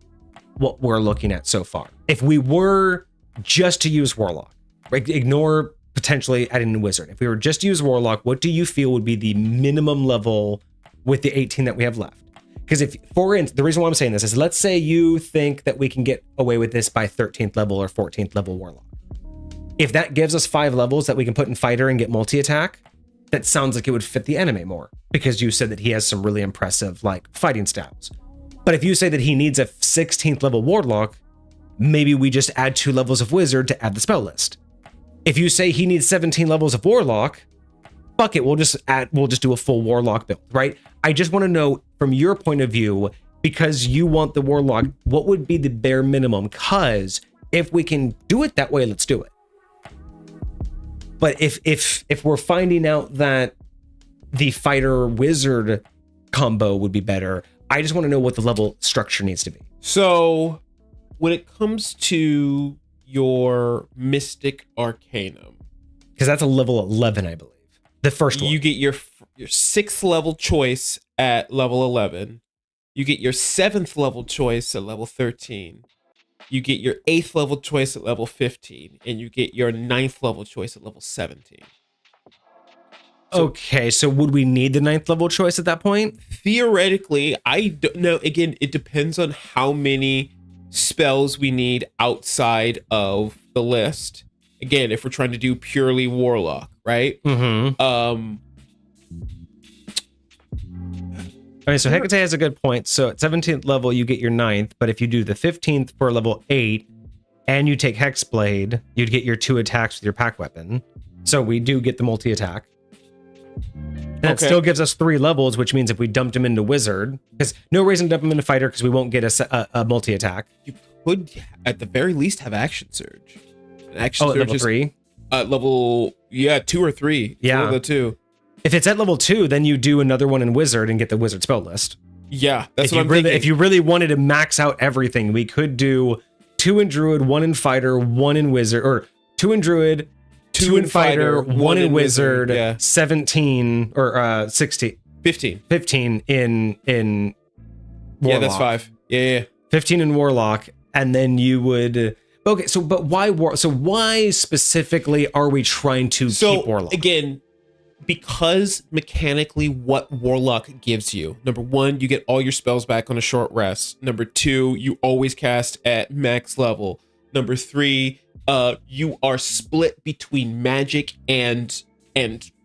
what we're looking at so far? If we were just to use warlock, right? Ignore potentially adding a wizard. If we were just to use warlock, what do you feel would be the minimum level with the 18 that we have left? Because if, for instance, the reason why I'm saying this is, let's say you think that we can get away with this by 13th level or 14th level warlock. If that gives us 5 levels that we can put in fighter and get multi-attack, that sounds like it would fit the anime more, because you said that he has some really impressive like fighting styles. But if you say that he needs a 16th level warlock, maybe we just add 2 levels of wizard to add the spell list. If you say he needs 17 levels of warlock, fuck it, we'll just do a full warlock build, right? I just want to know from your point of view, because you want the warlock, what would be the bare minimum? Because if we can do it that way, let's do it. But if we're finding out that the fighter wizard combo would be better, I just want to know what the level structure needs to be. So when it comes to your Mystic Arcanum, because that's a level 11, I believe. The first one. You get your 6th level choice at level 11. You get your 7th level choice at level 13. You get your 8th level choice at level 15. And you get your 9th level choice at level 17. Okay, so would we need the 9th level choice at that point? Theoretically, I don't know. Again, it depends on how many spells we need outside of the list. Again, if we're trying to do purely warlock, right? Mm-hmm. Okay, so Hecate has a good point. So at 17th level, you get your 9th, but if you do the 15th for level 8 and you take Hexblade, you'd get your 2 attacks with your pack weapon. So we do get the multi-attack. And that still gives us 3 levels, which means if we dumped him into wizard, because no reason to dump him into fighter because we won't get a multi-attack. You could, at the very least, have action surge. Action surge level 3? Level 2 or 3. Yeah. The 2. If it's at level 2, then you do another one in wizard and get the wizard spell list. Yeah, that's what I'm thinking. If you really wanted to max out everything, we could do 2 in druid, 1 in fighter, 1 in wizard, or 2 in druid, 2 in fighter, 1 in wizard, yeah. 17 or 16, 15 in warlock. Yeah, that's 5. Yeah. 15 in warlock, and then you would. Okay, so but why why specifically are we trying to keep warlock? Again, because mechanically what warlock gives you, number 1, you get all your spells back on a short rest. Number 2, you always cast at max level. Number 3, you are split between magic and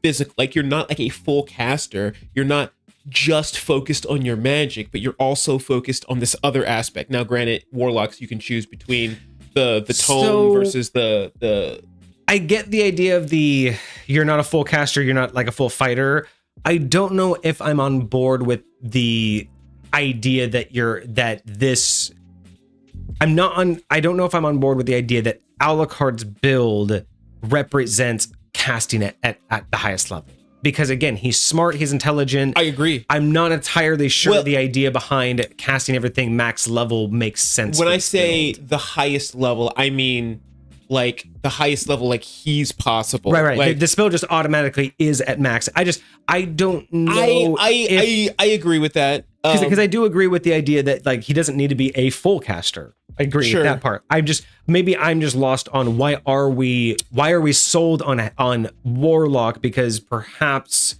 physical. Like, you're not like a full caster. You're not just focused on your magic, but you're also focused on this other aspect. Now, granted, warlocks, you can choose between the tone versus the I get the idea of you're not a full caster, you're not like a full fighter. I don't know if I'm on board with the idea that I don't know if I'm on board with the idea that Alucard's build represents casting it at the highest level. Because again, he's smart, he's intelligent. I agree. I'm not entirely sure the idea behind casting everything max level makes sense. When I say the highest level, I mean like the highest level, like he's possible. Right. Like, the spell just automatically is at max. I don't know. I agree with that. Because I do agree with the idea that like he doesn't need to be a full caster. I agree with that part. Maybe I'm just lost on why are we sold on warlock, because perhaps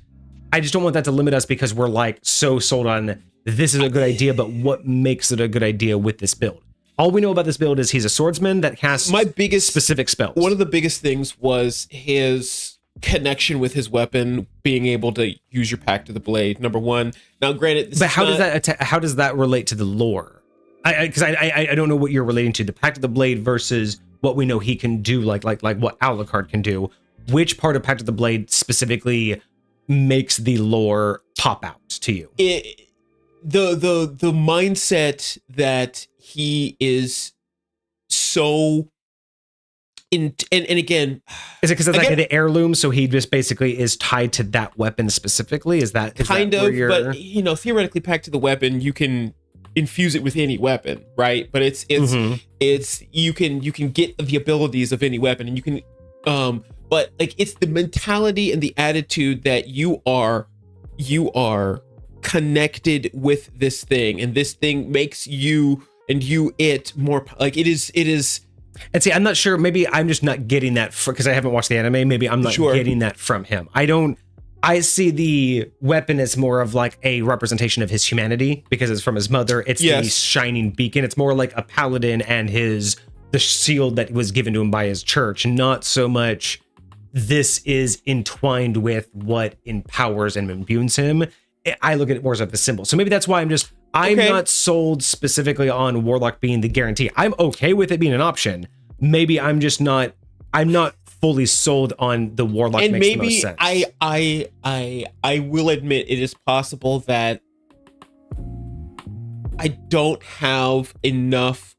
I just don't want that to limit us because we're like so sold on this is a good idea, but what makes it a good idea with this build? All we know about this build is he's a swordsman that casts specific spells. One of the biggest things was his connection with his weapon, being able to use your Pact of the Blade. Number 1. Now, granted, how does that relate to the lore? Because I don't know what you're relating to. The Pact of the Blade versus what we know he can do, like what Alucard can do. Which part of Pact of the Blade specifically makes the lore pop out to you? The mindset that he is so and again, is it because it's like the heirloom, so he just basically is tied to that weapon specifically? Is that kind of? But theoretically, Pact to the weapon, you can infuse it with any weapon, right? But it's you can get the abilities of any weapon, and you can but like it's the mentality and the attitude that you are connected with this thing, and this thing makes you and it more like it is. And see, I'm not sure. Maybe I'm just not getting that because I haven't watched the anime. Maybe I'm not getting that from him. I see the weapon as more of like a representation of his humanity because it's from his mother. It's the shining beacon. It's more like a paladin and the shield that was given to him by his church. Not so much this is entwined with what empowers and imbues him. I look at it more as like the symbol. So maybe that's why I'm not sold specifically on Warlock being the guarantee. I'm okay with it being an option. Maybe I'm not fully sold on the Warlock. And makes maybe the most sense. I will admit it is possible that I don't have enough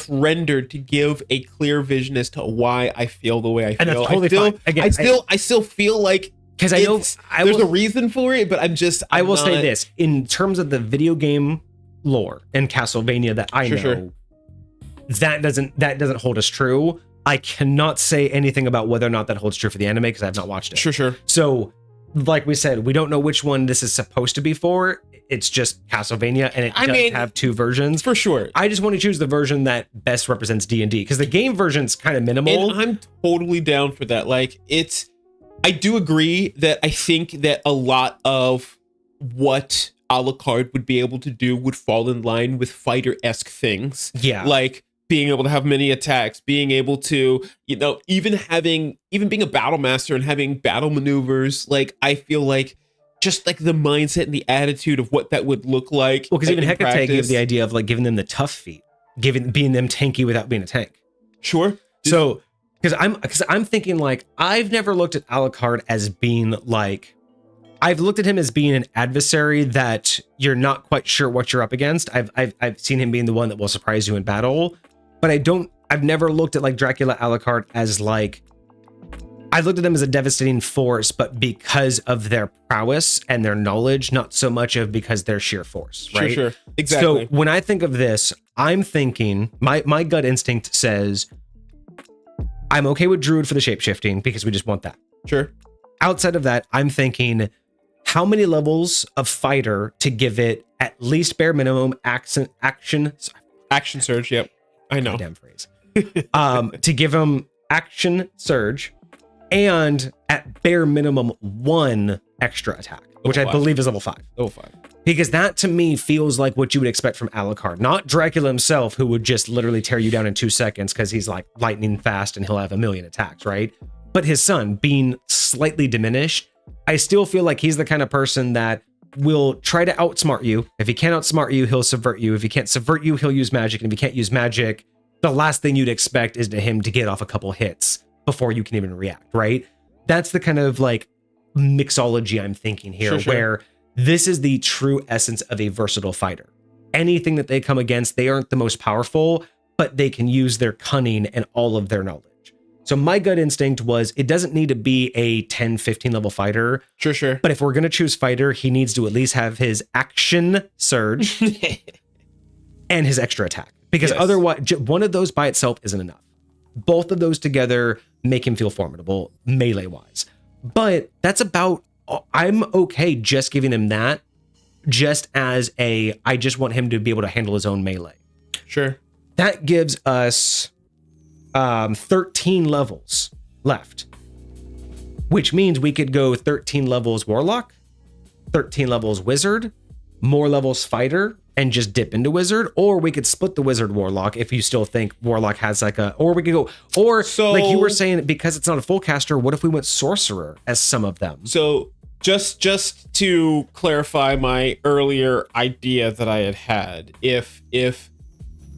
rendered to give a clear vision as to why I feel the way I feel. And that's totally fine. Again, I still feel like because I know there's a reason for it, but I will say this in terms of the video game lore and Castlevania that I know, that doesn't hold us true. I cannot say anything about whether or not that holds true for the anime because I've not watched it. Sure. So, like we said, we don't know which one this is supposed to be for. It's just Castlevania, and it does have two versions. For sure. I just want to choose the version that best represents D&D because the game version's kind of minimal. And I'm totally down for that. Like I do agree that I think that a lot of what Alucard would be able to do would fall in line with fighter-esque things. Yeah. Like being able to have many attacks, being able to, even being a battle master and having battle maneuvers. Like, I feel like just like the mindset and the attitude of what that would look like. Well, because even Hecate gave the idea of like giving them the tough feat, being them tanky without being a tank. Sure. So, because I'm thinking like I've never looked at Alucard as being like, I've looked at him as being an adversary that you're not quite sure what you're up against. I've seen him being the one that will surprise you in battle, but I've never looked at like Dracula Alucard as like, I looked at them as a devastating force, but because of their prowess and their knowledge, not so much of because they're sheer force, right? Sure. Exactly. So when I think of this, I'm thinking my gut instinct says I'm okay with Druid for the shapeshifting because we just want that. Sure. Outside of that, I'm thinking how many levels of fighter to give it at least bare minimum action surge. Yep. I know. Damn phrase. To give him action surge and at bare minimum one extra attack, which I believe is level 5. Level 5. Because that to me feels like what you would expect from Alucard, not Dracula himself, who would just literally tear you down in 2 seconds because he's like lightning fast and he'll have 1,000,000 attacks, right? But his son being slightly diminished, I still feel like he's the kind of person that will try to outsmart you. If he can't outsmart you, he'll subvert you. If he can't subvert you, he'll use magic. And if he can't use magic, the last thing you'd expect is to him to get off a couple hits before you can even react, right? That's the kind of like mixology I'm thinking here, where this is the true essence of a versatile fighter. Anything that they come against, they aren't the most powerful, but they can use their cunning and all of their knowledge. So my gut instinct was it doesn't need to be a 10, 15 level fighter. Sure. But if we're going to choose fighter, he needs to at least have his action surge and his extra attack. Because otherwise, one of those by itself isn't enough. Both of those together make him feel formidable melee-wise. But that's about, I'm okay just giving him that, just as I just want him to be able to handle his own melee. Sure. That gives us 13 levels left, which means we could go 13 levels Warlock, 13 levels Wizard, more levels Fighter, and just dip into Wizard, or we could split the Wizard Warlock if you still think Warlock has like or we could go, or so, like you were saying, because it's not a full caster, what if we went Sorcerer as some of them? So just to clarify my earlier idea that I had, if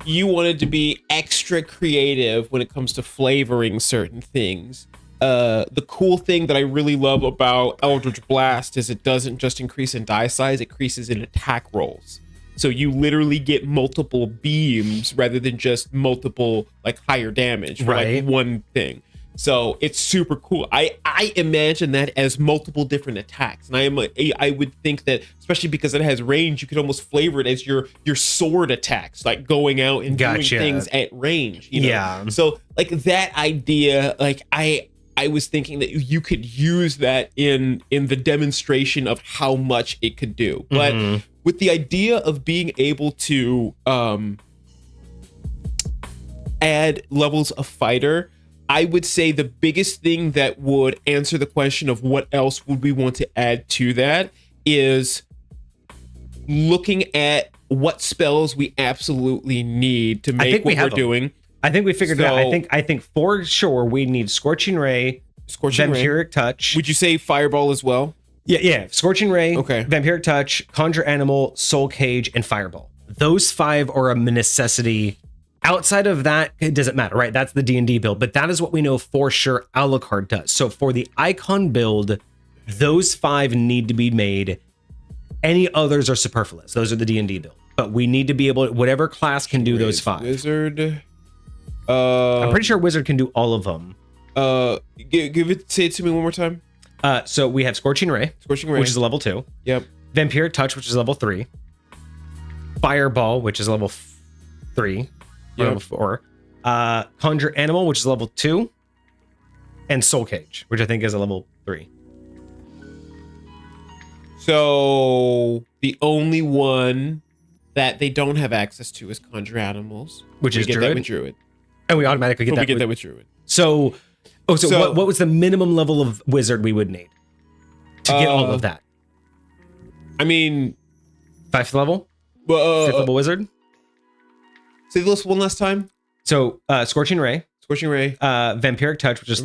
you wanted to be extra creative when it comes to flavoring certain things, the cool thing that I really love about Eldritch Blast is it doesn't just increase in die size, it increases in attack rolls. So you literally get multiple beams rather than just multiple like higher damage for like one thing. So it's super cool. I imagine that as multiple different attacks, and I would think that, especially because it has range, you could almost flavor it as your sword attacks, like going out and doing things at range. You know? Yeah. So like that idea, like I was thinking that you could use that in the demonstration of how much it could do, but with the idea of being able to add levels of fighter, I would say the biggest thing that would answer the question of what else would we want to add to that is looking at what spells we absolutely need to make what we're doing. I think we figured it out. I think for sure we need Scorching Ray, Vampiric Touch. Would you say Fireball as well? Yeah. Scorching Ray, okay. Vampiric Touch, Conjure Animal, Soul Cage, and Fireball. Those 5 are a necessity. Outside of that, it doesn't matter, right? That's the D&D build, but that is what we know for sure Alucard does. So for the Icon build, those 5 need to be made. Any others are superfluous. Those are the D&D build. But we need to be able to, whatever class can do those 5. Wizard. I'm pretty sure Wizard can do all of them. Say it to me one more time. So we have Scorching Ray, which is a level 2. Yep. Vampiric Touch, which is level 3. Fireball, which is level 3. Level 4. Conjure Animal, which is level 2. And Soul Cage, which I think is a level 3. So the only one that they don't have access to is Conjure Animals, which is Druid. That with Druid. And we automatically get that with Druid. So what was the minimum level of Wizard we would need to get all of that? I mean, 5th level? 5th level Wizard? Say the list one last time. So Scorching Ray, Vampiric Touch, which is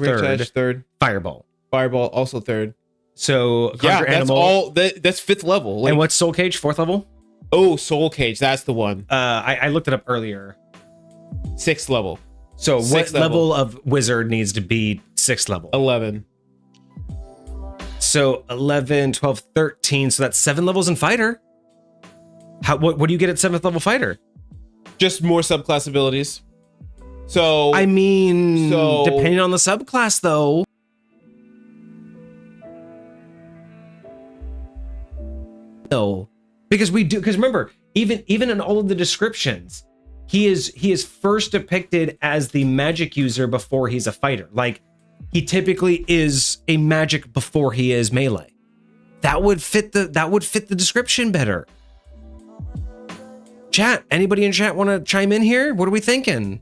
third. Fireball also third. So Conjure Animal. That's 5th level. Like, and what's Soul Cage? 4th level. Oh, Soul Cage, that's the one. I looked it up earlier. 6th level. So what level of Wizard needs to be 6th level? 11. So 11, 12, 13. So that's 7 levels in Fighter. What do you get at 7th level Fighter? Just more subclass abilities. So I mean, depending on the subclass, though. No, because remember, even in all of the descriptions, he is first depicted as the magic user before he's a fighter. Like, he typically is a magic before he is melee. That would fit the description better. Chat, anybody in chat want to chime in here? What are we thinking?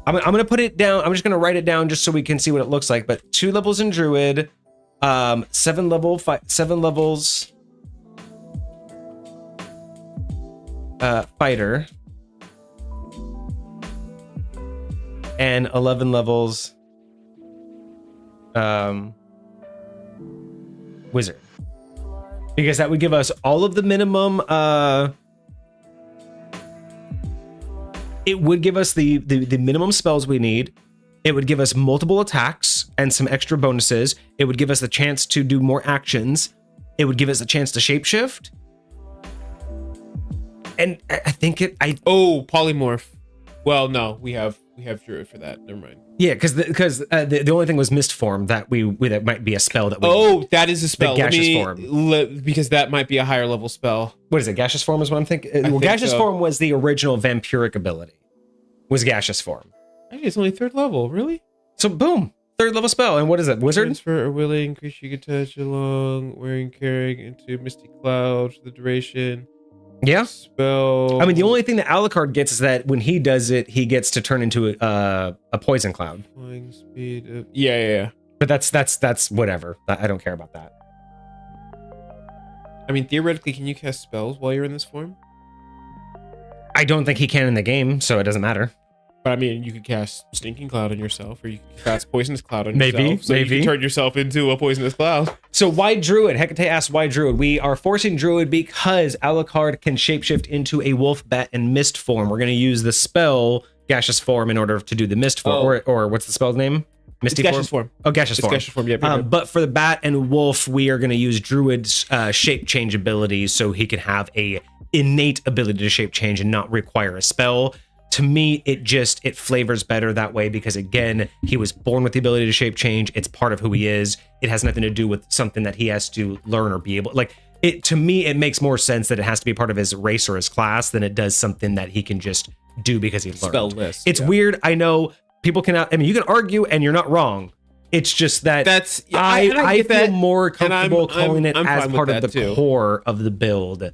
I'm gonna put it down. I'm just gonna write it down just so we can see what it looks like. But 2 levels in Druid, 7 levels Fighter, and 11 levels Wizard, because that would give us all of the minimum. It would give us the minimum spells we need. It would give us multiple attacks and some extra bonuses. It would give us the chance to do more actions. It would give us a chance to shapeshift. And I think polymorph. Well, no, we have Druid for that. Never mind. Yeah, because the only thing was mist form that that might be a spell that. That is a spell. Gaseous form, because that might be a higher level spell. What is it? Gaseous form is what I'm thinking. Gaseous form was the original vampiric ability. Was gaseous form. I think it's only 3rd level. Really? So boom, 3rd level spell. And what is it? Wizard. Transfer a willing creature you can touch along wearing carrying into misty cloud for the duration. Yeah. Spell. I mean, the only thing that Alucard gets is that when he does it, he gets to turn into a poison cloud. Flying speed of... Yeah. But that's whatever. I don't care about that. I mean, theoretically, can you cast spells while you're in this form? I don't think he can in the game, so it doesn't matter. But I mean, you could cast Stinking Cloud on yourself, or you could cast Poisonous Cloud on yourself. So you can turn yourself into a Poisonous Cloud. So why Druid? Hecate asks why Druid. We are forcing Druid because Alucard can shapeshift into a wolf, bat, and mist form. We're going to use the spell Gaseous Form in order to do the mist form. Or what's the spell's name? Misty Gaseous form. Oh, Gaseous form. Gaseous form, yeah. But for the bat and wolf, we are going to use Druid's shape change ability so he can have a innate ability to shape change and not require a spell. to me, it flavors better that way because, again, he was born with the ability to shape change. It's part of who he is. It has nothing to do with something that he has to learn or be able. Like, to me, it makes more sense that it has to be part of his race or his class than it does something that he can just do because he learned. Spell list. It's weird. I know people can. I mean, you can argue, and you're not wrong. It's just that I feel more comfortable calling it as part of the core of the build.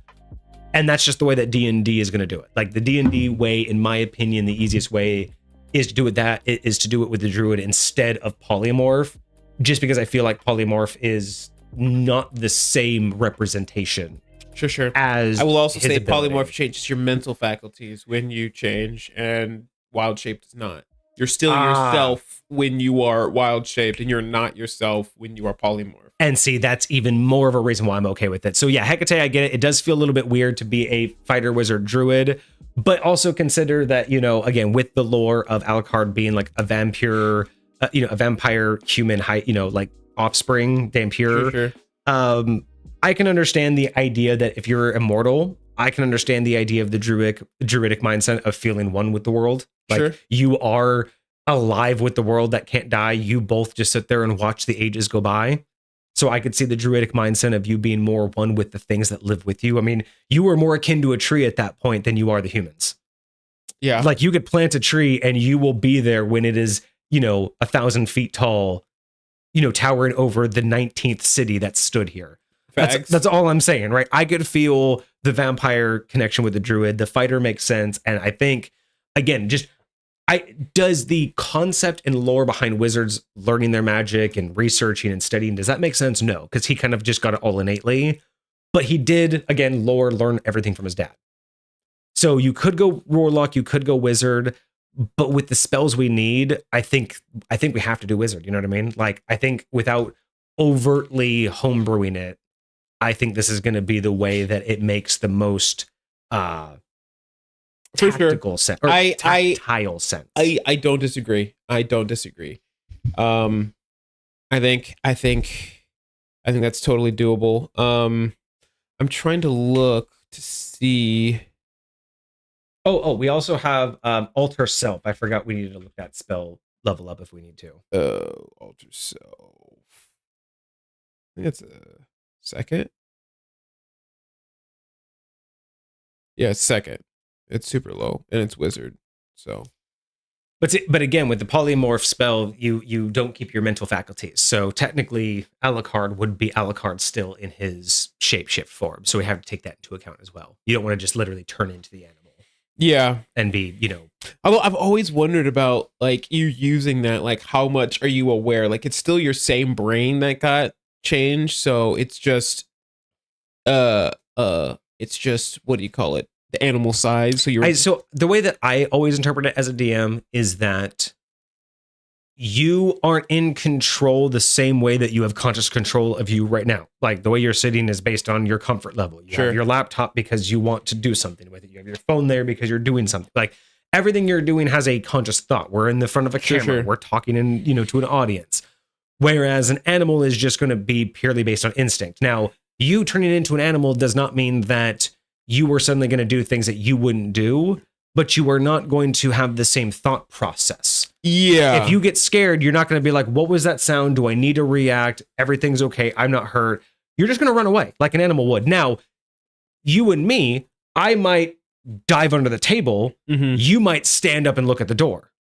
And that's just the way that D&D is going to do it. Like the D&D way, in my opinion, the easiest way is to do it with the druid instead of polymorph, just because I feel like polymorph is not the same representation. Sure. As I will also say ability. polymorph changes your mental faculties when you change, and wild shape does not. You're still yourself when you are wild shaped, and you're not yourself when you are polymorph. And see, that's even more of a reason why I'm okay with it. So yeah, Hecate, I get it. It does feel a little bit weird to be a fighter wizard druid, but also consider that, again, with the lore of Alucard being like a vampire, a vampire human, like offspring, vampire. Sure. I can understand the idea that if you're immortal, I can understand the idea of the druidic mindset of feeling one with the world. Like you are alive with the world that can't die. You both just sit there and watch the ages go by. So I could see the druidic mindset of you being more one with the things that live with you. I mean, you are more akin to a tree at that point than you are the humans. Yeah. Like you could plant a tree and you will be there when it is, 1,000 feet tall, towering over the 19th city that stood here. That's all I'm saying, right? I could feel the vampire connection with the druid. The fighter makes sense. And I think, again, does the concept and lore behind wizards learning their magic and researching and studying, does that make sense? No, because he kind of just got it all innately. But he did, again, learn everything from his dad. So you could go warlock, you could go wizard, but with the spells we need, I think we have to do wizard. You know what I mean? Like, I think without overtly homebrewing it, I think this is going to be the way that it makes the most tactical sense or tactile sense. I don't disagree. I think that's totally doable. I'm trying to look to see. Oh, we also have alter self. I forgot we needed to look at spell level up if we need to. Alter self. I think it's a second. Yeah, it's second. It's super low, and it's wizard. So, but again, with the polymorph spell, you don't keep your mental faculties. So technically, Alucard would be Alucard still in his shapeshift form. So we have to take that into account as well. You don't want to just literally turn into the animal. Yeah, and be Although I've always wondered about like you using that. Like, how much are you aware? Like, it's still your same brain that got changed. So it's just it's just, what do you call it? The animal side. So the way that I always interpret it as a DM is that you aren't in control the same way that you have conscious control of you right now. Like the way you're sitting is based on your comfort level. You have your laptop because you want to do something with it. You have your phone there because you're doing something. Like everything you're doing has a conscious thought. We're in the front of a camera. We're talking to an audience. Whereas an animal is just going to be purely based on instinct. Now, you turning into an animal does not mean that you were suddenly going to do things that you wouldn't do, but you are not going to have the same thought process. Yeah. If you get scared, you're not going to be like, what was that sound? Do I need to react? Everything's okay. I'm not hurt. You're just going to run away like an animal would. Now, you and me, I might dive under the table. Mm-hmm. You might stand up and look at the door.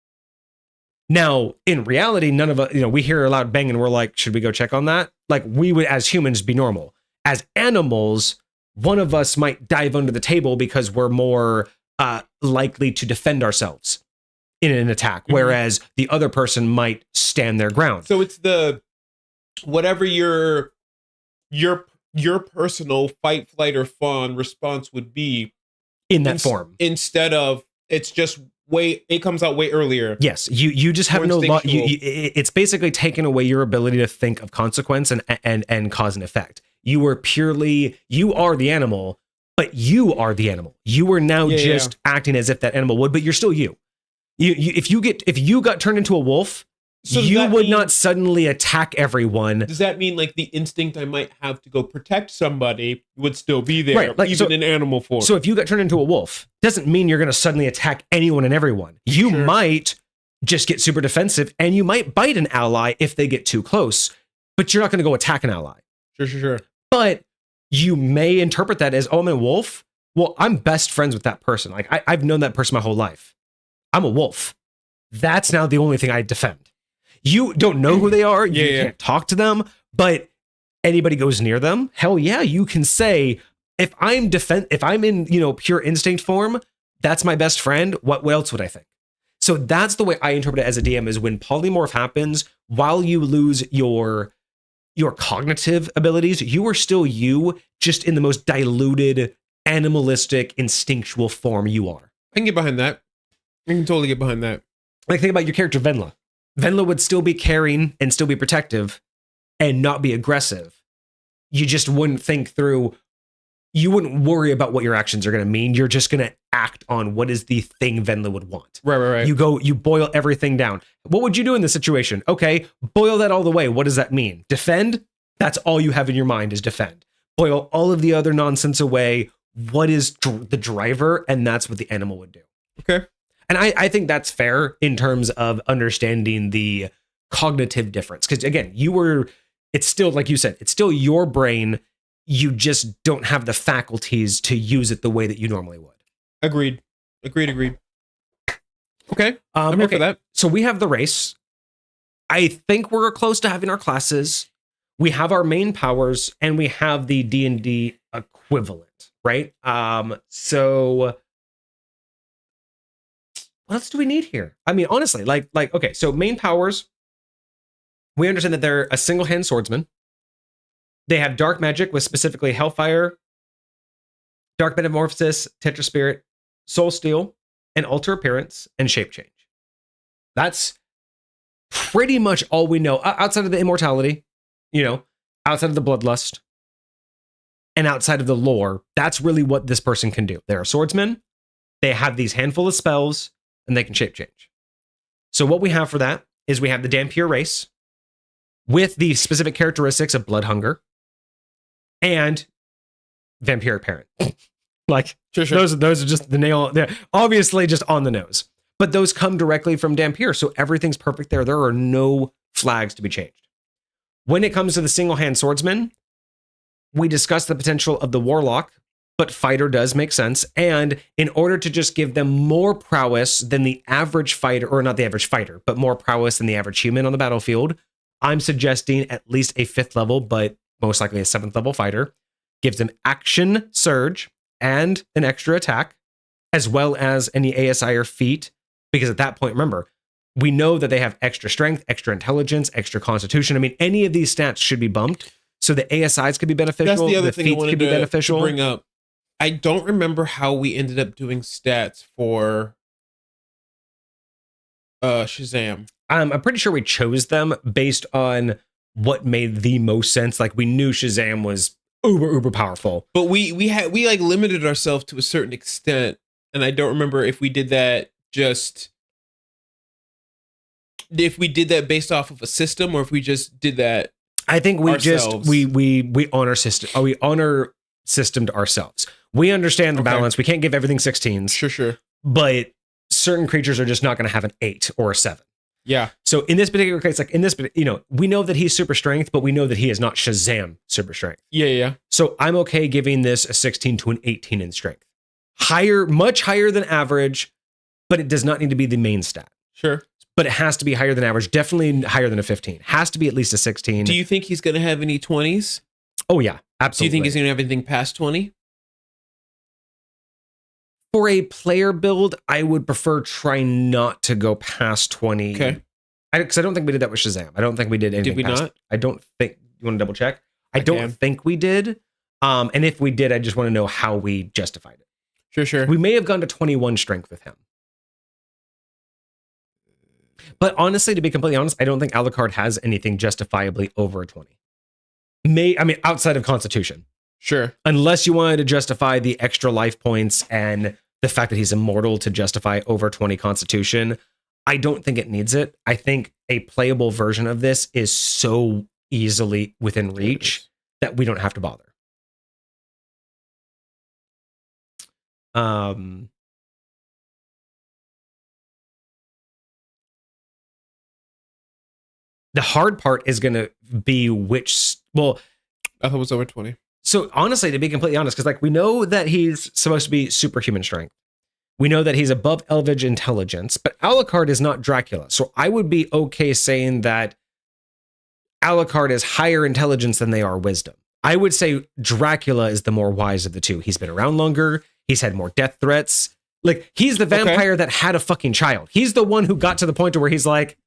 Now, in reality, none of us, we hear a loud bang and we're like, should we go check on that? Like we would, as humans, be normal. As animals, one of us might dive under the table because we're more likely to defend ourselves in an attack, whereas the other person might stand their ground. So it's the whatever your personal fight, flight, or fawn response would be in that form, instead of it's just it comes out way earlier. Yes, you just have no law. It's basically taking away your ability to think of consequence and cause and effect. You are the animal, but you are the animal. You are now acting as if that animal would, but you're still you. If you got turned into a wolf, So does you that would mean- not suddenly attack everyone. Does that mean like the instinct I might have to go protect somebody would still be there, Right, like, even so- in animal form? So if you got turned into a wolf, doesn't mean you're going to suddenly attack anyone and everyone. You Sure. might just get super defensive, and you might bite an ally if they get too close, but you're not going to go attack an ally. Sure. But you may interpret that as, oh, I'm a wolf. Well, I'm best friends with that person. Like I've known that person my whole life. I'm a wolf. That's now the only thing I defend. You don't know who they are. You Yeah. can't talk to them, but anybody goes near them. Hell yeah, you can say, if I'm in, pure instinct form, that's my best friend. What else would I think? So that's the way I interpret it as a DM, is when polymorph happens, while you lose your cognitive abilities, you are still you, just in the most diluted, animalistic, instinctual form you are. I can get behind that. I can totally get behind that. Like, think about your character Venla. Venla would still be caring and still be protective and not be aggressive. You just wouldn't think through, you wouldn't worry about what your actions are going to mean. You're just going to act on what is the thing Venla would want. Right. You boil everything down. What would you do in this situation? Okay, boil that all the way. What does that mean? Defend? That's all you have in your mind, is defend. Boil all of the other nonsense away. What is the driver? And that's what the animal would do. Okay. And I think that's fair in terms of understanding the cognitive difference. Because again, it's still, like you said, it's still your brain. You just don't have the faculties to use it the way that you normally would. Agreed. Okay. I'm here for that. So we have the race. I think we're close to having our classes. We have our main powers, and we have the D&D equivalent, right? So what else do we need here? I mean, honestly, like, okay, so main powers, we understand that they're a single-hand swordsman. They have dark magic with specifically Hellfire, Dark Metamorphosis, Tetraspirit, Soul Steal, and Alter Appearance, and Shape Change. That's pretty much all we know outside of the immortality, outside of the bloodlust, and outside of the lore. That's really what this person can do. They're a swordsman. They have these handful of spells, and they can shape change. So what we have for that is we have the Dampier race with the specific characteristics of blood hunger and vampiric parent. Like, Sure. those are just the nail. They're obviously just on the nose. But those come directly from Dampier, so everything's perfect there. There are no flags to be changed. When it comes to the single-hand swordsman, we discussed the potential of the warlock, but fighter does make sense. And in order to just give them more prowess than the average fighter, or not the average fighter, but more prowess than the average human on the battlefield, I'm suggesting at least a 5th level, but most likely a 7th level fighter. Gives them action surge and an extra attack, as well as any ASI or feat. Because at that point, remember, we know that they have extra strength, extra intelligence, extra constitution. I mean, any of these stats should be bumped. So the ASIs could be beneficial. That's the other thing I feats wanted could be beneficial. to bring up. I don't remember how we ended up doing stats for Shazam. I'm pretty sure we chose them based on what made the most sense. Like, we knew Shazam was uber powerful. But we like limited ourselves to a certain extent, and I don't remember if we did that based off of a system, or if we just did that. I think we ourselves. just we honor system. We honor systemed ourselves. We understand the balance. We can't give everything 16s. Sure. But certain creatures are just not going to have an 8 or a 7. Yeah. So in this particular case, like in this, we know that he's super strength, but we know that he is not Shazam super strength. Yeah. So I'm okay giving this a 16 to an 18 in strength. Much higher than average, but it does not need to be the main stat. Sure. But it has to be higher than average, definitely higher than a 15. Has to be at least a 16. Do you think he's going to have any 20s? Oh yeah, Do absolutely. you think he's going to have anything past 20? For a player build, I would prefer trying not to go past 20. Okay. Because I don't think we did that with Shazam. I don't think we did anything. Did we past, not? I don't think. You want to double check? I I don't can. think we did. And if we did, I just want to know how we justified it. Sure. We may have gone to 21 strength with him. But honestly, to be completely honest, I don't think Alucard has anything justifiably over a 20. Outside of Constitution. Sure. Unless you wanted to justify the extra life points and the fact that he's immortal to justify over 20 Constitution, I don't think it needs it. I think a playable version of this is so easily within reach that we don't have to bother. The hard part is going to be which, well, I thought it was over 20. So honestly, to be completely honest, because like we know that he's supposed to be superhuman strength. We know that he's above average intelligence, but Alucard is not Dracula. So I would be okay saying that Alucard is higher intelligence than they are wisdom. I would say Dracula is the more wise of the two. He's been around longer. He's had more death threats. Like, he's the vampire that had a fucking child. He's the one who got to the point where he's like,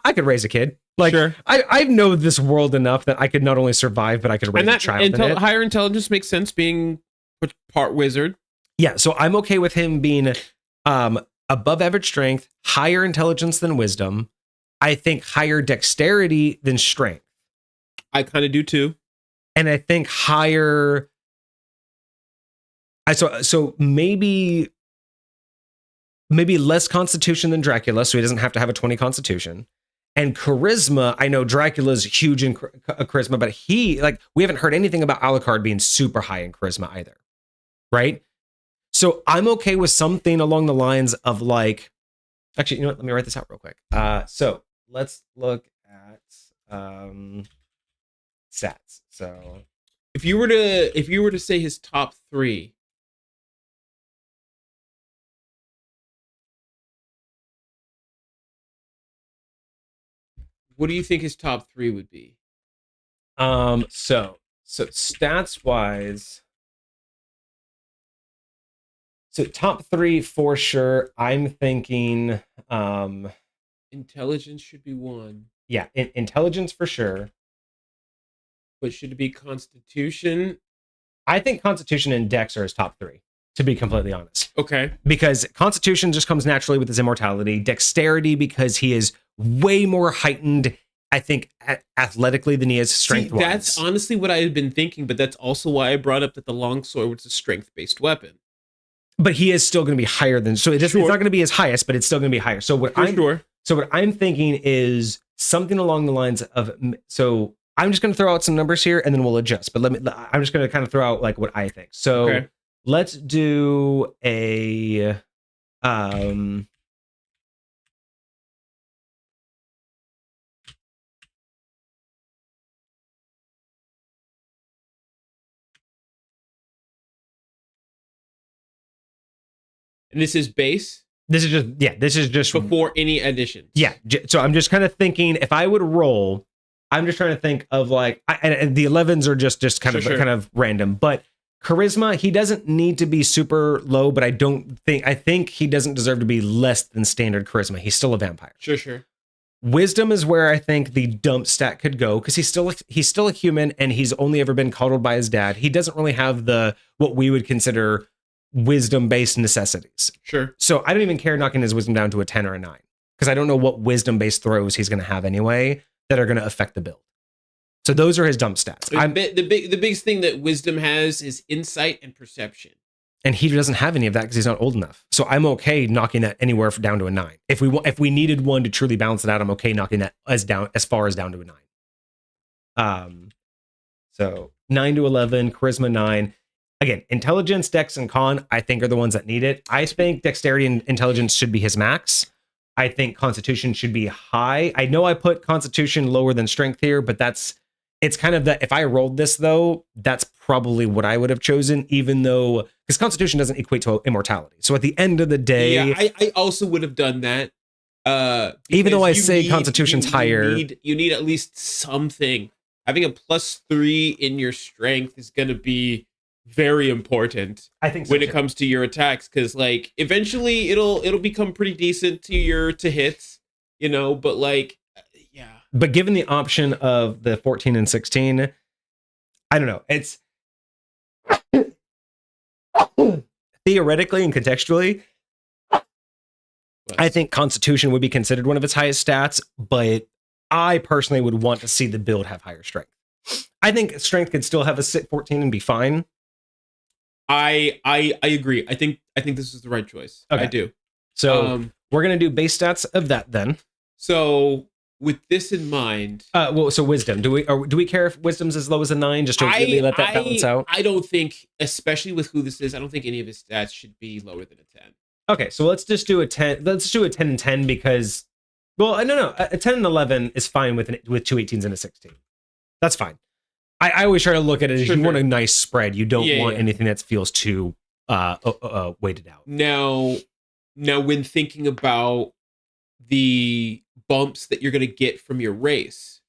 I could raise a kid. Like, sure. I know this world enough that I could not only survive, but I could raise a child in it. Higher intelligence makes sense, being part wizard. Yeah, so I'm okay with him being above average strength, higher intelligence than wisdom. I think higher dexterity than strength. I kind of do too. And I think higher... So maybe less constitution than Dracula, so he doesn't have to have a 20 constitution. And charisma, I know Dracula's huge in charisma, but we haven't heard anything about Alucard being super high in charisma either. Right? So I'm okay with something along the lines of like, actually, you know what? Let me write this out real quick. So let's look at stats. So if you were to say his top 3, what do you think his top 3 would be? So stats wise, so top 3 for sure. I'm thinking, intelligence should be 1. Yeah, intelligence for sure. But should it be constitution? I think constitution and dex are his top 3, to be completely honest. Okay. Because constitution just comes naturally with his immortality. Dexterity, because he is way more heightened, I think, athletically than he is strength-wise. That's honestly what I had been thinking, but that's also why I brought up that the longsword was a strength-based weapon. But he is still going to be higher than... So it's not going to be his highest, but it's still going to be higher. So what I'm thinking is something along the lines of... So I'm just going to throw out some numbers here, and then we'll adjust. But I'm just going to kind of throw out like what I think. So let's do a... And this is base? This is just before any additions. Yeah. So I'm just kind of thinking, if I would roll, I'm just trying to think of like, and the 11s are just kind of random, but charisma, he doesn't need to be super low, but I think he doesn't deserve to be less than standard charisma. He's still a vampire. Sure. Wisdom is where I think the dump stat could go, because he's still a human, and he's only ever been coddled by his dad. He doesn't really have what we would consider wisdom-based necessities. Sure. So I don't even care knocking his wisdom down to a 10 or a 9, because I don't know what wisdom-based throws he's going to have anyway that are going to affect the build. So those are his dump stats. The biggest thing that wisdom has is insight and perception. And he doesn't have any of that because he's not old enough. So I'm okay knocking that anywhere down to a 9. If we needed one to truly balance it out, I'm okay knocking that as far as down to a 9. So 9 to 11, charisma 9. Again, intelligence, dex, and con, I think, are the ones that need it. I think dexterity and intelligence should be his max. I think constitution should be high. I know I put constitution lower than strength here, but it's kind of that. If I rolled this, though, that's probably what I would have chosen, even though, because constitution doesn't equate to immortality. So at the end of the day... Yeah, I also would have done that. Even though I say constitution's higher... You need at least something. Having a +3 in your strength is going to be very important, I think so, when it comes to your attacks, because like eventually it'll become pretty decent to hits, but like but given the option of the 14 and 16, I don't know, it's theoretically and contextually, I think constitution would be considered one of its highest stats, but I personally would want to see the build have higher strength. I think strength could still have a 14 and be fine. I agree. I think this is the right choice. Okay. I do. So we're going to do base stats of that then. So with this in mind, so wisdom. Do we care if wisdom's as low as a 9 just to really let that balance out? I don't think, especially with who this is, I don't think any of his stats should be lower than a 10. Okay, so let's just do a 10. Let's do a 10 and 10 because, well, no, a 10 and 11 is fine with two 18s and a 16. That's fine. I always try to look at it as you want a nice spread. You don't want anything that feels too weighted out. Now, when thinking about the bumps that you're going to get from your race,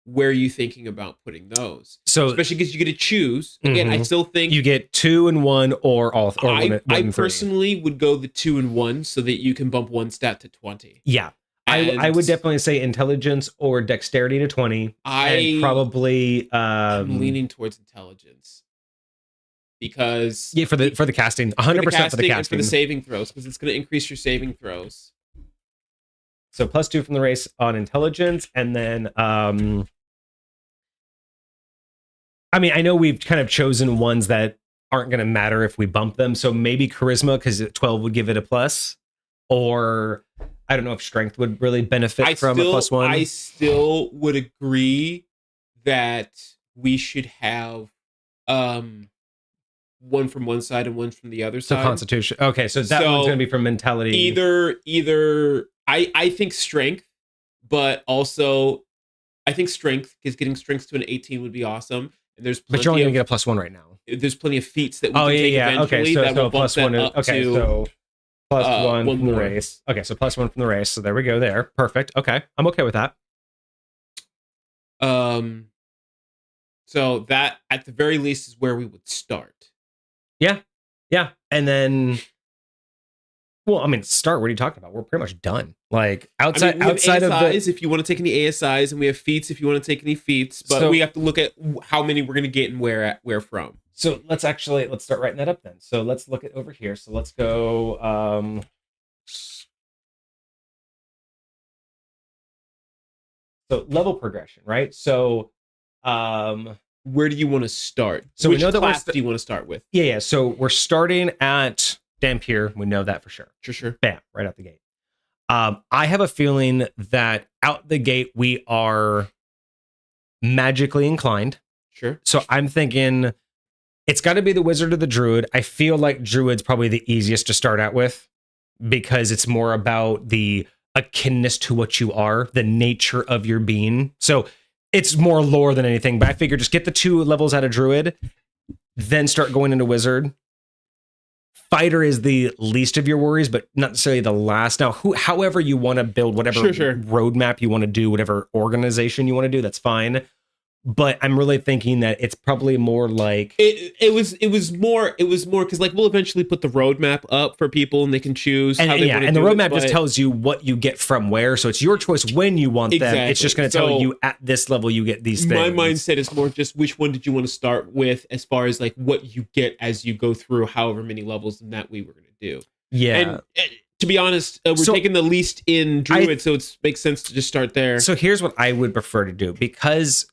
where are you thinking about putting those? So, especially because you get to choose. Again, I still think you get 2 and 1 or all. Or I personally would go the 2 and 1 so that you can bump one stat to 20. Yeah. I would definitely say intelligence or dexterity to 20. And probably I'm leaning towards intelligence because for the casting, 100% for the casting and for the saving throws, because it's going to increase your saving throws. So +2 from the race on intelligence, and then I mean, I know we've kind of chosen ones that aren't going to matter if we bump them. So maybe charisma, because 12 would give it a plus, or I don't know if strength would really benefit from a +1. I still would agree that we should have one from one side and one from the other side. So constitution. Okay, so that one's going to be from mentality. Either I think strength, but also I think strength, because getting strength to an 18 would be awesome. And there's but you're only going to get a +1 right now. There's plenty of feats that we can take eventually that will bump that up to... So +1 from the race. Okay, so +1 from the race. So there we go there. Perfect. Okay, I'm okay with that. So that, at the very least, is where we would start. Yeah. And then... Well, I mean, start. What are you talking about? We're pretty much done. Like outside of ASIs, if you want to take any ASIs, and we have feats if you want to take any feats, but we have to look at how many we're going to get and where from. So let's start writing that up then. So let's look at over here. So let's go. So level progression, right? So where do you want to start? So which we know that class do you want to start with? Yeah. So we're starting at Dampier. We know that for sure. Sure. Bam, right out the gate. I have a feeling that out the gate we are magically inclined. Sure. So I'm thinking it's got to be the wizard or the druid. I feel like druid's probably the easiest to start out with because it's more about the akinness to what you are, the nature of your being. So it's more lore than anything, but I figure just get the 2 levels out of druid, then start going into wizard. Fighter is the least of your worries, but not necessarily the last. Now, however you want to build whatever roadmap you want to do, whatever organization you want to do, that's fine. But I'm really thinking that it's probably more like it was more because like we'll eventually put the roadmap up for people and they can choose how they want to do it. And the roadmap just tells you what you get from where, so it's your choice when you want them. It's just going to tell you at this level you get these things. My mindset is more just which one did you want to start with as far as like what you get as you go through however many levels and that we were going to do. Yeah. And to be honest, we're taking the least in druid, so it makes sense to just start there. So here's what I would prefer to do because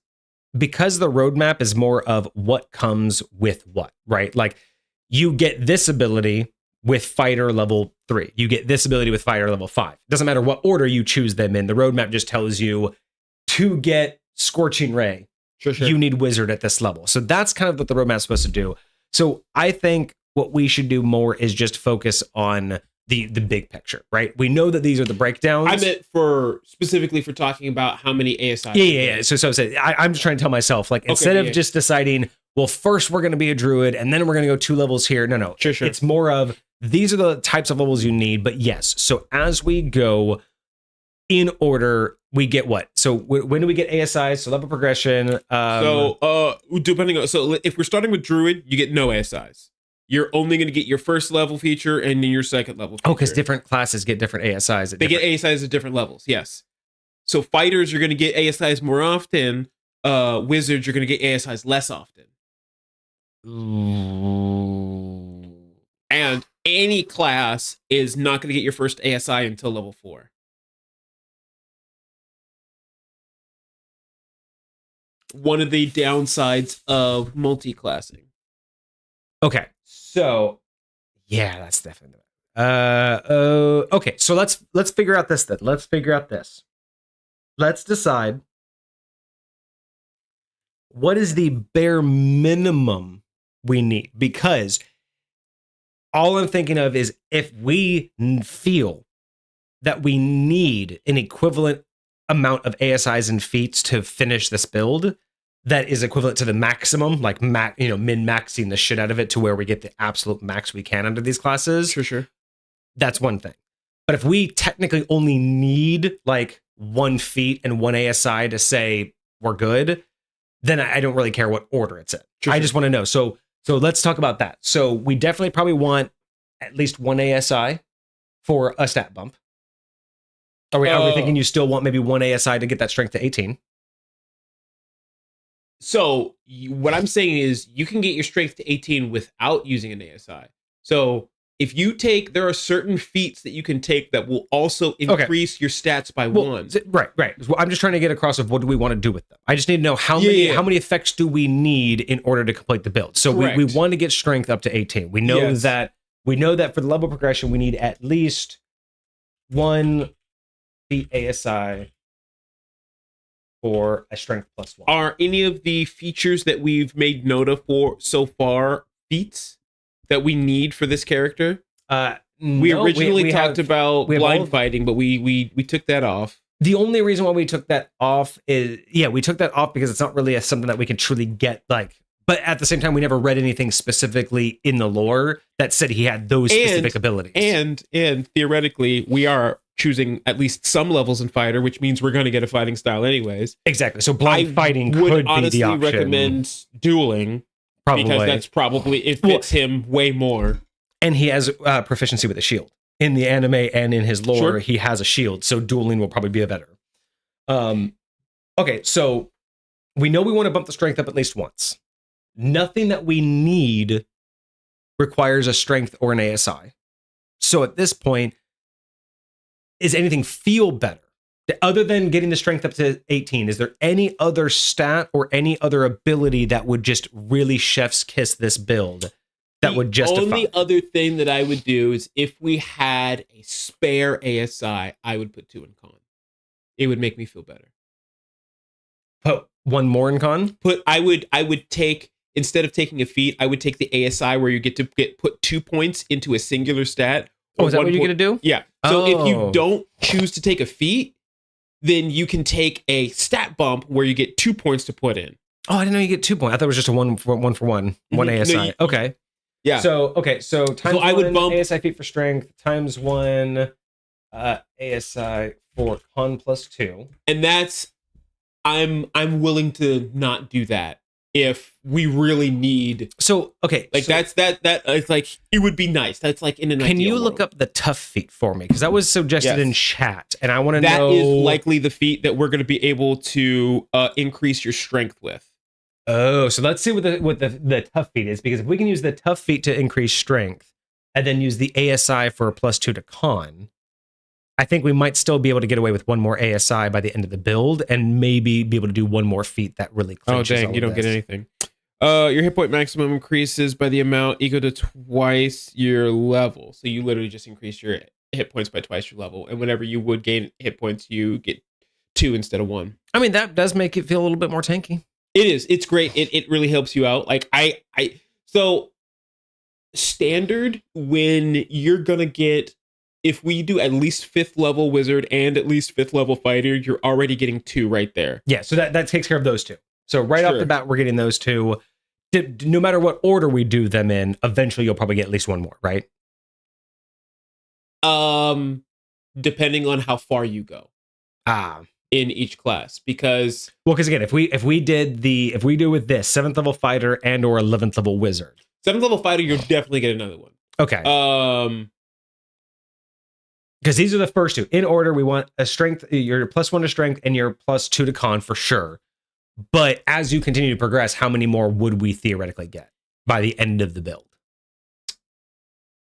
the roadmap is more of what comes with what, right? Like you get this ability with fighter level 3. You get this ability with fighter level 5. Doesn't matter what order you choose them in. The roadmap just tells you to get Scorching Ray, you need wizard at this level. So that's kind of what the roadmap's supposed to do. So I think what we should do more is just focus on the big picture, right? We know that these are the breakdowns. I meant specifically for talking about how many ASI. Yeah. So I'm just trying to tell myself, like, instead of just deciding, well, first we're going to be a druid and then we're going to go 2 levels here. No. Sure. It's more of these are the types of levels you need. But yes, so as we go in order, we get what? So when do we get ASI? So level progression. Depending on, so if we're starting with druid, you get no ASIs. You're only going to get your first level feature and then your second level feature. Oh, because different classes get different ASIs. They get ASIs at different levels, yes. So fighters are going to get ASIs more often. Wizards, you're going to get ASIs less often. Ooh. And any class is not going to get your first ASI until level 4. One of the downsides of multi-classing. Okay. So, yeah, that's definitely. Okay, so let's figure out this then. Let's figure out this. Let's decide what is the bare minimum we need, because all I'm thinking of is if we feel that we need an equivalent amount of ASIs and feats to finish this build that is equivalent to the maximum, like min-maxing the shit out of it to where we get the absolute max we can under these classes. Sure. That's one thing. But if we technically only need like 1 feat and 1 ASI to say we're good, then I don't really care what order it's in. I just want to know. So let's talk about that. So we definitely probably want at least 1 ASI for a stat bump. Are we thinking you still want maybe 1 ASI to get that strength to 18? So what I'm saying is you can get your strength to 18 without using an ASI. So if you there are certain feats that you can take that will also increase your stats by 1. Right. Well, I'm just trying to get across of what do we want to do with them. I just need to know how many effects do we need in order to complete the build. So we want to get strength up to 18. We know that for the level progression we need at least 1 feat ASI for a strength +1. Are any of the features that we've made note of for so far feats that we need for this character? We originally talked about blind fighting, but we took that off. The only reason why we took that off is we took that off because it's not really something that we can truly get but at the same time we never read anything specifically in the lore that said he had those specific abilities. And theoretically we are choosing at least some levels in fighter, which means we're going to get a fighting style anyways. Exactly. So blind fighting could be the option. I would honestly recommend dueling. Probably. Because that's probably, it fits him way more. And he has proficiency with a shield. In the anime and in his lore, he has a shield. So dueling will probably be a better. Okay, so we know we want to bump the strength up at least once. Nothing that we need requires a strength or an ASI. So at this point, is anything feel better? Other than getting the strength up to 18, is there any other stat or any other ability that would just really chef's kiss this build that would justify? The only other thing that I would do is if we had a spare ASI, I would put 2 in con. It would make me feel better. Put 1 more in con? I would take, instead of taking a feat, I would take the ASI where you get to put 2 points into a singular stat. Oh, is that what you're going to do? Yeah. So if you don't choose to take a feat, then you can take a stat bump where you get 2 points to put in. Oh, I didn't know you get 2 points. I thought it was just a one for one ASI. No, okay. Yeah. So times I would bump ASI feat for strength times 1 ASI for con +2. And that's I'm willing to not do that if we really need. So okay, like so, that it's like it would be nice. That's like in an Can you world. look up the tough feat for me? Because that was suggested in chat, and I want to know. That is likely the feat that we're going to be able to increase your strength with. Oh, so let's see what the tough feat is, because if we can use the tough feat to increase strength, and then use the ASI for a +2 to con, I think we might still be able to get away with 1 more ASI by the end of the build, and maybe be able to do 1 more feat that really clinches. Oh dang, you don't get anything. Your hit point maximum increases by the amount equal to twice your level. So you literally just increase your hit points by twice your level, and whenever you would gain hit points, you get 2 instead of 1. I mean, that does make it feel a little bit more tanky. It is. It's great. It really helps you out. Like so standard when you're gonna get, if we do at least 5th level wizard and at least 5th level fighter, you're already getting 2 right there. Yeah, so that takes care of those 2. So right off the bat, we're getting those 2. No matter what order we do them in, eventually you'll probably get at least 1 more, right? Depending on how far you go. In each class, because again, if we do with this 7th level fighter and or 11th level wizard, 7th level fighter, you'll definitely get another one. Okay. Because these are the first 2 in order. We want a strength, your +1 to strength, and your +2 to con for sure. But as you continue to progress, how many more would we theoretically get by the end of the build?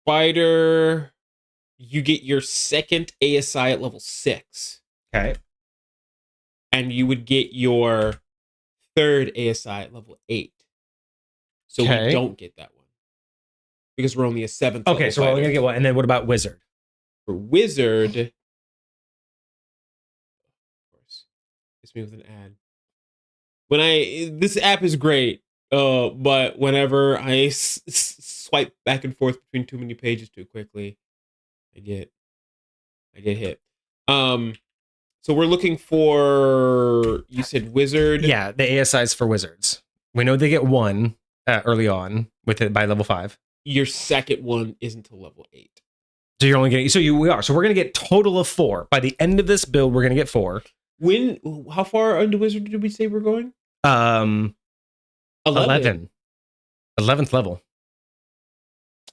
Fighter, you get your 2nd ASI at level 6. Okay. And you would get your 3rd ASI at level 8. So we don't get that one. because we're only a 7th. Okay, so we're only gonna get one. And then what about wizard? For wizard, of course, it's me with an ad. This app is great, but whenever I swipe back and forth between too many pages too quickly, I get hit. So we're looking for, you said wizard. Yeah, the ASIs for wizards. We know they get one early on with it by level 5. Your second one isn't until level 8. So you're only getting, so we're going to get total of 4. By the end of this build, we're going to get 4. How far into wizard did we say we're going? 11. 11th level.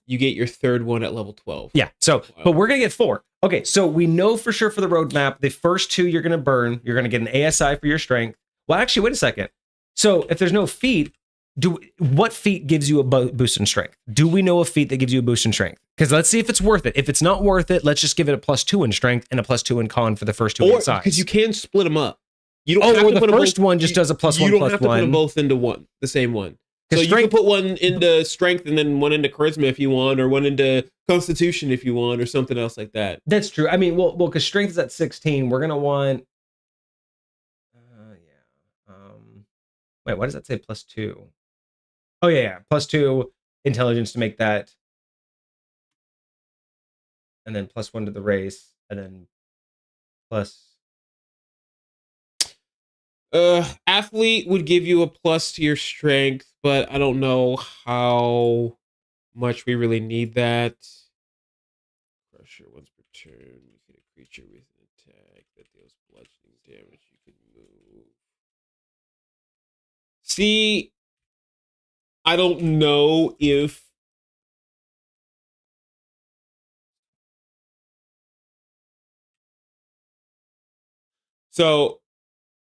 You get your third one at level 12. Yeah. So, but we're going to get 4. Okay. So we know for sure for the roadmap, the first 2 you're going to burn. You're going to get an ASI for your strength. Well, actually, wait a second. So if there's no feat, what feat gives you a boost in strength? Do we know a feat that gives you a boost in strength? Because let's see if it's worth it. If it's not worth it, let's just give it a +2 in strength and a +2 in con for the first 2 ASIs. Because you can split them up. You don't have or to the put first both, one just does a +1 You don't have to +1. put them both into one, the same one. So you can put one into strength and then one into charisma if you want, or one into constitution if you want, or something else like that. That's true. I mean, well, because strength is at 16, we're gonna want. Wait, why does that say +2? Oh yeah, +2 intelligence to make that, and then +1 to the race, and then plus. Athlete would give you a plus to your strength, but I don't know how much we really need that. Pressure once per turn. You hit a creature with an attack that deals bludgeoning damage. You can move. See, I don't know if so.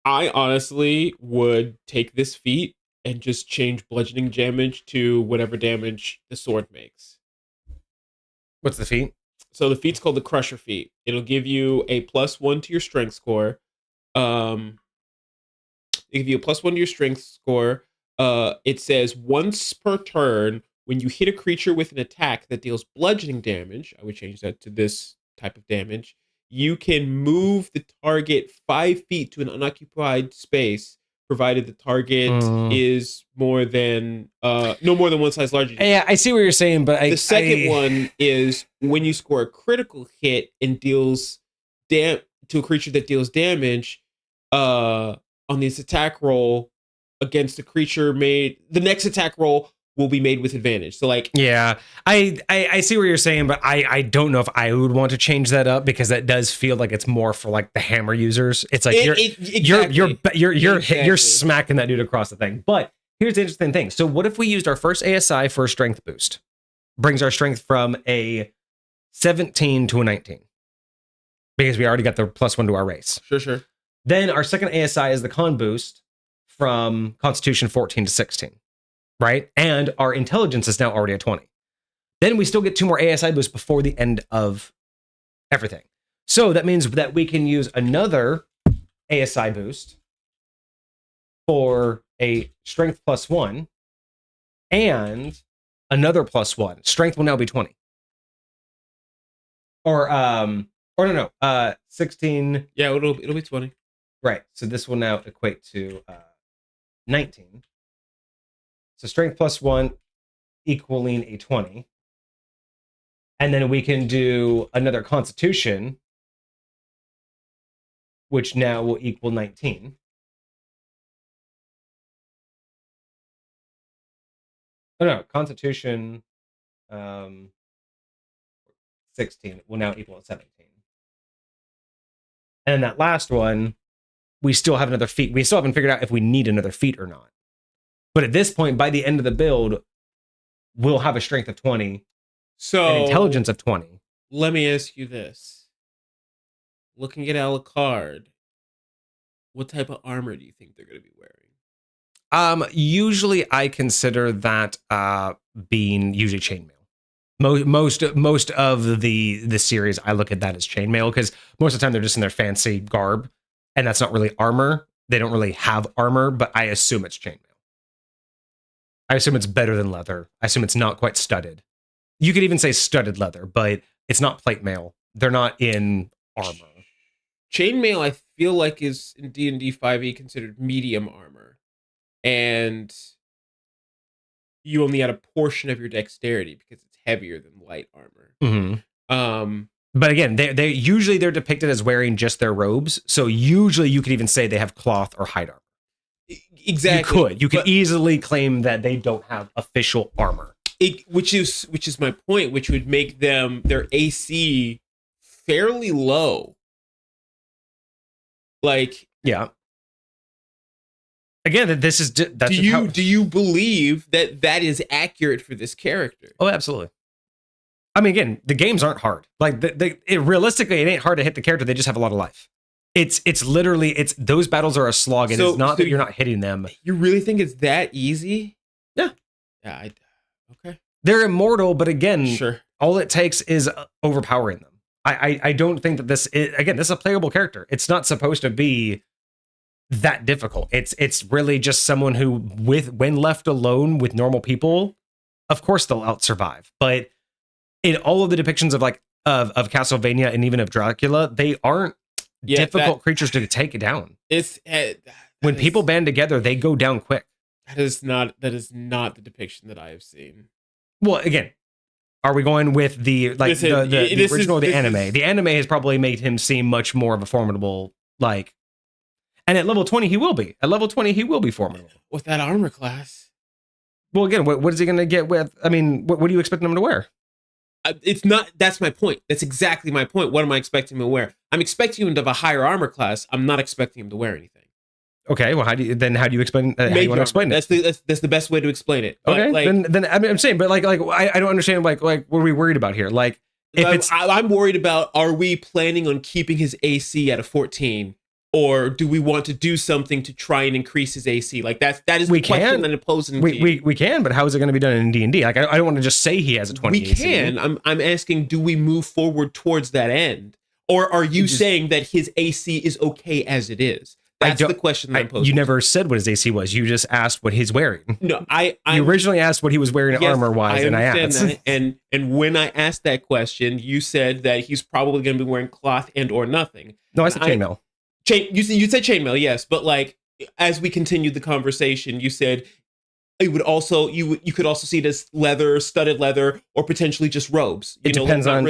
I honestly would take this feat and just change bludgeoning damage to whatever damage the sword makes. What's the feat? So the feat's called the Crusher feat. It'll give you a +1 to your strength score. It'll give you a +1 to your strength score. It says once per turn, when you hit a creature with an attack that deals bludgeoning damage, I would change that to this type of damage, you can move the target 5 feet to an unoccupied space, provided the target is no more than one size larger. Yeah, I see what you're saying, but the second one is when you score a critical hit and deals to a creature that deals damage on this attack roll against a creature the next attack roll will be made with advantage. So like, yeah, I see what you're saying, but I don't know if I would want to change that up, because that does feel like it's more for like the hammer users. It's like you're smacking that dude across the thing. But here's the interesting thing. So what if we used our first ASI for a strength boost? Brings our strength from a 17 to a 19. Because we already got the +1 to our race. Sure. Then our second ASI is the con boost from Constitution 14 to 16. Right? And our intelligence is now already at 20. Then we still get 2 more ASI boosts before the end of everything. So that means that we can use another ASI boost for a strength +1 and another +1. Strength will now be 20. Or no, 16. Yeah, it'll be 20. Right. So this will now equate to 19. So strength +1 equaling a 20. And then we can do another constitution, which now will equal 19. Oh no, constitution 16 will now equal 17. And that last one, we still have another feat. We still haven't figured out if we need another feat or not. But at this point, by the end of the build, we'll have a strength of 20, and intelligence of 20. Let me ask you this. Looking at Alucard, what type of armor do you think they're going to be wearing? Usually I consider that being usually chainmail. Most of the series, I look at that as chainmail, because most of the time they're just in their fancy garb, and that's not really armor. They don't really have armor, but I assume it's chainmail. I assume it's better than leather. I assume it's not quite studded. You could even say studded leather, but it's not plate mail. They're not in armor. Chainmail, I feel like, is in D&D 5e considered medium armor, and you only add a portion of your dexterity because it's heavier than light armor. Mm-hmm. But again, they usually they're depicted as wearing just their robes, so usually you could even say they have cloth or hide armor. Exactly. You could easily claim that they don't have official armor. Which is my point, which would make their AC fairly low. Like, yeah. Again, do you believe that is accurate for this character? Oh, absolutely. I mean, again, the games aren't hard. Like, realistically, it ain't hard to hit the character. They just have a lot of life. It's literally those battles are a slog, and it's not that you're not hitting them. You really think it's that easy? Yeah. Yeah. Okay. They're immortal, but again, sure. All it takes is overpowering them. I don't think that this is a playable character. It's not supposed to be that difficult. It's really just someone who, when left alone with normal people, of course they'll out survive. But in all of the depictions of of Castlevania and even of Dracula, they aren't difficult creatures to take it down. When people band together, they go down quick. That is not the depiction that I have seen. Well, again, are we going with the original or the anime? The anime has probably made him seem much more of a formidable, and at level 20 he will be. At level 20 he will be formidable. With that armor class. Well, again, what is he going to get with? I mean, what do you expect him to wear? It's not. That's my point. That's exactly my point. What am I expecting him to wear? I'm expecting him to have a higher armor class. I'm not expecting him to wear anything. Okay, well, how do you explain? How do you want to explain it? That's the best way to explain it. But okay, then I mean, I'm saying, but I don't understand. Like, what are we worried about here? Like, if I'm worried about, are we planning on keeping his AC at a 14, or do we want to do something to try and increase his AC? Like that is the question that I'm posing. We can, but how is it going to be done in D&D? Like, I don't want to just say he has a 20. We can. I'm asking, do we move forward towards that end, or are you saying that his AC is okay as it is? That's the question that I'm posing. You never said what his AC was. You just asked what he's wearing. No, you originally asked what he was wearing armor-wise, and I asked. That. And when I asked that question, you said that he's probably going to be wearing cloth and or nothing. No, I said chainmail. You said chainmail, yes, but as we continued the conversation, you said it would also you could also see it as leather, studded leather, or potentially just robes. It depends on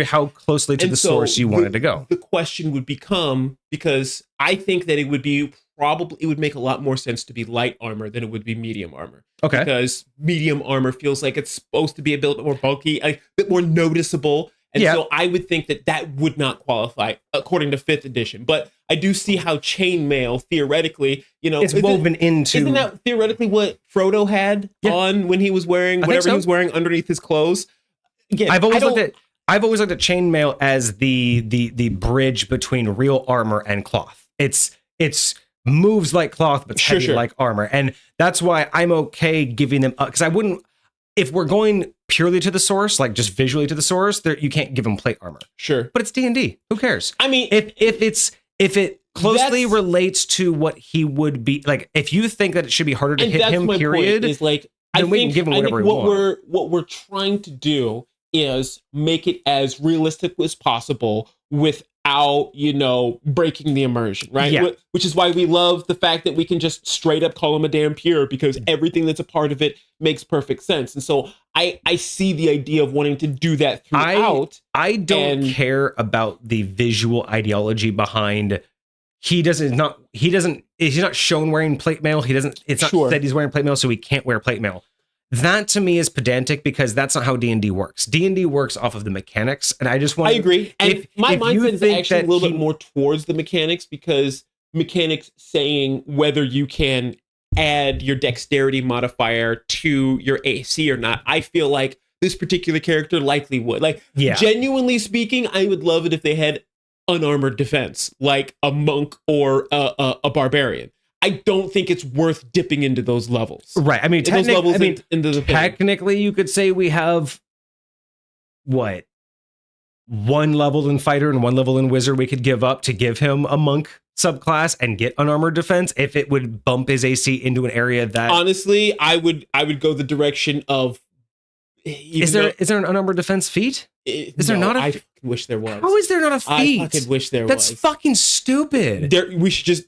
how closely to the source you wanted to go. The question would become, because I think that it would make a lot more sense to be light armor than it would be medium armor. Okay. Because medium armor feels like it's supposed to be a bit more bulky, a bit more noticeable. And so I would think that would not qualify according to 5th edition. But I do see how chainmail theoretically, it's woven into. Isn't that theoretically what Frodo had on when he was wearing whatever he was wearing underneath his clothes? Again, I've always looked at chainmail as the bridge between real armor and cloth. It's moves like cloth, but heavy like armor, and that's why I'm okay giving them up, because I wouldn't. If we're going purely to the source, like just visually to the source, you can't give him plate armor. Sure. But it's D&D. Who cares? I mean, if it closely relates to what he would be, like, if you think that it should be harder to hit him, period, is then we can give him whatever we want. What we're trying to do is make it as realistic as possible without, breaking the immersion, right? Yeah. Which is why we love the fact that we can just straight up call him a damn pure, because everything that's a part of it makes perfect sense. And so I see the idea of wanting to do that throughout. I don't care about the visual ideology behind. He's not shown wearing plate mail. It's not said he's wearing plate mail, so he can't wear plate mail. That to me is pedantic, because that's not how D&D works. D&D works off of the mechanics, and I just want. I agree. And my mindset is actually a little bit more towards the mechanics, because mechanics saying whether you can add your dexterity modifier to your AC or not, I feel like this particular character likely would. Genuinely speaking, I would love it if they had unarmored defense, like a monk or a barbarian. I don't think it's worth dipping into those levels. Right. I mean, technically, you could say we have one level in fighter and one level in wizard we could give up to give him a monk subclass and get unarmored defense, if it would bump his AC into an area that. Honestly, I would go the direction of Is there an unarmored defense feat? Is there not a? I wish there was. How is there not a feat? I fucking wish there That's was. fucking stupid. We should just.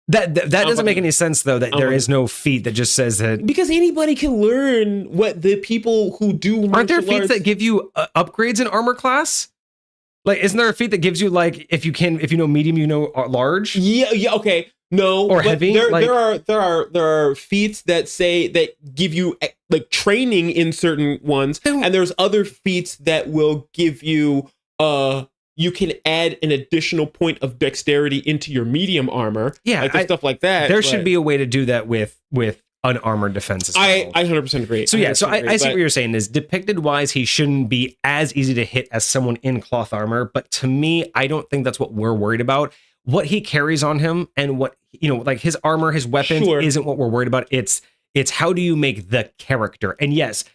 That doesn't make any sense though. That there is no feat that just says that, because anybody can learn what the people who do. Aren't there feats that give you upgrades in armor class? Like, isn't there a feat that gives you, like, if you know medium, you know large? Yeah, okay. No, or heavy. There are feats that give you like training in certain ones, and there's other feats that will give you you can add an additional point of dexterity into your medium armor. Yeah, like stuff like that. There should be a way to do that with unarmored defenses. I 100% agree. So yeah, I see what you're saying is depicted wise, he shouldn't be as easy to hit as someone in cloth armor. But to me, I don't think that's what we're worried about. What he carries on him and what, like his armor, his weapons isn't what we're worried about. It's how do you make the character? And yes,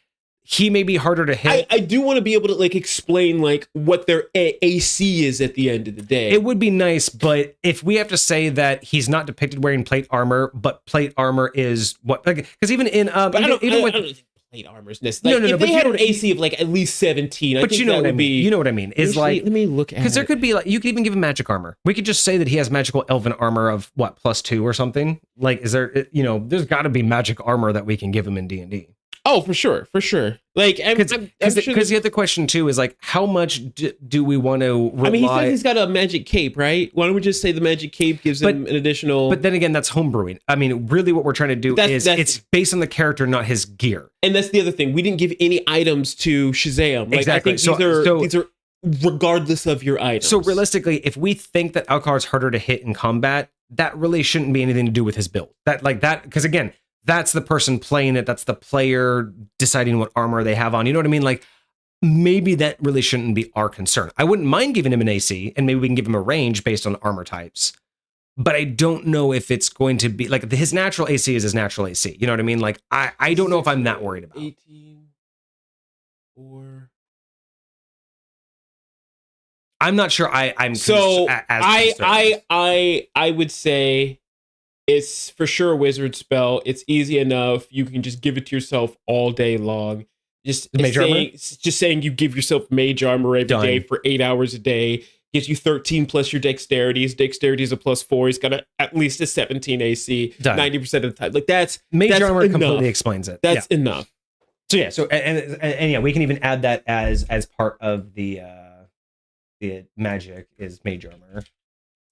he may be harder to hit. I do want to be able to like explain like what their AC is at the end of the day. It would be nice, but if we have to say that he's not depicted wearing plate armor, but plate armor is what, because even in I don't think plate armor is necessary. If they had an AC of like at least 17, but you know what I mean. You know what I mean? Is like, let me look at, because there could be like, you could even give him magic armor. We could just say that he has magical elven armor of what, +2 or something. Like, is there, there's got to be magic armor that we can give him in D&D. Oh, for sure. Like, because the other question too is like, how much do we want to rely? I mean, he says he's got a magic cape, right? Why don't we just say the magic cape gives him an additional? But then again, that's homebrewing. I mean, really, what we're trying to do is it's based on the character, not his gear. And that's the other thing. We didn't give any items to Shazam. Like, exactly. I think these are regardless of your items. So realistically, if we think that Alucard's harder to hit in combat, that really shouldn't be anything to do with his build. Because again, that's the person playing it. That's the player deciding what armor they have on. You know what I mean? Like, maybe that really shouldn't be our concern. I wouldn't mind giving him an AC, and maybe we can give him a range based on armor types. But I don't know if it's going to be like his natural AC is his natural AC. You know what I mean? Like, I don't know if I'm that worried about 18 or. I'm not sure. I would say. It's for sure a wizard spell. It's easy enough. You can just give it to yourself all day long. Just saying you give yourself mage armor every day for 8 hours a day. Gives you 13 plus your dexterity. His dexterity is a +4. He's got at least a 17 AC 90% of the time. Like that's armor enough. Completely explains it. That's enough. So yeah. So and yeah, we can even add that as part of the magic is mage armor.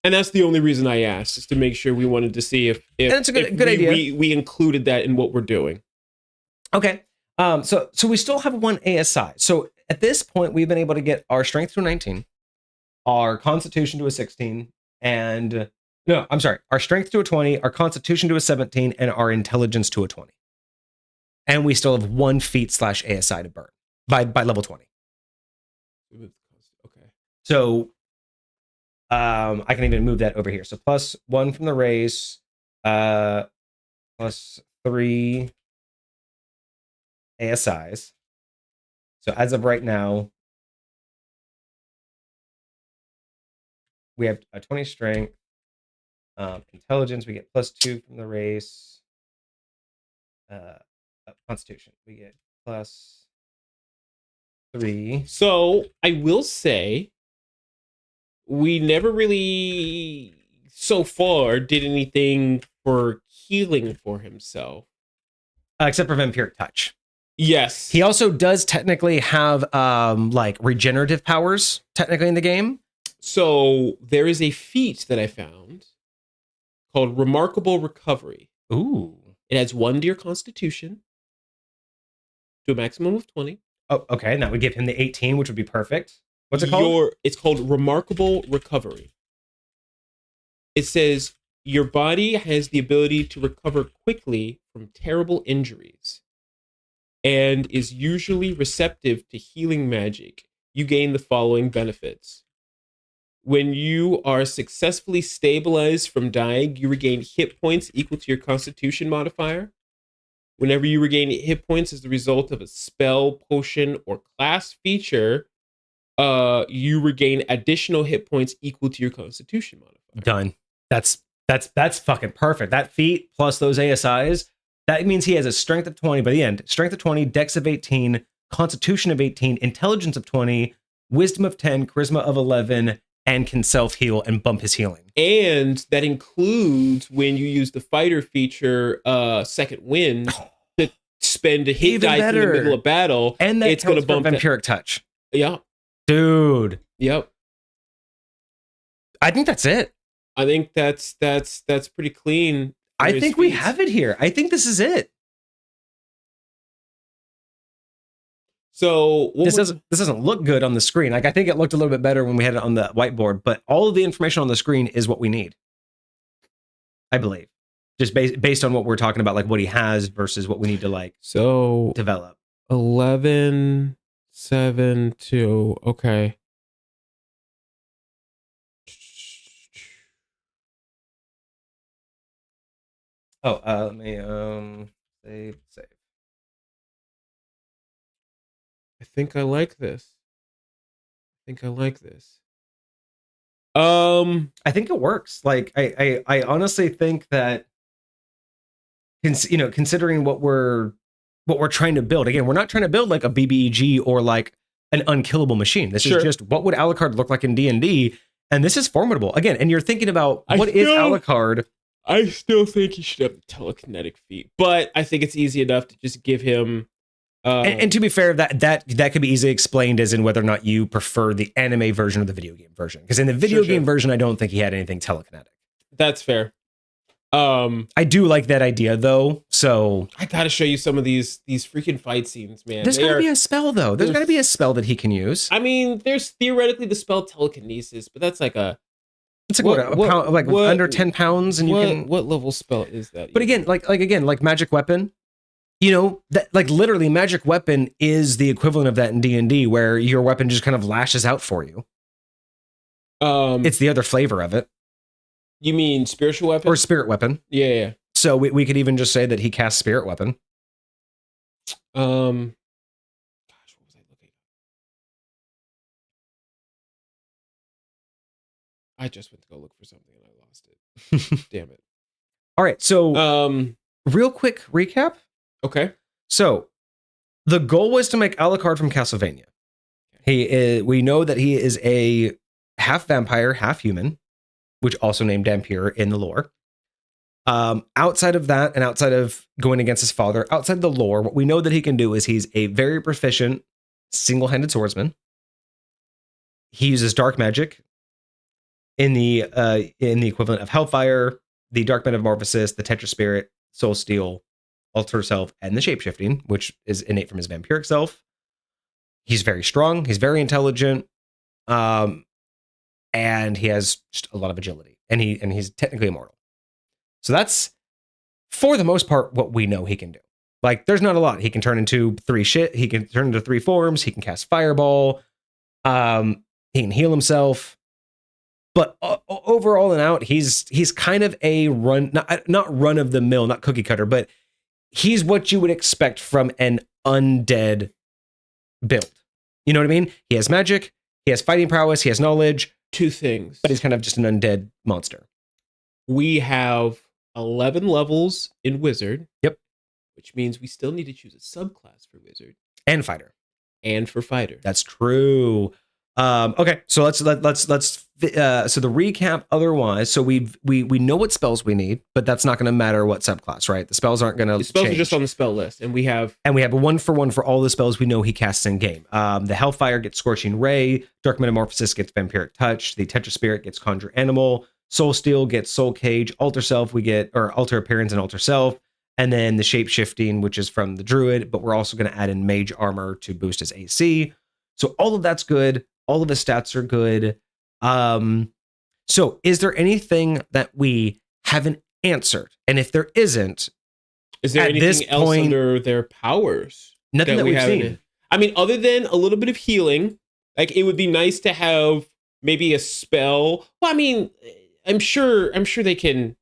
And that's the only reason I asked, is to make sure we wanted to see if that's a good idea. We included that in what we're doing. Okay. So we still have one ASI. So at this point, we've been able to get our strength to a 19, our constitution to a 16, our strength to a 20, our constitution to a 17, and our intelligence to a 20. And we still have one feat / ASI to burn by level 20. Okay. So I can even move that over here. So +1 from the race, +3 ASIs. So as of right now, we have a 20 strength, intelligence. We get +2 from the race, constitution. We get +3. So I will say, we never really, so far, did anything for healing for himself. Except for Vampiric Touch. Yes. He also does technically have like regenerative powers, technically, in the game. So there is a feat that I found called Remarkable Recovery. Ooh. It has 1 to your constitution to a maximum of 20. Oh, okay. And that would give him the 18, which would be perfect. What's it called? It's called Remarkable Recovery. It says your body has the ability to recover quickly from terrible injuries and is usually receptive to healing magic. You gain the following benefits. When you are successfully stabilized from dying, you regain hit points equal to your constitution modifier. Whenever you regain hit points as the result of a spell, potion, or class feature, you regain additional hit points equal to your constitution modifier. Done. That's fucking perfect. That feat plus those ASIs That means he has a strength of 20 by the end. Strength of 20, dex of 18, constitution of 18, intelligence of 20, wisdom of 10, charisma of 11, and can self-heal and bump his healing. And that includes when you use the fighter feature, second wind, to spend a hit Even dice better. in the middle of battle. And that it's going to bump vampiric touch. Yeah. Dude. Yep. I think that's it. I think that's pretty clean. I think we have it here. I think this is it. So this doesn't look good on the screen. Like, I think it looked a little bit better when we had it on the whiteboard, but all of the information on the screen is what we need. I believe. Just based on what we're talking about, like what he has versus what we need to develop. 11, 7, 2. Okay. Oh, let me save. I think I like this. I think it works. Like, I honestly think that, considering what we're trying to build. Again, we're not trying to build like a BBEG or like an unkillable machine. This is just what would Alucard look like in D&D, and this is formidable. Again, and you're thinking about what is Alucard. I still think he should have the telekinetic feat, but I think it's easy enough to just give him. And to be fair, that could be easily explained as in whether or not you prefer the anime version or the video game version. Because in the video game version, I don't think he had anything telekinetic. That's fair. I do like that idea though. So I gotta show you some of these freaking fight scenes, man. There's gotta be a spell though. There's gotta be a spell that he can use. I mean, there's theoretically the spell telekinesis, but that's like it's like a pound, like under 10 pounds, and you can. What level spell is that? But again, like magic weapon. That like literally magic weapon is the equivalent of that in D&D, where your weapon just kind of lashes out for you. It's the other flavor of it. You mean spiritual weapon or spirit weapon? Yeah. So we could even just say that he casts spirit weapon. Gosh, what was I looking at? I just went to go look for something and I lost it. Damn it. All right. So, real quick recap. Okay. So, the goal was to make Alucard from Castlevania. We know that he is a half vampire, half human, which also named Dampier in the lore. Outside of that, and outside of going against his father, outside the lore, what we know that he can do is he's a very proficient single-handed swordsman. He uses dark magic in the equivalent of Hellfire, the Dark Metamorphosis, the Tetra Spirit, Soul Steel, Alter Self, and the Shapeshifting, which is innate from his vampiric self. He's very strong. He's very intelligent. And he has just a lot of agility. And he's technically immortal. So that's, for the most part, what we know he can do. Like, there's not a lot. He can turn into he can turn into 3 forms. He can cast Fireball. He can heal himself. But overall and out, he's kind of a not run of the mill, not cookie cutter, but he's what you would expect from an undead build. You know what I mean? He has magic. He has fighting prowess. He has knowledge. 2 things. But he's kind of just an undead monster. We have 11 levels in Wizard. Yep. Which means we still need to choose a subclass for Wizard. And Fighter. And for Fighter. That's true. Okay, so let's so the recap otherwise. So we know what spells we need, but that's not going to matter what subclass, right? The spells aren't going to. The spells change. are just on the spell list, and we have a 1-for-1 for all the spells we know he casts in game. The Hellfire gets Scorching Ray, Dark Metamorphosis gets Vampiric Touch, the Tetra Spirit gets Conjure Animal, Soul Steel gets Soul Cage, Alter Self Alter Appearance and Alter Self, and then the Shapeshifting, which is from the Druid, but we're also going to add in Mage Armor to boost his AC. So all of that's good. All of his stats are good. So is there anything that we haven't answered? And if there isn't, is there anything else under their powers? Nothing that we've seen. I mean, other than a little bit of healing, like it would be nice to have maybe a spell. Well, I mean, I'm sure they can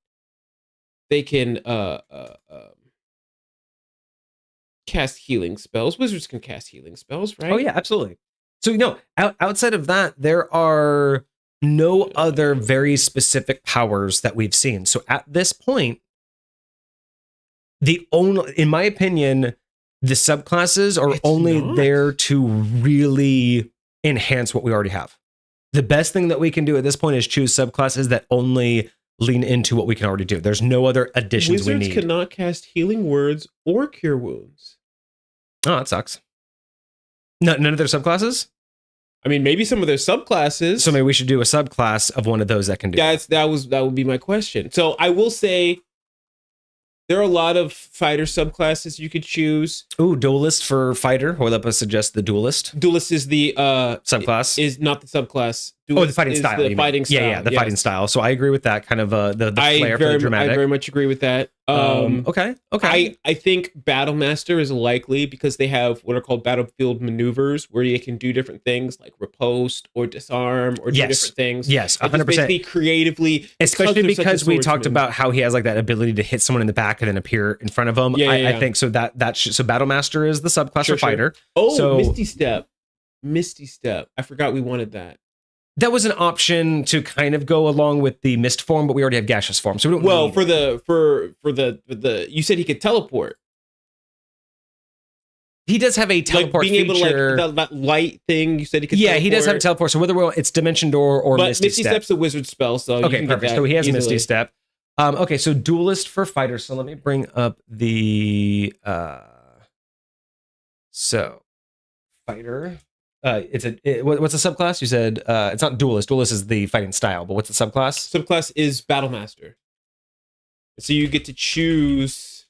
cast healing spells. Wizards can cast healing spells, right? Oh yeah, absolutely. So, outside of that, there are no other very specific powers that we've seen. So at this point, in my opinion, the subclasses are It's only not. there to really enhance what we already have. The best thing that we can do at this point is choose subclasses that only lean into what we can already do. There's no other additions we Wizards need. cannot cast healing words or cure wounds. Oh, that sucks. No, none of their subclasses? I mean, maybe some of their subclasses. So maybe we should do a subclass of one of those that can do that would be my question. So I will say there are a lot of fighter subclasses you could choose. Ooh, duelist for fighter. Hold up, I suggest the duelist. Duelist is the subclass. Is not the subclass. The fighting style. The fighting style. Yeah, the fighting style. So I agree with that kind of the flair for the dramatic. I very much agree with that. Okay. I think Battle Master is likely because they have what are called battlefield maneuvers where you can do different things like riposte or disarm or do different things. Yes, 100%. Basically creatively, especially because we talked about how he has like that ability to hit someone in the back and then appear in front of them. I think so so Battle Master is the subclass for fighter. Oh, so, Misty Step. I forgot we wanted that. That was an option to kind of go along with the mist form, but we already have gaseous form, so we don't. Well, for the you said he could teleport. He does have a teleport being feature. Able to that light thing. You said he could. Yeah, teleport. he does have teleport. So whether it's Dimension Door or Misty Step. Step's a wizard spell, so okay, perfect. So he has Misty Step. Okay, so duelist for fighter. So let me bring up the so fighter. What's the subclass? You said it's not duelist. Duelist is the fighting style, but what's the subclass? Subclass is Battle Master. So you get to choose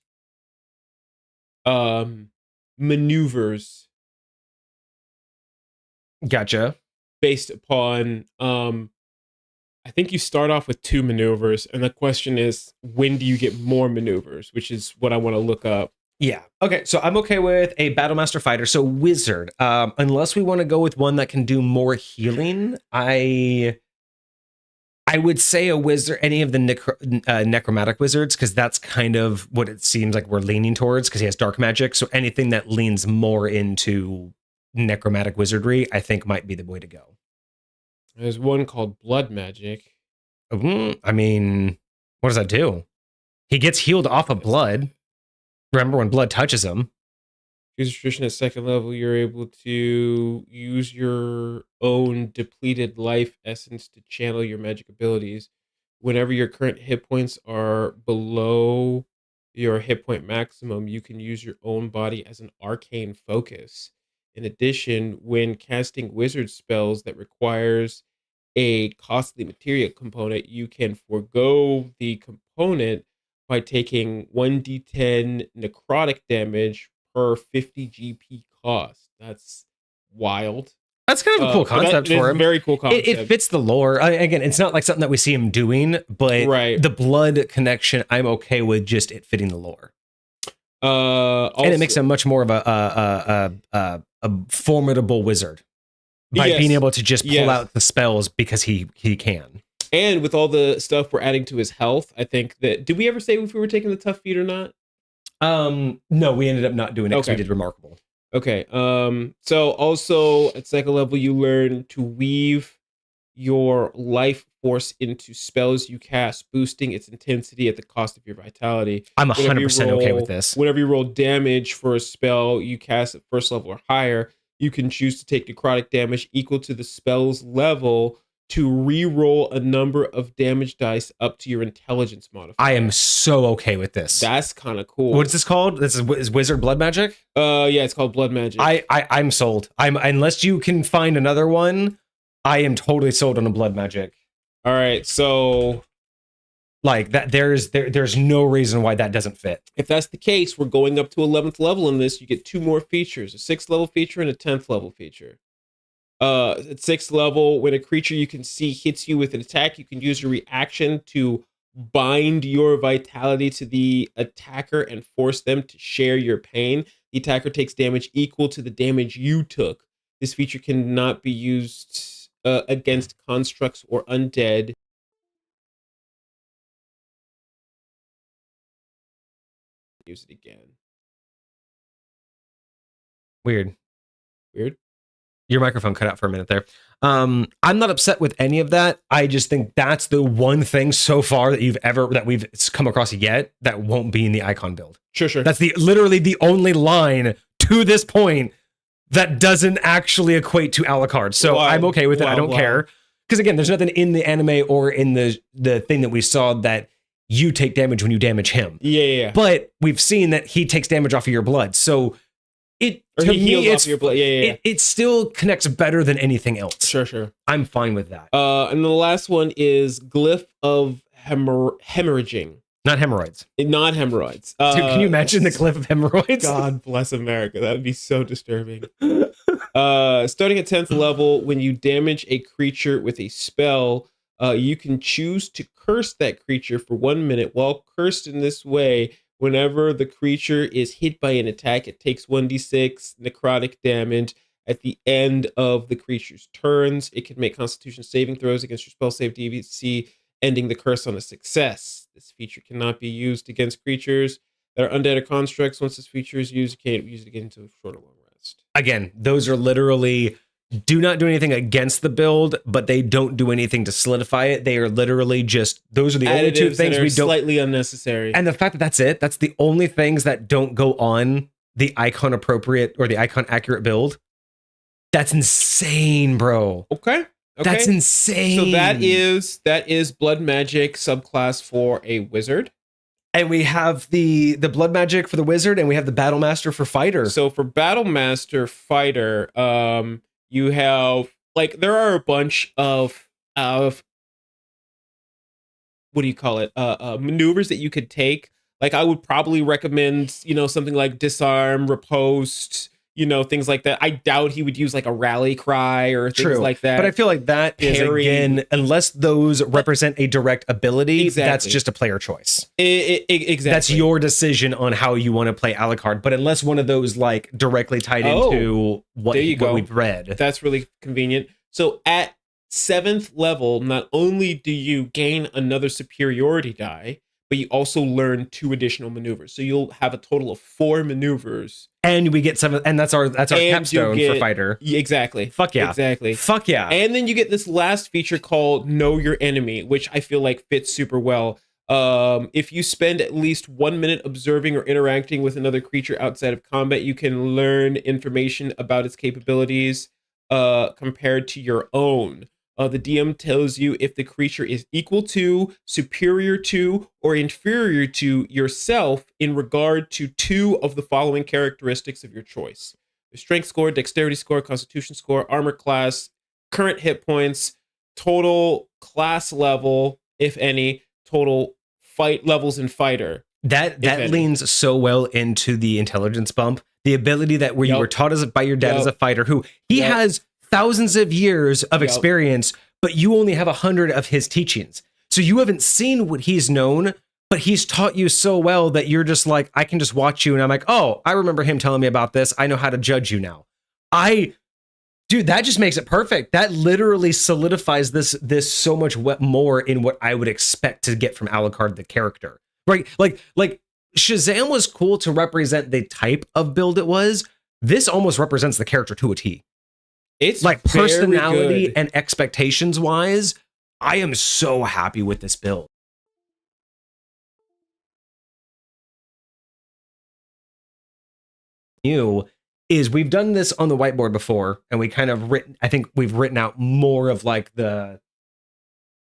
maneuvers. Gotcha. Based upon I think you start off with 2 maneuvers, and the question is, when do you get more maneuvers? Which is what I want to look up. Yeah. Okay. So I'm okay with a Battlemaster fighter. So wizard, unless we want to go with one that can do more healing, I would say a wizard, any of the necromantic wizards, because that's kind of what it seems like we're leaning towards, because he has dark magic. So anything that leans more into necromantic wizardry, I think might be the way to go. There's one called Blood Magic. I mean, what does that do? He gets healed off of blood. Remember when blood touches him? Use attrition at 2nd level, you're able to use your own depleted life essence to channel your magic abilities. Whenever your current hit points are below your hit point maximum, you can use your own body as an arcane focus. In addition, when casting wizard spells that requires a costly material component, you can forego the component by taking 1d10 necrotic damage per 50 GP cost. That's wild. That's kind of a cool concept for him. Very cool concept. It fits the lore. Again, it's not like something that we see him doing, but the blood connection, I'm okay with just it fitting the lore. Also, and it makes him much more of a formidable wizard by being able to just pull out the spells because he can. And with all the stuff we're adding to his health, I think that... Did we ever say if we were taking the tough feat or not? No, we ended up not doing it because we did remarkable. Okay. So also at 2nd level, you learn to weave your life force into spells you cast, boosting its intensity at the cost of your vitality. I'm 100% okay with this. Whenever you roll damage for a spell you cast at 1st level or higher, you can choose to take necrotic damage equal to the spell's level to re-roll a number of damage dice up to your intelligence modifier. I am so okay with this. That's kind of cool. What's this called? This is Wizard Blood Magic? Yeah, it's called Blood Magic. I'm sold. Unless you can find another one, I am totally sold on a Blood Magic. All right, so like that there's no reason why that doesn't fit. If that's the case, we're going up to 11th level in this. You get 2 more features, a 6th level feature and a 10th level feature. At 6th level, when a creature you can see hits you with an attack, you can use your reaction to bind your vitality to the attacker and force them to share your pain. The attacker takes damage equal to the damage you took. This feature cannot be used against constructs or undead. Use it again. Weird. Weird. Your microphone cut out for a minute there. I'm not upset with any of that. I just think that's the one thing so far that we've come across yet that won't be in the icon build. Sure. That's literally the only line to this point that doesn't actually equate to Alucard. So I'm okay with it. I don't care. Because again, there's nothing in the anime or in the thing that we saw that you take damage when you damage him. Yeah. But we've seen that he takes damage off of your blood. So it still connects better than anything else. Sure. I'm fine with that. And the last one is Glyph of Hemorrhaging. Not hemorrhoids. Not hemorrhoids. Dude, can you imagine the Glyph of Hemorrhoids? God bless America. That would be so disturbing. Starting at 10th level, when you damage a creature with a spell, you can choose to curse that creature for 1 minute. While cursed in this way, whenever the creature is hit by an attack, it takes 1d6 necrotic damage. At the end of the creature's turns, it can make Constitution saving throws against your spell save DC, ending the curse on a success. This feature cannot be used against creatures that are undead or constructs. Once this feature is used, you can't use it again until a short or long rest. Again, those are literally do not do anything against the build, but they don't do anything to solidify it. They are literally just, those are the only two things we don't. Slightly unnecessary. And the fact that that's it, that's the only things that don't go on the icon appropriate or the icon accurate build. That's insane, bro. Okay. That's insane. So that is blood magic subclass for a wizard. And we have the blood magic for the wizard, and we have the battle master for fighter. So for battle master fighter, you have there are a bunch of what do you call it? Maneuvers that you could take. Like I would probably recommend, something like disarm, riposte, things like that. I doubt he would use like a rally cry or things like that. But I feel like that is, again, unless those represent a direct ability, that's just a player choice. Exactly. That's your decision on how you want to play Alucard. But unless one of those directly tied into what we've read. That's really convenient. So at 7th level, not only do you gain another superiority die, but you also learn 2 additional maneuvers. So you'll have a total of 4 maneuvers. And we get 7, and that's our capstone for fighter. Exactly. Fuck yeah. Exactly. Fuck yeah. And then you get this last feature called Know Your Enemy, which I feel like fits super well. If you spend at least 1 minute observing or interacting with another creature outside of combat, you can learn information about its capabilities compared to your own. The DM tells you if the creature is equal to, superior to, or inferior to yourself in regard to 2 of the following characteristics of your choice: the strength score, dexterity score, constitution score, armor class, current hit points, total class level, if any, total fight levels in fighter. That leans so well into the intelligence bump. The ability that where you were taught by your dad as a fighter, who he has thousands of years of experience, but you only have 100 of his teachings. So you haven't seen what he's known, but he's taught you so well that you're just like, I can just watch you and I'm like, oh, I remember him telling me about this. I know how to judge you now. Dude, that just makes it perfect. That literally solidifies this so much more in what I would expect to get from Alucard, the character. Right? Like Shazam was cool to represent the type of build it was. This almost represents the character to a T. It's like personality and expectations wise, I am so happy with this build. We've done this on the whiteboard before, and we kind of I think we've written out more of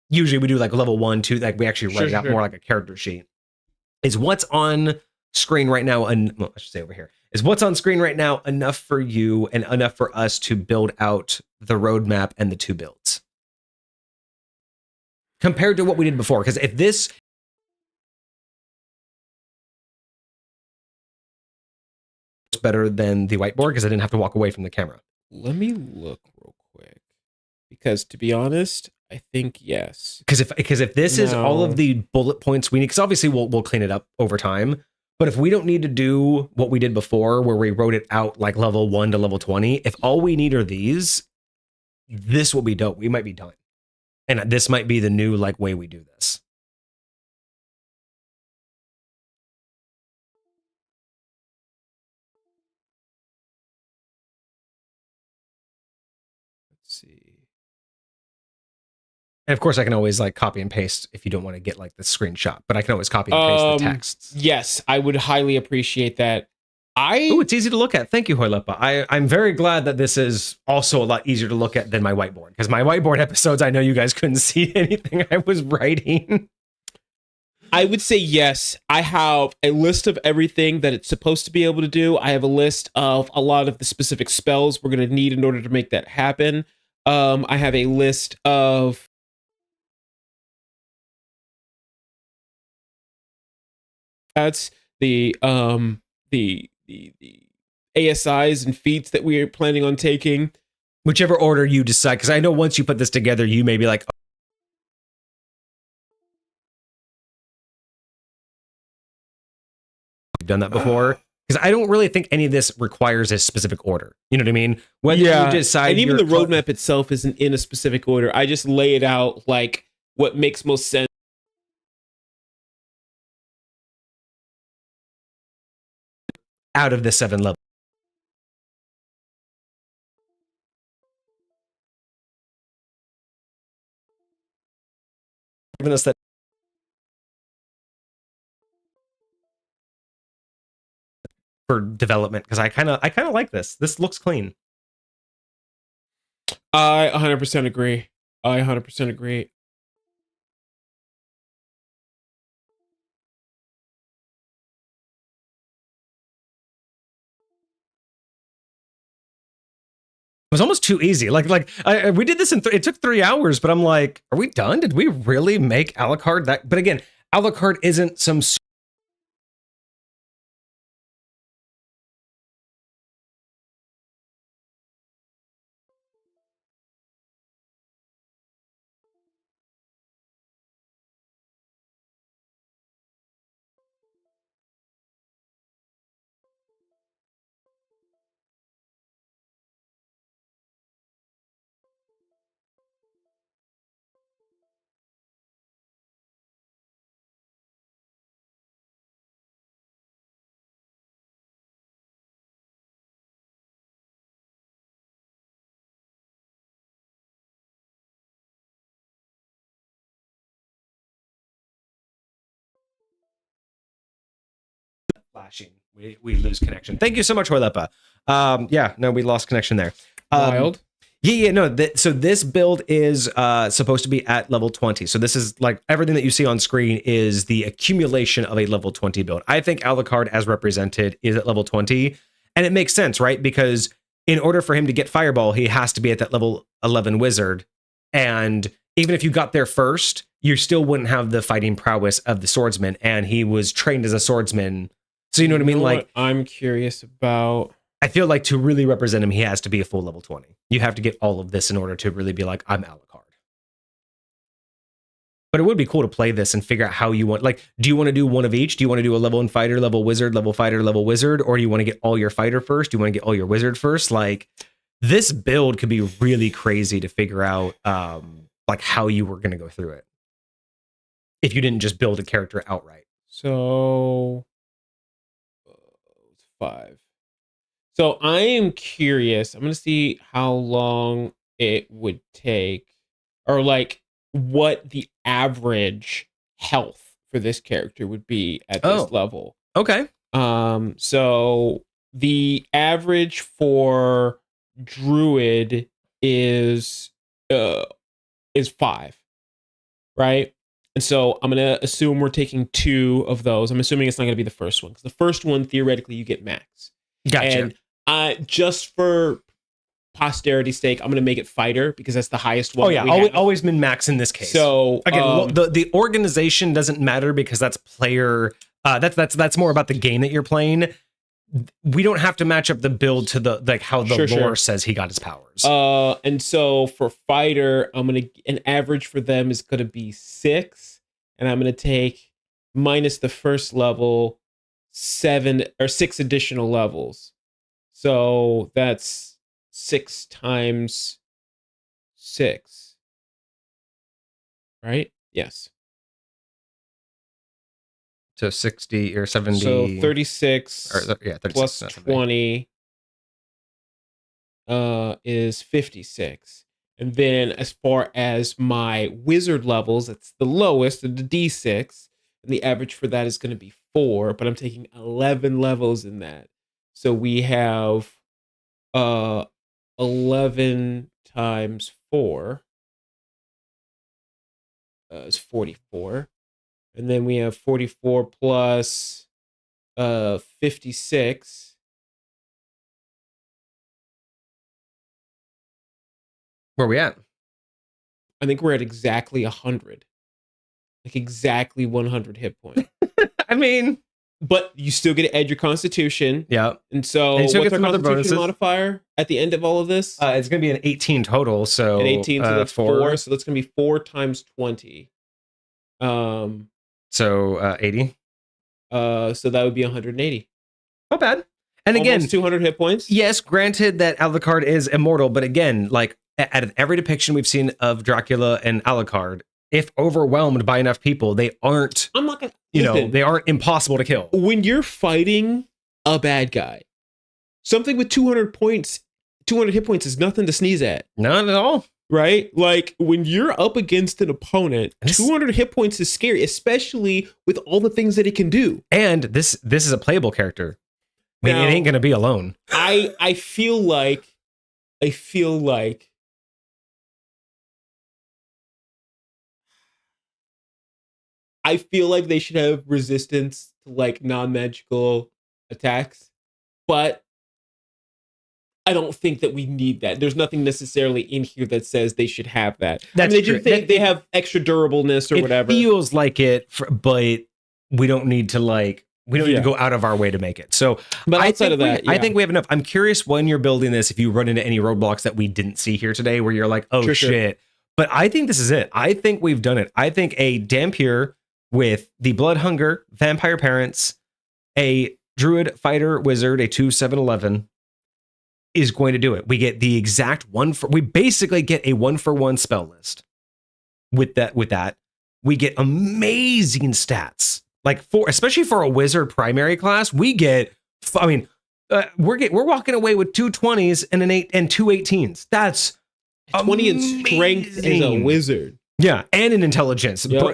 usually we do like level 1, 2, like we actually write it out more like a character sheet. Is what's on screen right now, I should say over here, is what's on screen right now enough for you and enough for us to build out the roadmap and the 2 builds? Compared to what we did before, because if this is better than the whiteboard, because I didn't have to walk away from the camera. Let me look real quick. Because to be honest, I think yes. Because if this is all of the bullet points we need, because obviously we'll clean it up over time. But if we don't need to do what we did before, where we wrote it out like level 1 to level 20, if all we need are these, this will be dope. We might be done. And this might be the new way we do this. Let's see. And of course, I can always like copy and paste if you don't want to get like the screenshot, but I can always copy and paste the texts. Yes, I would highly appreciate that. Oh, it's easy to look at. Thank you, Hoylepa. I'm very glad that this is also a lot easier to look at than my whiteboard, because my whiteboard episodes, I know you guys couldn't see anything I was writing. I would say yes. I have a list of everything that it's supposed to be able to do. I have a list of a lot of the specific spells we're going to need in order to make that happen. I have a list of that's the ASIs and feats that we are planning on taking. Whichever order you decide, because I know once you put this together, you may be like, oh, you've done that before. Because I don't really think any of this requires a specific order. You know what I mean? Whether you decide, and even the roadmap itself isn't in a specific order. I just lay it out like what makes most sense. Out of the 7 levels. Giving us that for development, because I kind of like this. This looks clean. I 100% agree. I 100% agree. It was almost too easy. We did this it took 3 hours, but I'm like, are we done? Did we really make Alucard that? But again, Alucard isn't some flashing. We lose connection. Thank you so much, Hoylepa. Yeah, no, we lost connection there. Wild. Yeah, no. So this build is supposed to be at level 20. So this is like everything that you see on screen is the accumulation of a level 20 build. I think Alucard, as represented, is at level 20, and it makes sense, right? Because in order for him to get Fireball, he has to be at that level 11 wizard, and even if you got there first, you still wouldn't have the fighting prowess of the swordsman, and he was trained as a swordsman. So you know what I mean? Like, I'm curious about. I feel like to really represent him, he has to be a full level 20. You have to get all of this in order to really be like, I'm Alucard. But it would be cool to play this and figure out how you want. Like, do you want to do one of each? Do you want to do a level 1 fighter, level wizard, level fighter, level wizard? Or do you want to get all your fighter first? Do you want to get all your wizard first? Like, this build could be really crazy to figure out like how you were going to go through it if you didn't just build a character outright. So 5. So I am curious. I'm going to see how long it would take, or like what the average health for this character would be at this level. Okay. So the average for druid is 5, right? And so I'm going to assume we're taking 2 of those. I'm assuming it's not going to be the first one, because the first one, theoretically, you get max. Gotcha. And just for posterity's sake, I'm going to make it fighter, because that's the highest one. Oh, yeah. Always min max in this case. So again, the organization doesn't matter, because that's player. That's more about the game that you're playing. We don't have to match up the build to the like how the lore says he got his powers. And so for fighter, an average for them is going to be 6, and I'm going to take minus the first level 7 or 6 additional levels. So that's 6 times 6, right? Yes. So 60 or 70. So 36, 36 plus 20 is 56. And then as far as my wizard levels, that's the lowest of the D6. And the average for that is going to be 4, but I'm taking 11 levels in that. So we have 11 times 4 is 44. And then we have 44 plus 56. Where are we at? I think we're at exactly 100. Like exactly 100 hit points. I mean, but you still get to add your constitution. yeah. And so And you still what's get our some other constitution bonuses. modifier at the end of all of this? It's going to be an 18 total. So An 18, so that's 4. 4. So that's going to be 4 times 20. So 80. So that would be 180. Not bad. And again, Almost 200 hit points. yes, granted that Alucard is immortal, but again, like out of every depiction we've seen of Dracula and Alucard, if overwhelmed by enough people, they aren't, I'm not going to, they aren't impossible to kill. When you're fighting a bad guy, something with 200 hit points is nothing to sneeze at. Not at all. Right? Like when you're up against an opponent, This- 200 hit points is scary, especially with all the things that it can do. And this is a playable character. I mean, Now- it ain't going to be alone. I feel like I feel like they should have resistance to like non-magical attacks, but I don't think that we need that. There's nothing necessarily in here that says they should have that. That's they true. do think they have extra durableness or It whatever. feels like it, but we don't need to need to go out of our way to make it. So But I outside think of that, I yeah. think we have enough. I'm curious when you're building this, if you run into any roadblocks that we didn't see here today, where you're like, oh Sure. shit. But I think this is it. I think we've done it. I think a Dampier with the Blood Hunger, Vampire Parents, a Druid Fighter Wizard, a 2/7/11 is going to do it. We get the exact we basically get a 1-for-1 spell list. With that, we get amazing stats. Like especially for a wizard primary class, we get. I mean, we're walking away with 2 20s and an 8 and 2 18s. That's 20 in strength as a amazing. wizard. Yeah, and in intelligence. Yep.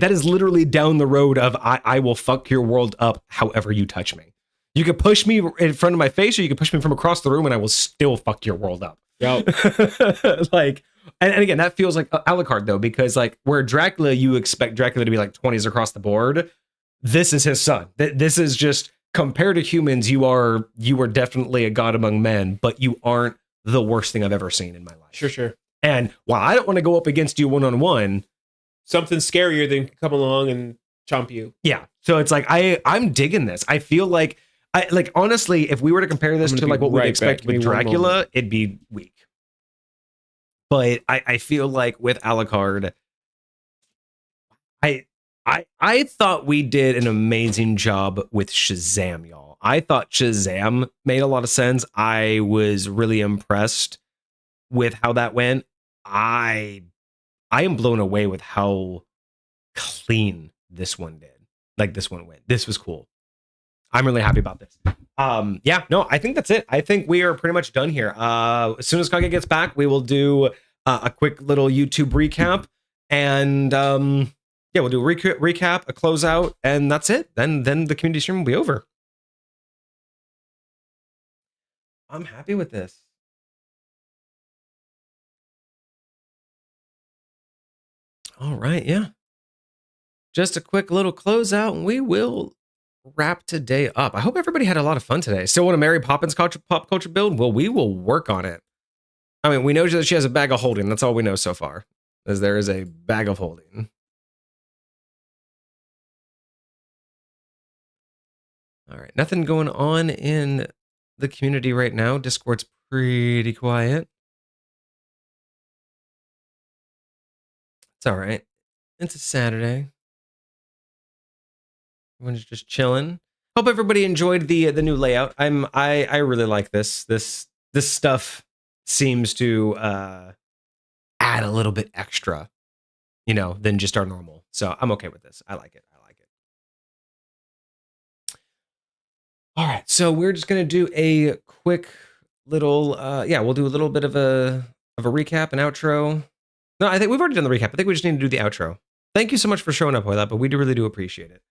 That is literally down the road of I will fuck your world up however you touch me. You can push me in front of my face, or you can push me from across the room, and I will still fuck your world up. Yep. Like, and again, that feels like Alucard though, because like where Dracula, you expect Dracula to be like 20s across the board. This is his son. This is just compared to humans. You are definitely a god among men, but you aren't the worst thing I've ever seen in my life. Sure. And while I don't want to go up against you 1-on-1, Something scarier than come along and chomp you. yeah. So it's like I'm digging this. I feel like honestly, if we were to compare this I'm to gonna like be what we'd right expect back. Give with me one Dracula, moment. it'd be weak. But I feel like with Alucard, I thought we did an amazing job with Shazam, y'all. I thought Shazam made a lot of sense. I was really impressed with how that went. I am blown away with how clean this one did. Like this one went. This was cool. I'm really happy about this. Yeah, no, I think that's it. I think we are pretty much done here. As soon as Kage gets back, we will do a quick little YouTube recap, and yeah, we'll do a recap, a closeout, and that's it. Then the community stream will be over. I'm happy with this. All right, yeah. Just a quick little closeout, and we will wrap today up. I hope everybody had a lot of fun today. Still want a Mary Poppins pop culture build? Well, we will work on it. I mean, we know that she has a bag of holding. That's all we know so far, is there is a bag of holding. All right, nothing going on in the community right now. Discord's pretty quiet. It's all right. It's a Saturday. Everyone's just chilling. Hope everybody enjoyed the new layout. I really like this. This stuff seems to add a little bit extra, than just our normal. So I'm okay with this. I like it. All right, so we're just gonna do a quick little, we'll do a little bit of a of a recap and outro. No, I think we've already done the recap. I think we just need to do the outro. Thank you so much for showing up, Hoylap, but we really do appreciate it.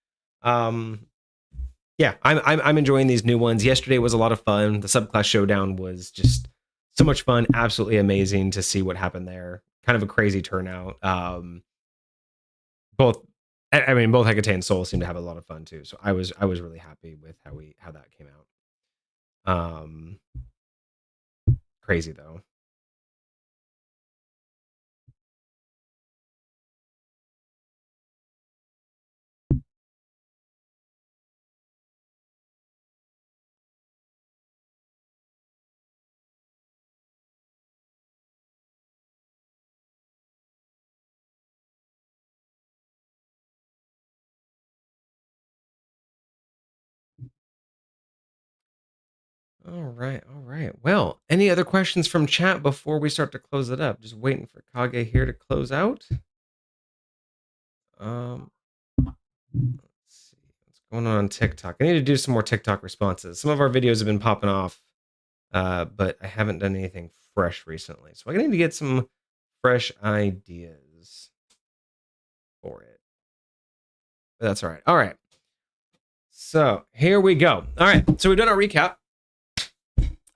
Yeah, I'm enjoying these new ones. Yesterday was a lot of fun. The subclass showdown was just so much fun. Absolutely amazing to see what happened there. Kind of a crazy turnout. Both Hecate and Soul seemed to have a lot of fun too. So I was really happy with how that came out. Crazy though. All right. Well, any other questions from chat before we start to close it up? Just waiting for Kage here to close out. Let's see what's going on TikTok. I need to do some more TikTok responses. Some of our videos have been popping off, but I haven't done anything fresh recently. So I need to get some fresh ideas for it. But that's all right. All right. So here we go. All right. So we've done our recap.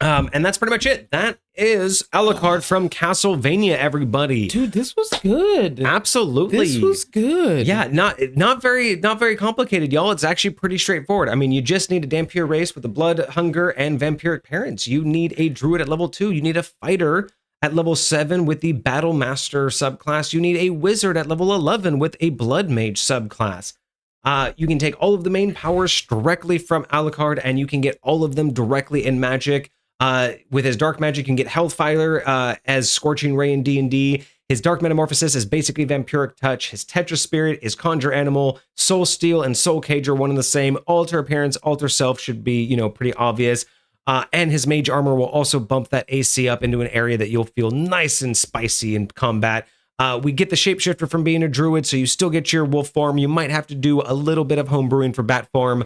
And that's pretty much it. That is Alucard from Castlevania, everybody. Dude, this was good. Absolutely. This was good. Yeah, not very complicated, y'all. It's actually pretty straightforward. I mean, you just need a Dhampir race with the blood, hunger, and vampiric parents. You need a druid at level 2. You need a fighter at level 7 with the battle master subclass. You need a wizard at level 11 with a blood mage subclass. You can take all of the main powers directly from Alucard, and you can get all of them directly in Magic. With his dark magic, you can get Hellfire as Scorching Ray in D&D. His dark metamorphosis is basically Vampiric Touch. His Tetra Spirit is Conjure Animal. Soul Steal and Soul Cage are one and the same. Alter Appearance, Alter Self should be, pretty obvious. And his Mage Armor will also bump that AC up into an area that you'll feel nice and spicy in combat. We get the Shapeshifter from being a Druid, so you still get your Wolf form. You might have to do a little bit of homebrewing for Bat form.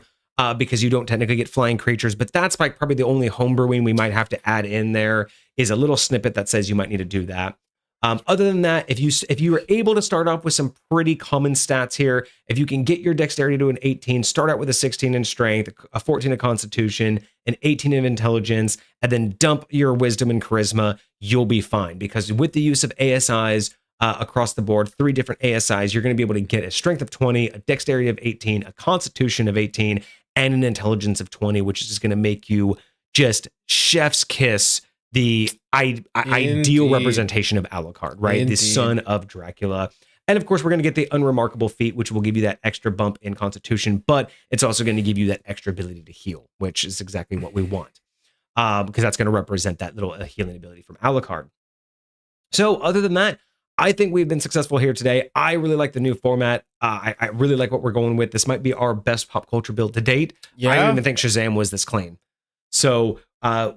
Because you don't technically get flying creatures, but that's like probably the only homebrewing we might have to add in there is a little snippet that says you might need to do that. Other than that, if you were able to start off with some pretty common stats here, if you can get your dexterity to an 18, start out with a 16 in strength, a 14 in constitution, an 18 in intelligence, and then dump your wisdom and charisma, you'll be fine. Because with the use of ASIs across the board, 3 different ASIs, you're going to be able to get a strength of 20, a dexterity of 18, a constitution of 18, and an intelligence of 20, which is just going to make you just chef's kiss the ideal representation of Alucard, right? Indeed. The son of Dracula. And of course, we're going to get the unremarkable feat, which will give you that extra bump in constitution, but it's also going to give you that extra ability to heal, which is exactly what we want. Because that's going to represent that little healing ability from Alucard. So other than that, I think we've been successful here today. I really like the new format. I really like what we're going with. This might be our best pop culture build to date. Yeah. I don't even think Shazam was this clean. So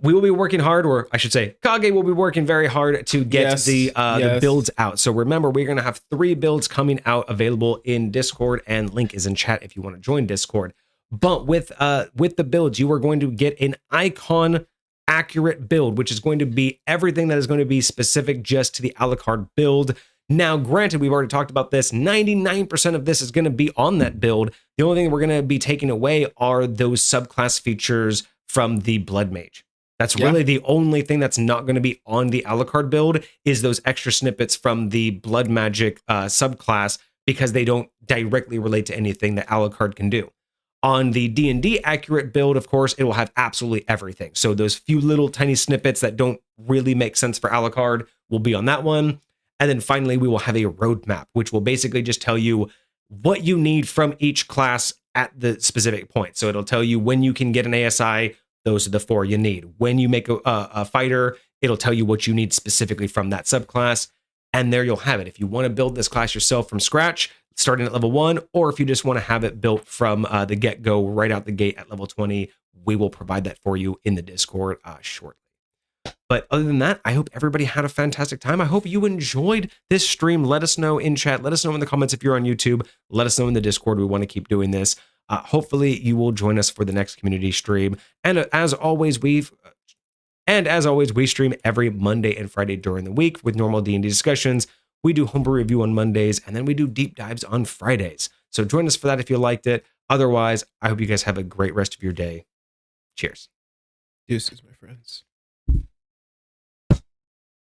we will be working hard, or I should say, Kage will be working very hard to get the builds out. So remember, we're going to have 3 builds coming out available in Discord, and link is in chat if you want to join Discord. But with the builds, you are going to get an icon accurate build, which is going to be everything that is going to be specific just to the Alucard build. Now, granted, we've already talked about this. 99% of this is going to be on that build. The only thing we're going to be taking away are those subclass features from the Blood Mage. That's really the only thing that's not going to be on the Alucard build is those extra snippets from the Blood Magic subclass, because they don't directly relate to anything that Alucard can do. On the D&D Accurate build, of course, it will have absolutely everything. So those few little tiny snippets that don't really make sense for Alucard will be on that one. And then finally, we will have a roadmap, which will basically just tell you what you need from each class at the specific point. So it'll tell you when you can get an ASI, those are the 4 you need. When you make a fighter, it'll tell you what you need specifically from that subclass. And there you'll have it. If you want to build this class yourself from scratch, starting at level 1, or if you just want to have it built from the get-go right out the gate at level 20, we will provide that for you in the Discord shortly. But other than that, I hope everybody had a fantastic time. I hope you enjoyed this stream. Let us know in chat. Let us know in the comments if you're on YouTube. Let us know in the Discord. We want to keep doing this. Hopefully, you will join us for the next community stream. And as always, And as always, we stream every Monday and Friday during the week with normal D&D discussions. We do homebrew review on Mondays, and then we do deep dives on Fridays. So join us for that if you liked it. Otherwise, I hope you guys have a great rest of your day. Cheers. Deuces, my friends.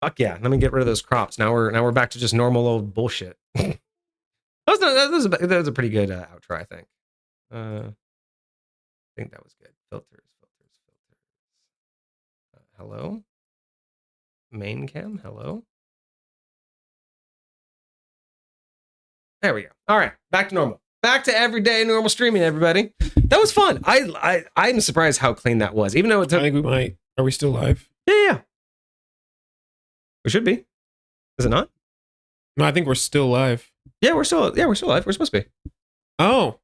Fuck yeah. Let me get rid of those crops. Now we're back to just normal old bullshit. that was a pretty good outro, I think. I think that was good. Filters. Hello? Main cam? Hello? There we go. All right. Back to normal. Back to everyday normal streaming, everybody. That was fun. I'm surprised how clean that was. Even though it took... I think we might. Are we still live? Yeah. We should be. Is it not? No, I think we're still live. Yeah, we're still live. We're supposed to be. Oh.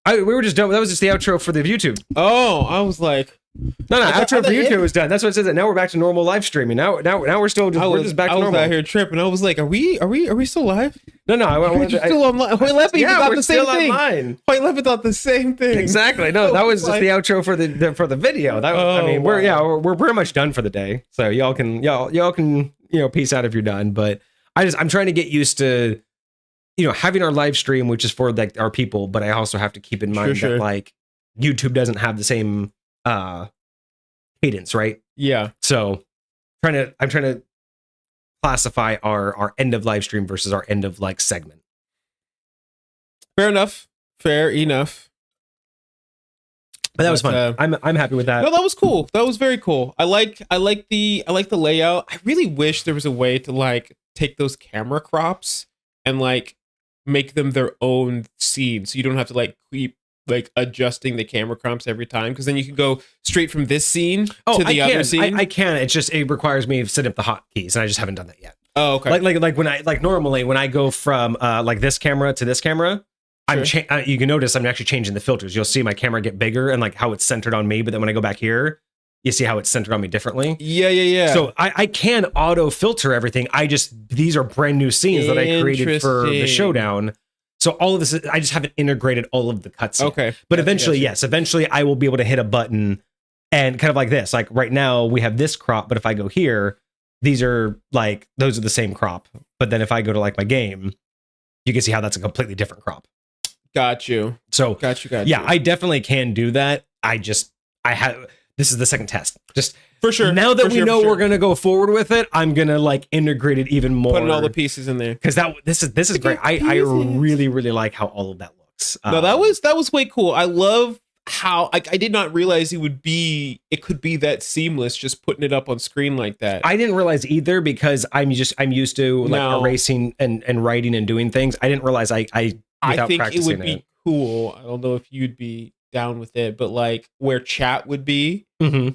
We were just done. That was just the outro for the YouTube. Oh, I was like... No, outro for YouTube was done. That's what it says. Now we're back to normal live streaming. Now we're still just, we're just back to normal. I was out here tripping. I was like, are we still live? No. We're still online. White Leopard thought the same thing. Online. White Leopard thought the same thing. Exactly. No, that was just the outro for the video. We're pretty much done for the day. So y'all can peace out if you're done. But I'm trying to get used to having our live stream, which is for like our people, but I also have to keep in mind that like YouTube doesn't have the same cadence, right? Yeah. So I'm trying to classify our end of live stream versus our end of like segment. Fair enough. But that was fun. I'm happy with that. No, that was cool. That was very cool. I like the layout. I really wish there was a way to like take those camera crops and like make them their own scene, so you don't have to like keep like adjusting the camera crops every time, because then you can go straight from this scene to the other scene. I can. It's just it requires me to set up the hotkeys, and I just haven't done that yet. Oh, okay. Like normally when I go from like this camera to this camera, Sure. You can notice I'm actually changing the filters. You'll see my camera get bigger and like how it's centered on me, but then when I go back here, you see how it's centered on me differently. Yeah. So I can auto filter everything. These are brand new scenes that I created for the showdown. So all of this, I just haven't integrated all of the cutscenes. Okay. But eventually, yes, eventually I will be able to hit a button and kind of like this. Like right now we have this crop, but if I go here, those are the same crop. But then if I go to like my game, you can see how that's a completely different crop. Got you. So got you. Yeah, I definitely can do that. This is the second test. Just for sure. Now that we know we're gonna go forward with it, I'm gonna like integrate it even more. Putting all the pieces in there. Because this is great. I really, really like how all of that looks. No, that was way cool. I love how I did not realize it could be that seamless just putting it up on screen like that. I didn't realize either, because I'm used to like erasing and writing and doing things. I didn't realize I think it would be cool. I don't know if you'd be down with it, but like where chat would be, because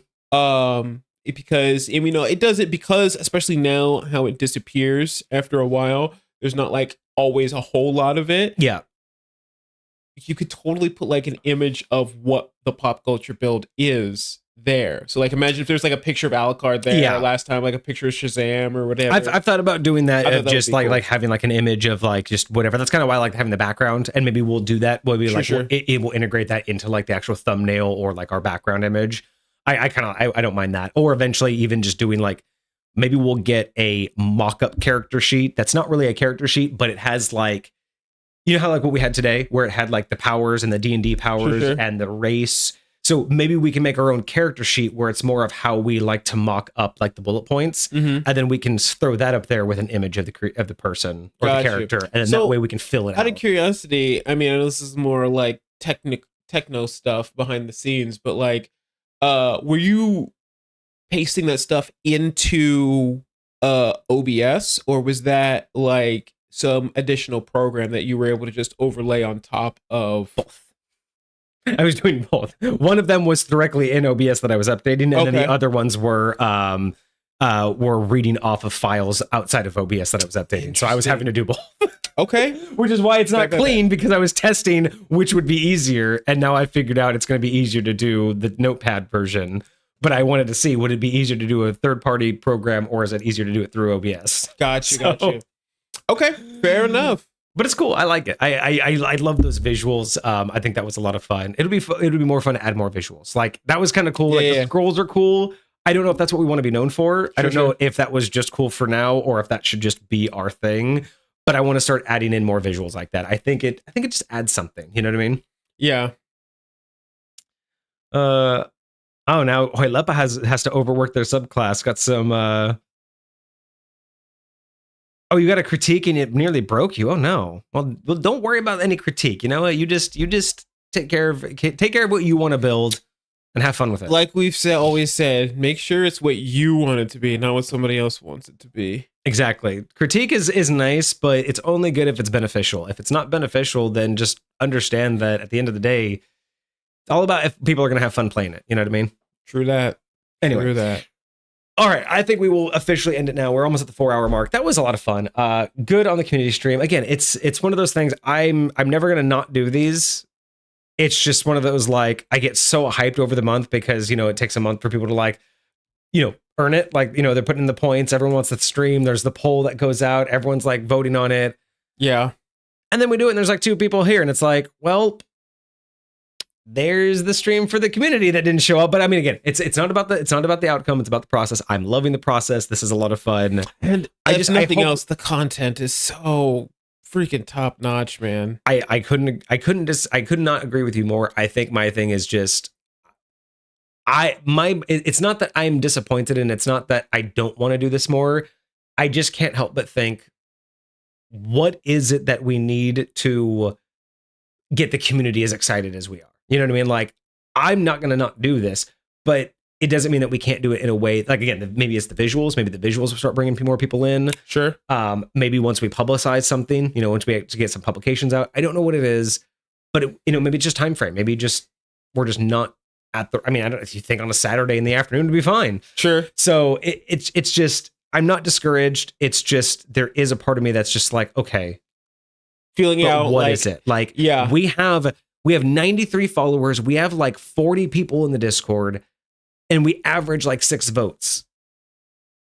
it does it because especially now how it disappears after a while. There's not like always a whole lot of it. Yeah. You could totally put like an image of what the pop culture build is there. So like imagine if there's like a picture of Alucard there last time, like a picture of Shazam or whatever. I've thought about doing that, just like cool. Like having like an image of like just whatever. That's kind of why I like having the background, and maybe we'll do that. We'll be it will integrate that into like the actual thumbnail or like our background image. I don't mind that. Or eventually even just doing like, maybe we'll get a mock-up character sheet that's not really a character sheet, but it has like, you know how like what we had today, where it had like the powers and the D&D powers and the race. So maybe we can make our own character sheet where it's more of how we like to mock up like the bullet points, and then we can throw that up there with an image of the person or the character, and then that way we can fill it out. Out of curiosity, I mean, I know this is more like techno stuff behind the scenes, but like, were you pasting that stuff into OBS, or was that like some additional program that you were able to just overlay on top of? Both. I was doing both. One of them was directly in OBS that I was updating, and then the other ones were reading off of files outside of OBS that I was updating. So I was having to do both. Okay. Which is why it's not clean, because I was testing which would be easier, and now I figured out it's going to be easier to do the Notepad version. But I wanted to see, would it be easier to do a third-party program, or is it easier to do it through OBS? Got you. Okay, fair enough. But it's cool. I like it. I love those visuals. I think that was a lot of fun. It'll be more fun to add more visuals. Like that was kind of cool. The scrolls are cool. I don't know if that's what we want to be known for. I don't know Sure. if that was just cool for now or if that should just be our thing. But I want to start adding in more visuals like that. I think it just adds something. You know what I mean? Yeah. Oh, now Hoilepa has to overwork their subclass. Got some. Oh, you got a critique and it nearly broke you. Oh no. Well, don't worry about any critique. You know what? You just take care of what you want to build and have fun with it. Like we've always said, make sure it's what you want it to be, not what somebody else wants it to be. Exactly. Critique is nice, but it's only good if it's beneficial. If it's not beneficial, then just understand that at the end of the day, it's all about if people are going to have fun playing it. You know what I mean? True that. Anyway. True that. All right, I think we will officially end it now. We're almost at the 4-hour mark. That was a lot of fun. Good on the community stream. Again, it's one of those things. I'm never gonna not do these. It's just one of those, like, I get so hyped over the month because, you know, it takes a month for people to, like, you know, earn it. Like, you know, they're putting in the points. Everyone wants the stream. There's the poll that goes out. Everyone's like voting on it. Yeah. And then we do it and there's like 2 people here and it's like, well, there's the stream for the community that didn't show up. But I mean, again, it's not about the outcome. It's about the process. I'm loving the process. This is a lot of fun. And I just nothing else. The content is so freaking top notch, man. I could not agree with you more. I think my thing is just it's not that I'm disappointed and it's not that I don't want to do this more. I just can't help but think, what is it that we need to get the community as excited as we are? You know what I mean? Like, I'm not going to not do this, but it doesn't mean that we can't do it in a way, like, again, maybe it's the visuals. Maybe the visuals will start bringing more people in. Sure. Maybe once we publicize something, you know, once we actually get some publications out, I don't know what it is, but you know, maybe it's just time frame. Maybe we're just not at the, I mean, I don't know, if you think on a Saturday in the afternoon would be fine. Sure. So it's just, I'm not discouraged. It's just, there is a part of me that's just like, okay, feeling out. What is it? Like, yeah, we have 93 followers. We have like 40 people in the Discord and we average like 6 votes,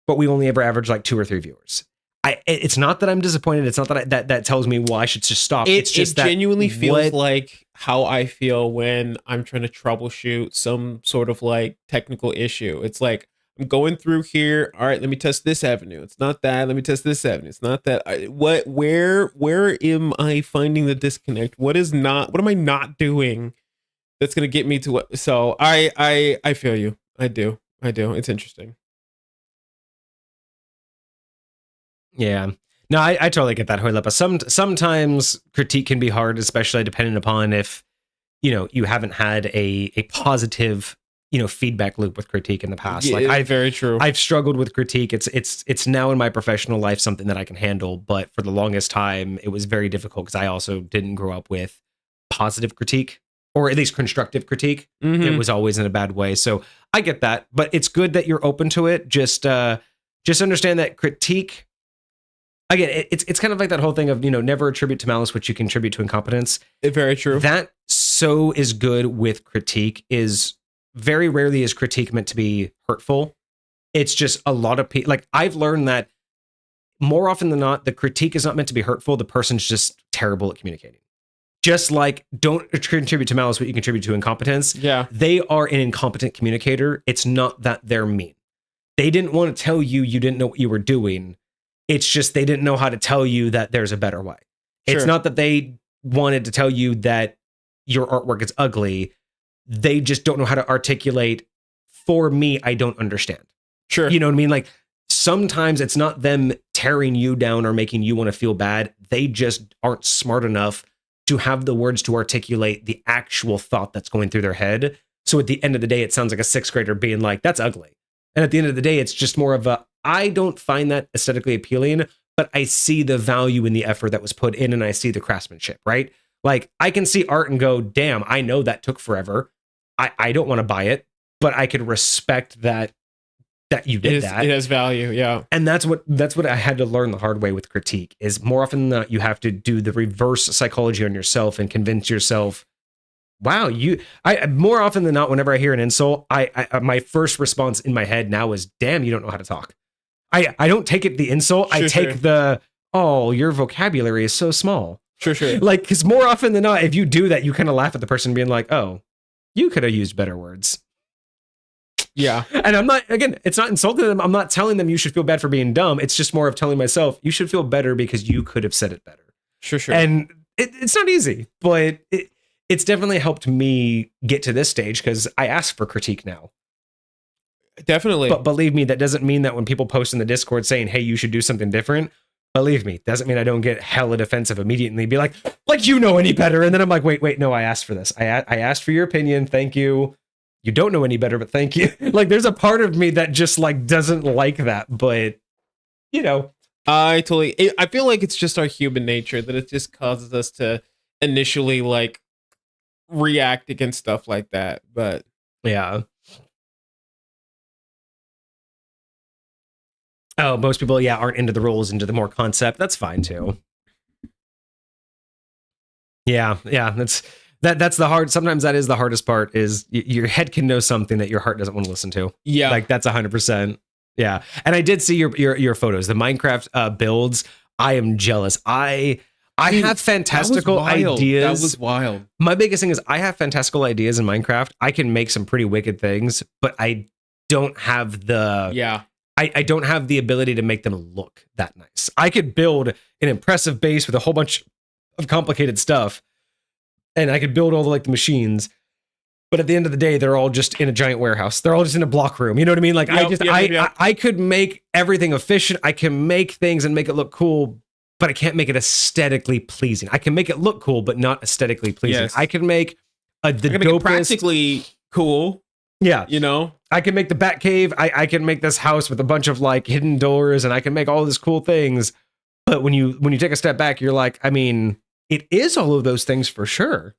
but we only ever average like 2 or 3 viewers. It's not that I'm disappointed. It's not that that tells me, well, I should just stop. It's just it genuinely feels like how I feel when I'm trying to troubleshoot some sort of like technical issue. It's like, I'm going through here. All right, let me test this avenue. It's not that. Let me test this avenue. It's not that. Where am I finding the disconnect? What am I not doing that's going to get me to what? So I feel you. I do. It's interesting. Yeah. No, I totally get that, Hoilepa. Sometimes critique can be hard, especially depending upon if, you know, you haven't had a positive, you know, feedback loop with critique in the past. Yeah, like very true. I've struggled with critique. It's now in my professional life something that I can handle, but for the longest time it was very difficult because I also didn't grow up with positive critique, or at least constructive critique. Mm-hmm. It was always in a bad way. So I get that, but it's good that you're open to it. Just understand that critique, again, it's kind of like that whole thing of, you know, never attribute to malice what you contribute to incompetence. Very true. That so is good with critique. Is very rarely is critique meant to be hurtful. It's just a lot of people, like, I've learned that more often than not, the critique is not meant to be hurtful. The person's just terrible at communicating. Just like, don't contribute to malice what you contribute to incompetence. Yeah. They are an incompetent communicator. It's not that they're mean. They didn't want to tell you didn't know what you were doing. It's just they didn't know how to tell you that there's a better way. Sure. It's not that they wanted to tell you that your artwork is ugly. They just don't know how to articulate, for me, I don't understand. Sure. You know what I mean? Like, sometimes it's not them tearing you down or making you want to feel bad. They just aren't smart enough to have the words to articulate the actual thought that's going through their head. So at the end of the day, it sounds like a 6th grader being like, that's ugly. And at the end of the day, it's just more of a, I don't find that aesthetically appealing, but I see the value in the effort that was put in and I see the craftsmanship, right? Like, I can see art and go, damn, I know that took forever. I don't want to buy it, but I could respect that you did that. It has value, yeah. And that's what I had to learn the hard way with critique, is more often than not, you have to do the reverse psychology on yourself and convince yourself, wow, I more often than not, whenever I hear an insult, I my first response in my head now is, damn, you don't know how to talk. I don't take it the insult. Sure, I take the, oh, your vocabulary is so small. Sure. Like, because more often than not, if you do that, you kind of laugh at the person being like, oh, you could have used better words. Yeah. And I'm not, again, it's not insulting them. I'm not telling them you should feel bad for being dumb. It's just more of telling myself you should feel better because you could have said it better. Sure. And it's not easy, but it's definitely helped me get to this stage because I ask for critique now. Definitely. But believe me, that doesn't mean that when people post in the Discord saying, hey, you should do something different, believe me, doesn't mean I don't get hella defensive immediately. Be like you know any better. And then I'm like, wait, no, I asked for this. I asked for your opinion. Thank you. You don't know any better, but thank you. Like, there's a part of me that just like doesn't like that, but you know. I feel like it's just our human nature that it just causes us to initially like react against stuff like that. But yeah. Oh, most people, aren't into the rules, into the more concept. That's fine too. Yeah, that's the hard. Sometimes that is the hardest part. Is your head can know something that your heart doesn't want to listen to. Yeah, like that's 100%. Yeah, and I did see your photos, the Minecraft builds. I am jealous. I have fantastical ideas. That was wild. My biggest thing is I have fantastical ideas in Minecraft. I can make some pretty wicked things, but I don't have the I don't have the ability to make them look that nice. I could build an impressive base with a whole bunch of complicated stuff, and I could build all the machines. But at the end of the day, they're all just in a giant warehouse. They're all just in a block room. You know what I mean? Like I could make everything efficient. I can make things and make it look cool, but I can't make it aesthetically pleasing. I can make it look cool, but not aesthetically pleasing. Yes. I can make it practically cool. Yeah. You know? I can make the Bat Cave. I can make this house with a bunch of hidden doors, and I can make all these cool things. But when you take a step back, you're like, I mean, it is all of those things for sure.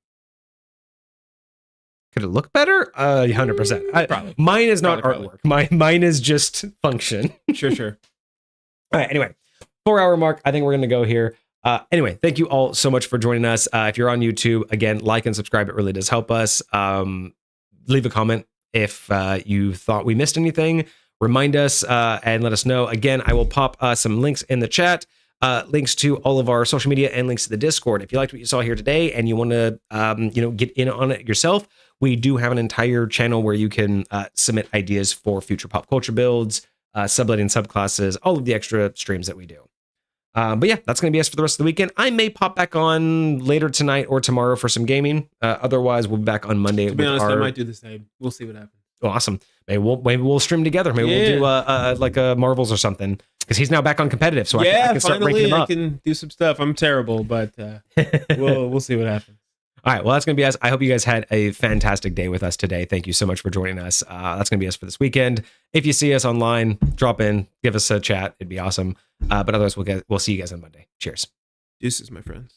Could it look better? 100%. Mine is not artwork. Mine is just function. Sure. All right. Anyway, 4-hour mark. I think we're going to go here. Anyway, thank you all so much for joining us. If you're on YouTube, again, like and subscribe. It really does help us. Leave a comment if you thought we missed anything. Remind us and let us know. Again, I will pop some links in the chat. Links to all of our social media and links to the Discord. If you liked what you saw here today and you want to, get in on it yourself, we do have an entire channel where you can submit ideas for future pop culture builds, subletting subclasses, all of the extra streams that we do. But yeah, that's going to be us for the rest of the weekend. I may pop back on later tonight or tomorrow for some gaming. Otherwise, we'll be back on Monday. To be honest, I might do the same. We'll see what happens. Oh, awesome. Maybe we'll stream together. Maybe we'll do like a Marvels or something. Because he's now back on competitive, so I can start ranking him up. I can do some stuff. I'm terrible, but we'll see what happens. All right, well, that's going to be us. I hope you guys had a fantastic day with us today. Thank you so much for joining us. That's going to be us for this weekend. If you see us online, drop in, give us a chat. It'd be awesome. But otherwise, we'll see you guys on Monday. Cheers. Deuces, my friends.